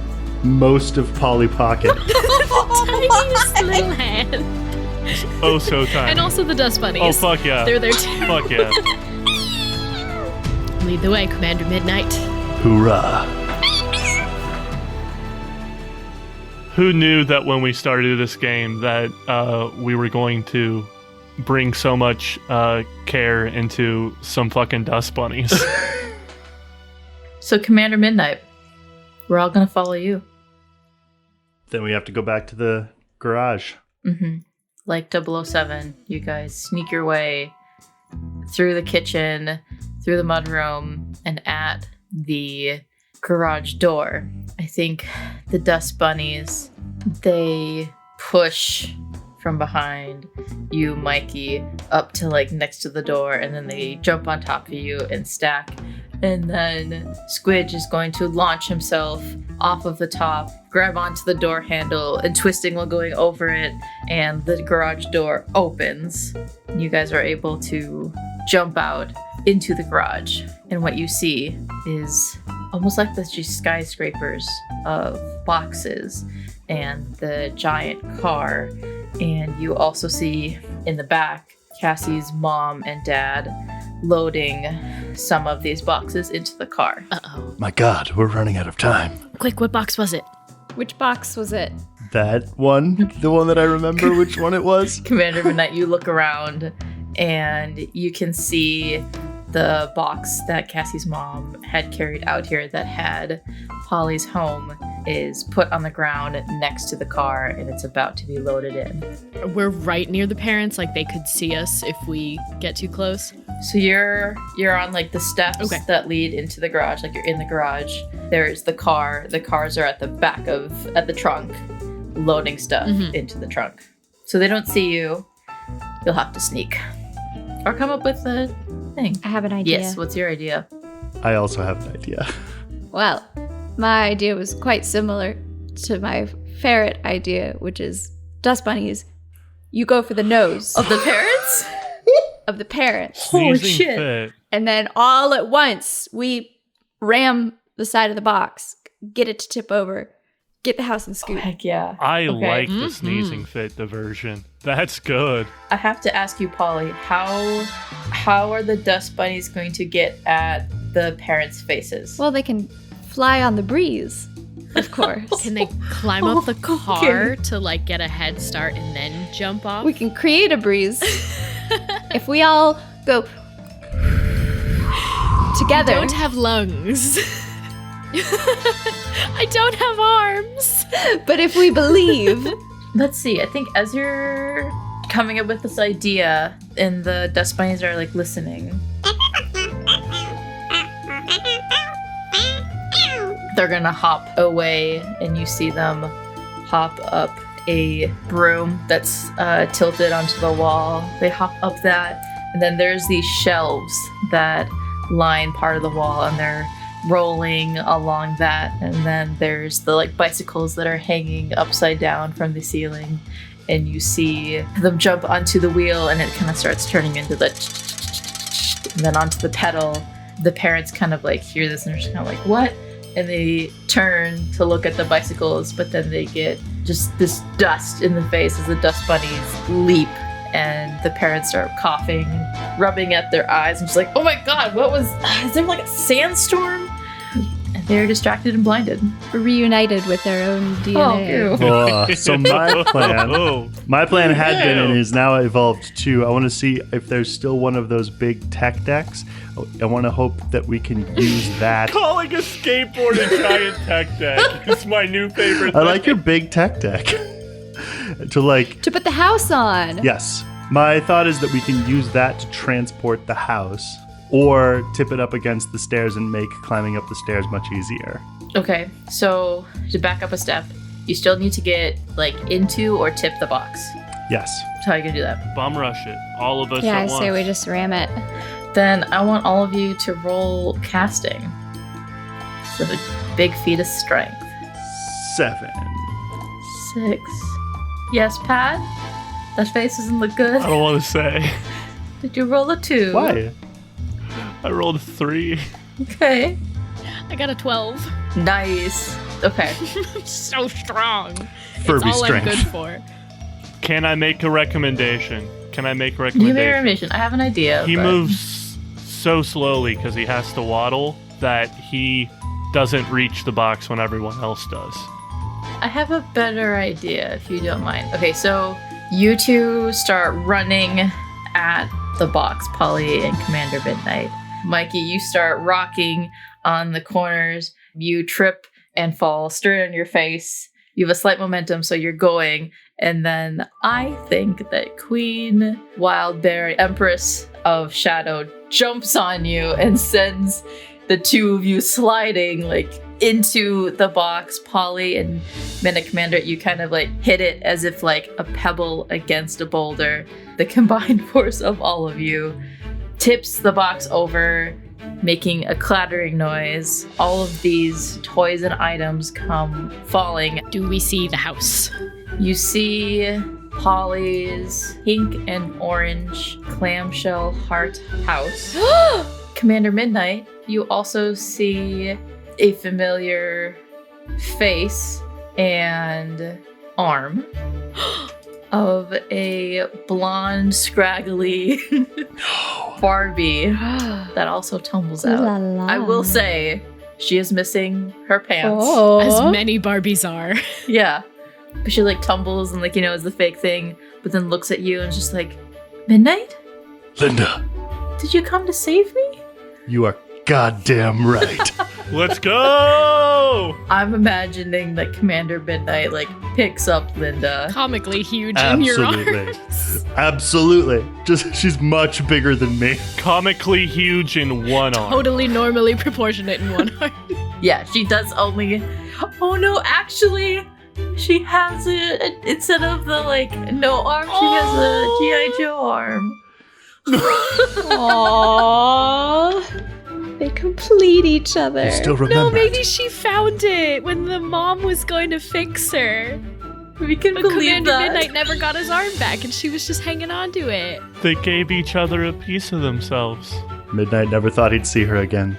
most of Polly Pocket. Tiniest little hand. Oh, so tiny. And also the dust bunnies. Oh, fuck yeah. They're there too. Fuck yeah. Lead the way, Commander Midnight. Hoorah. Who knew that when we started this game that we were going to bring so much care into some fucking dust bunnies? So, Commander Midnight, we're all going to follow you. Then we have to go back to the garage. Mm-hmm. Like 007, you guys sneak your way through the kitchen, through the mudroom, and at the garage door. I think the dust bunnies, they push from behind you, Mikey, up to like next to the door, and then they jump on top of you and stack. And then Squidge is going to launch himself off of the top, grab onto the door handle, and twisting while going over it, and the garage door opens. You guys are able to jump out into the garage, and what you see is almost like the skyscrapers of boxes and the giant car. And you also see in the back Cassie's mom and dad loading some of these boxes into the car. Uh-oh. My God, we're running out of time. Quick, what box was it? Which box was it? That one, the one that I remember which one it was. Commander Midnight, you look around and you can see the box that Cassie's mom had carried out here that had Polly's home is put on the ground next to the car, and it's about to be loaded in. We're right near the parents, like they could see us if we get too close. So you're on like the steps that lead into the garage, like you're in the garage. There's the car. The cars are at the back at the trunk, loading stuff into the trunk. So they don't see you. You'll have to sneak. Or come up with a thing. I have an idea. Yes, what's your idea? I also have an idea. Well, my idea was quite similar to my ferret idea, which is dust bunnies. You go for the nose Of the parents? of the parents. Holy Sneezing shit. fit. And then all at once, we ram the side of the box, get it to tip over, get the house and scoop. Heck yeah. I Okay. like the sneezing fit diversion. That's good. I have to ask you, Polly, how are the dust bunnies going to get at the parents' faces? Well, they can fly on the breeze, of course. Can they climb up the car to like get a head start and then jump off? We can create a breeze if we all go together. Don't have lungs. I don't have arms. But if we believe... Let's see. I think as you're coming up with this idea, and the dust bunnies are like listening, they're gonna hop away, and you see them hop up a broom that's tilted onto the wall. They hop up that, and then there's these shelves that line part of the wall, and they're rolling along that. And then there's the like bicycles that are hanging upside down from the ceiling, and you see them jump onto the wheel, and it kind of starts turning into the and then onto the pedal. The parents kind of like hear this and are just kind of like, what? And they turn to look at the bicycles, but then they get just this dust in the face as the dust bunnies leap, and the parents start coughing and rubbing at their eyes and just like, oh my god, is there like a sandstorm? And they're distracted and blinded. Reunited with their own DNA. So my plan had been and is now evolved to, I want to see if there's still one of those big tech decks. I want to hope that we can use that. Calling a skateboard a giant tech deck is my new favorite thing. I like your big tech deck. To put the house on. Yes. My thought is that we can use that to transport the house, or tip it up against the stairs and make climbing up the stairs much easier. Okay, so to back up a step, you still need to get like into or tip the box. Yes. So how are you gonna do that? Bum rush it. All of us Yeah, at I once. say we just ram it. Then I want all of you to roll casting. So a big feat of strength. 7. 6. Yes, Pat? That face doesn't look good. I don't want to say. Did you roll a 2? Why? I rolled a 3. Okay. I got a 12. Nice. Okay. So strong. Furby it's all strength. I'm good for. Can I make a recommendation? You made a recommendation. I have an idea. He but... moves so slowly because he has to waddle that he doesn't reach the box when everyone else does. I have a better idea, if you don't mind. Okay, so you two start running at the box, Polly and Commander Midnight. Mikey, you start rocking on the corners. You trip and fall straight on your face. You have a slight momentum, so you're going. And then I think that Queen Wildberry, Empress of Shadow, jumps on you and sends the two of you sliding like into the box. Polly and Midnight Commander, you kind of like hit it as if like a pebble against a boulder. The combined force of all of you tips the box over, making a clattering noise. All of these toys and items come falling. Do we see the house? You see Polly's pink and orange clamshell heart house. Commander Midnight, you also see a familiar face and arm of a blonde, scraggly Furby that also tumbles out. La la. I will say, she is missing her pants. Oh. As many Barbies are. Yeah. But she like tumbles and like, is the fake thing, but then looks at you and is just like, Midnight? Linda, Did you come to save me? you are goddamn right. Let's go! I'm imagining that Commander Midnight like picks up Linda. Comically huge in your Absolutely. arms. Absolutely. Just, she's much bigger than me. Comically huge in one arm. Totally normally proportionate in one arm. Yeah, she does only. Oh no, actually, she has it instead of the like no arm. She has a G.I. Joe arm. Aww. They complete each other. You still remember No, it. maybe she found it when the mom was going to fix her. We can But believe Commander that. Midnight never got his arm back and she was just hanging on to it. They gave each other a piece of themselves. Midnight never thought he'd see her again.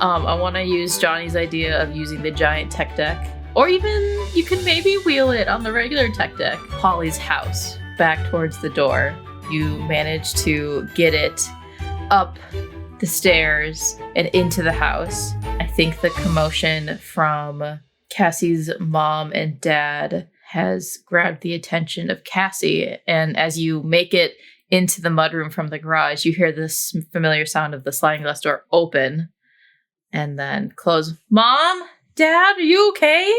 I want to use Johnny's idea of using the giant tech deck, or even you can maybe wheel it on the regular tech deck. Polly's house, back towards the door. You manage to get it up the stairs and into the house. I think the commotion from Cassie's mom and dad has grabbed the attention of Cassie, and as you make it into the mudroom from the garage, you hear this familiar sound of the sliding glass door open, and then close. Mom, Dad, are you okay?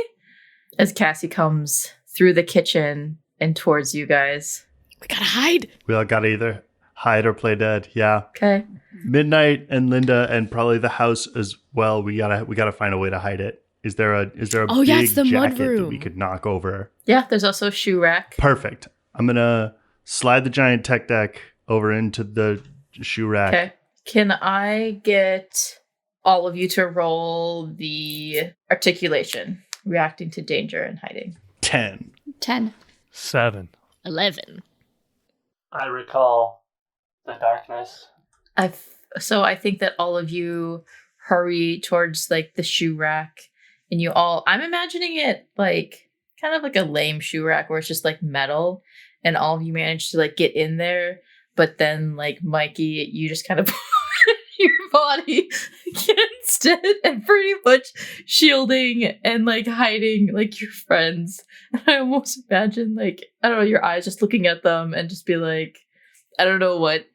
As Cassie comes through the kitchen and towards you guys. We gotta hide. We all gotta either hide or play dead. Yeah. Okay. Midnight and Linda and probably the house as well. We gotta find a way to hide it. Is there a big it's the jacket that mudroom. we could knock over? Yeah, there's also a shoe rack. Perfect. I'm gonna slide the giant tech deck over into the shoe rack. Okay. Can I get all of you to roll the articulation, reacting to danger and hiding? 10. 10. 7. 11. I recall the darkness. So I think that all of you hurry towards like the shoe rack, and you all, I'm imagining it like kind of like a lame shoe rack where it's just like metal, and all of you manage to like get in there, but then like Mikey, you just kind of your body against it and pretty much shielding and like hiding like your friends. And I almost imagine like, I don't know, your eyes just looking at them and just be like, I don't know what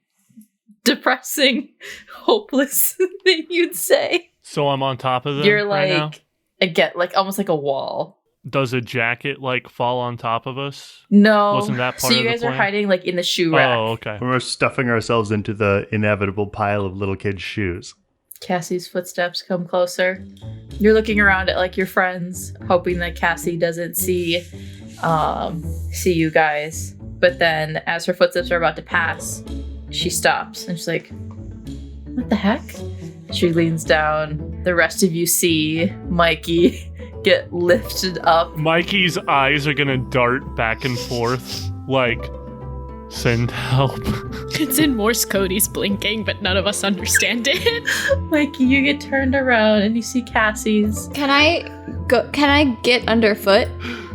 depressing, hopeless thing you'd say. So I'm on top of them. You're right now? like almost like a wall. Does a jacket like fall on top of us? No. Wasn't that part So of you the guys are plan? hiding like in the shoe rack. Oh, okay. We're stuffing ourselves into the inevitable pile of little kids' shoes. Cassie's footsteps come closer. You're looking around at like your friends, hoping that Cassie doesn't see you guys. But then as her footsteps are about to pass, she stops and she's like, what the heck? She leans down. The rest of you see Mikey get lifted up. Mikey's eyes are gonna dart back and forth, like, send help. It's in Morse code, he's blinking, but none of us understand it. Mikey, you get turned around and you see Cassie's. Can I get underfoot?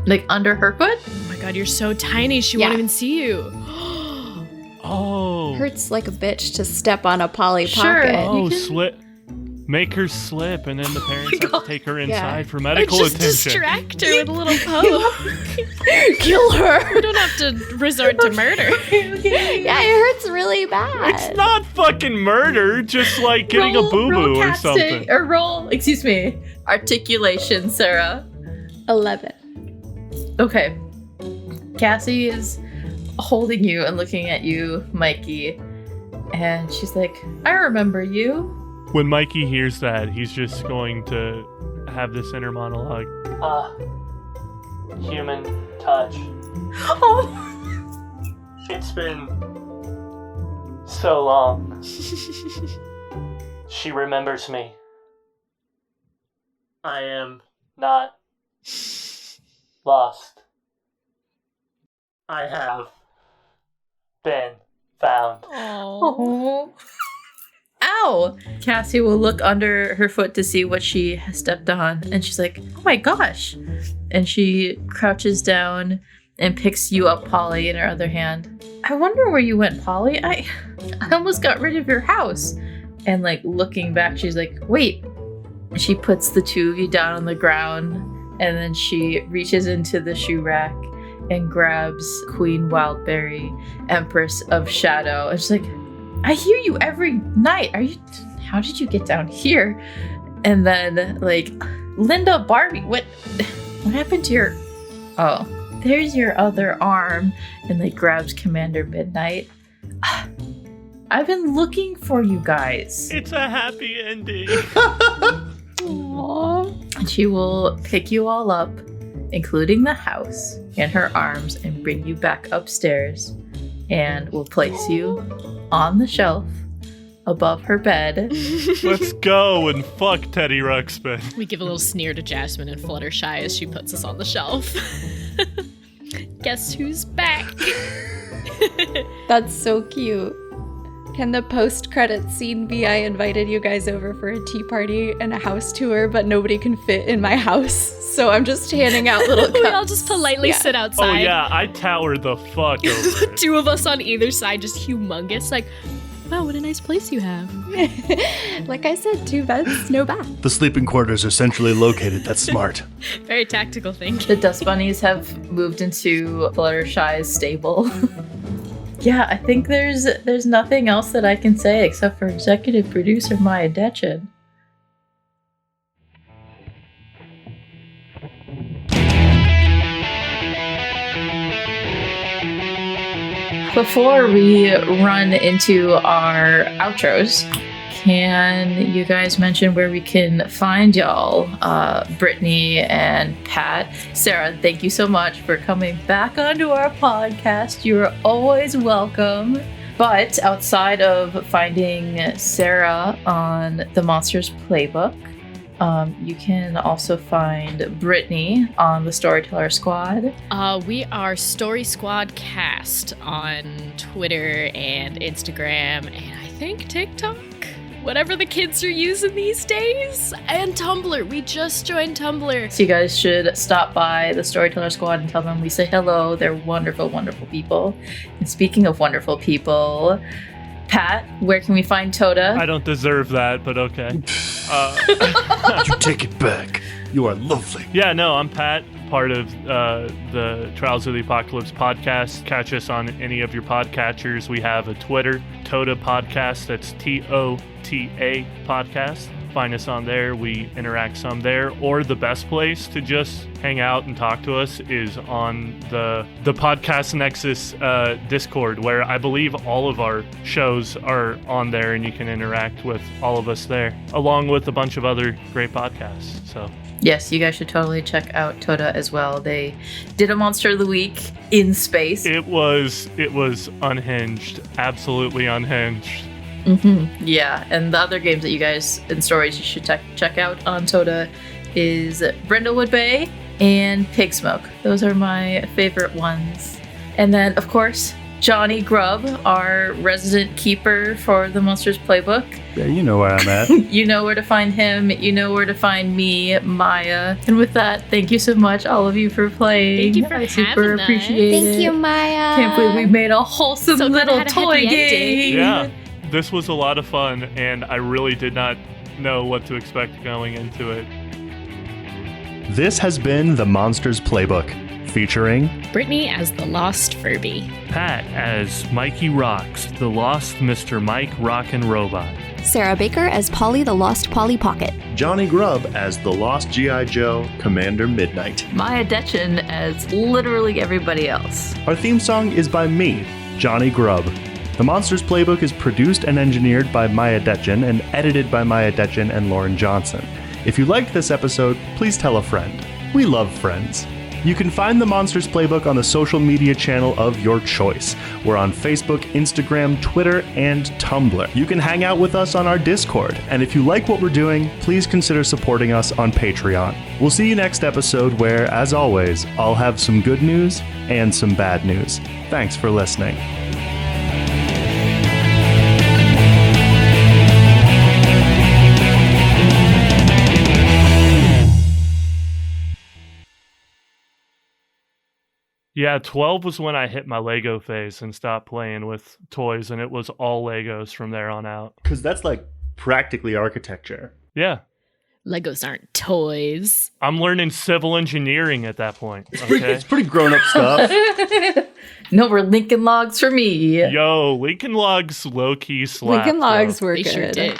Like under her foot? Oh my god, you're so tiny, she Yeah. won't even see you. Oh. Hurts like a bitch to step on a Polly Sure. Pocket. Oh, slip. Make her slip, and then the parents have to take her inside for Or medical just attention. distract her with a little poke. Kill her. We don't have to resort to murder. Yeah, it hurts really bad. It's not fucking murder, just like getting a boo-boo or something. Or roll, excuse me, articulation, Sarah. 11. Okay. Cassie is holding you and looking at you, Mikey. And she's like, I remember you. When Mikey hears that, he's just going to have this inner monologue. Human touch. Oh, It's been so long. She remembers me. I am not lost. I have been found. oh. Ow! Cassie will look under her foot to see what she has stepped on, and she's like, oh my gosh. And she crouches down and picks you up, Polly, in her other hand. I wonder where you went, Polly. I almost got rid of your house. And like looking back, she's like, wait. And she puts the two of you down on the ground, and then she reaches into the shoe rack and grabs Queen Wildberry, Empress of Shadow. And she's like, I hear you every night. How did you get down here? And then like, Linda, Barbie, what happened to your, oh, there's your other arm. And like grabs Commander Midnight. I've been looking for you guys. It's a happy ending. Aww. And she will pick you all up, including the house, in her arms and bring you back upstairs, and will place you on the shelf above her bed. Let's go and fuck Teddy Ruxpin. We give a little sneer to Jasmine and Fluttershy as she puts us on the shelf. Guess who's back? That's so cute. Can the post-credit scene be I invited you guys over for a tea party and a house tour, but nobody can fit in my house, so I'm just handing out little cups. We all just politely sit outside. Oh yeah, I towered the fuck over it. Two of us on either side, just humongous. Like, wow, what a nice place you have. Like I said, 2 beds, no bath. The sleeping quarters are centrally located. That's smart. Very tactical thinking. The dust bunnies have moved into Fluttershy's stable. Yeah, I think there's nothing else that I can say except for executive producer Miah Detjen. Before we run into our outros, can you guys mention where we can find y'all? Brittany and Pat. Sarah, thank you so much for coming back onto our podcast. You're always welcome. But outside of finding Sarah on the Monsters Playbook, you can also find Brittany on the Storyteller Squad. We are Story Squad Cast on Twitter and Instagram and I think TikTok. Whatever the kids are using these days. And Tumblr. We just joined Tumblr. So you guys should stop by the Storyteller Squad and tell them we say hello. They're wonderful, wonderful people. And speaking of wonderful people, Pat, where can we find Toda? I don't deserve that, but okay. You take it back. You are lovely. Yeah, no, I'm Pat, part of the Trials of the Apocalypse podcast. Catch us on any of your podcatchers. We have a Twitter, Toda Podcast. That's TOTA Podcast. Find us on there. We interact some there. Or the best place to just hang out and talk to us is on the Podcast Nexus Discord, where I believe all of our shows are on there, and you can interact with all of us there, along with a bunch of other great podcasts. So yes, you guys should totally check out Toda as well. They did a Monster of the Week in space. It was unhinged, absolutely unhinged. Mm-hmm. Yeah, and the other games that you guys and stories you should check out on Toda is Brindlewood Bay and Pig Smoke. Those are my favorite ones. And then, of course, Jonny Grubb, our resident keeper for the Monsters Playbook. Yeah, you know where I'm at. You know where to find him. You know where to find me, Miah. And with that, thank you so much, all of you, for playing. Thank you for I super having us. appreciate it. Thank you, Miah. Can't believe we made a wholesome So glad I little had a toy happy game. ending. Yeah, this was a lot of fun, and I really did not know what to expect going into it. This has been the Monsters Playbook, featuring Brittany as the Lost Furby. Pat as Mikey Rocks, the lost Mr. Mike Rockin' Robot. Sarah Baker as Polly the Lost Polly Pocket. Jonny Grubb as the Lost G.I. Joe Commander Midnight. Miah Detjen as literally everybody else. Our theme song is by me, Jonny Grubb. The Monsters Playbook is produced and engineered by Miah Detjen and edited by Miah Detjen and Lauren Johnson. If you liked this episode, please tell a friend. We love friends. You can find the Monsters Playbook on the social media channel of your choice. We're on Facebook, Instagram, Twitter, and Tumblr. You can hang out with us on our Discord. And if you like what we're doing, please consider supporting us on Patreon. We'll see you next episode where, as always, I'll have some good news and some bad news. Thanks for listening. Yeah, 12 was when I hit my Lego phase and stopped playing with toys, and it was all Legos from there on out. Because that's like practically architecture. Yeah. Legos aren't toys. I'm learning civil engineering at that point. Okay. It's pretty grown-up stuff. No more Lincoln Logs for me. Yo, Lincoln Logs low-key slap. Lincoln Logs though. were They good. sure did.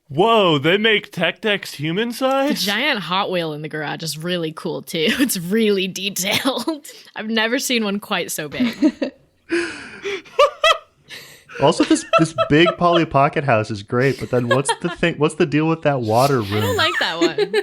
Whoa, they make Tech Decks human The size? giant Hot Wheel in the garage is really cool too. It's really detailed. I've never seen one quite so big. Also, this big Polly Pocket house is great, but then what's the deal with that water room? I don't like that one.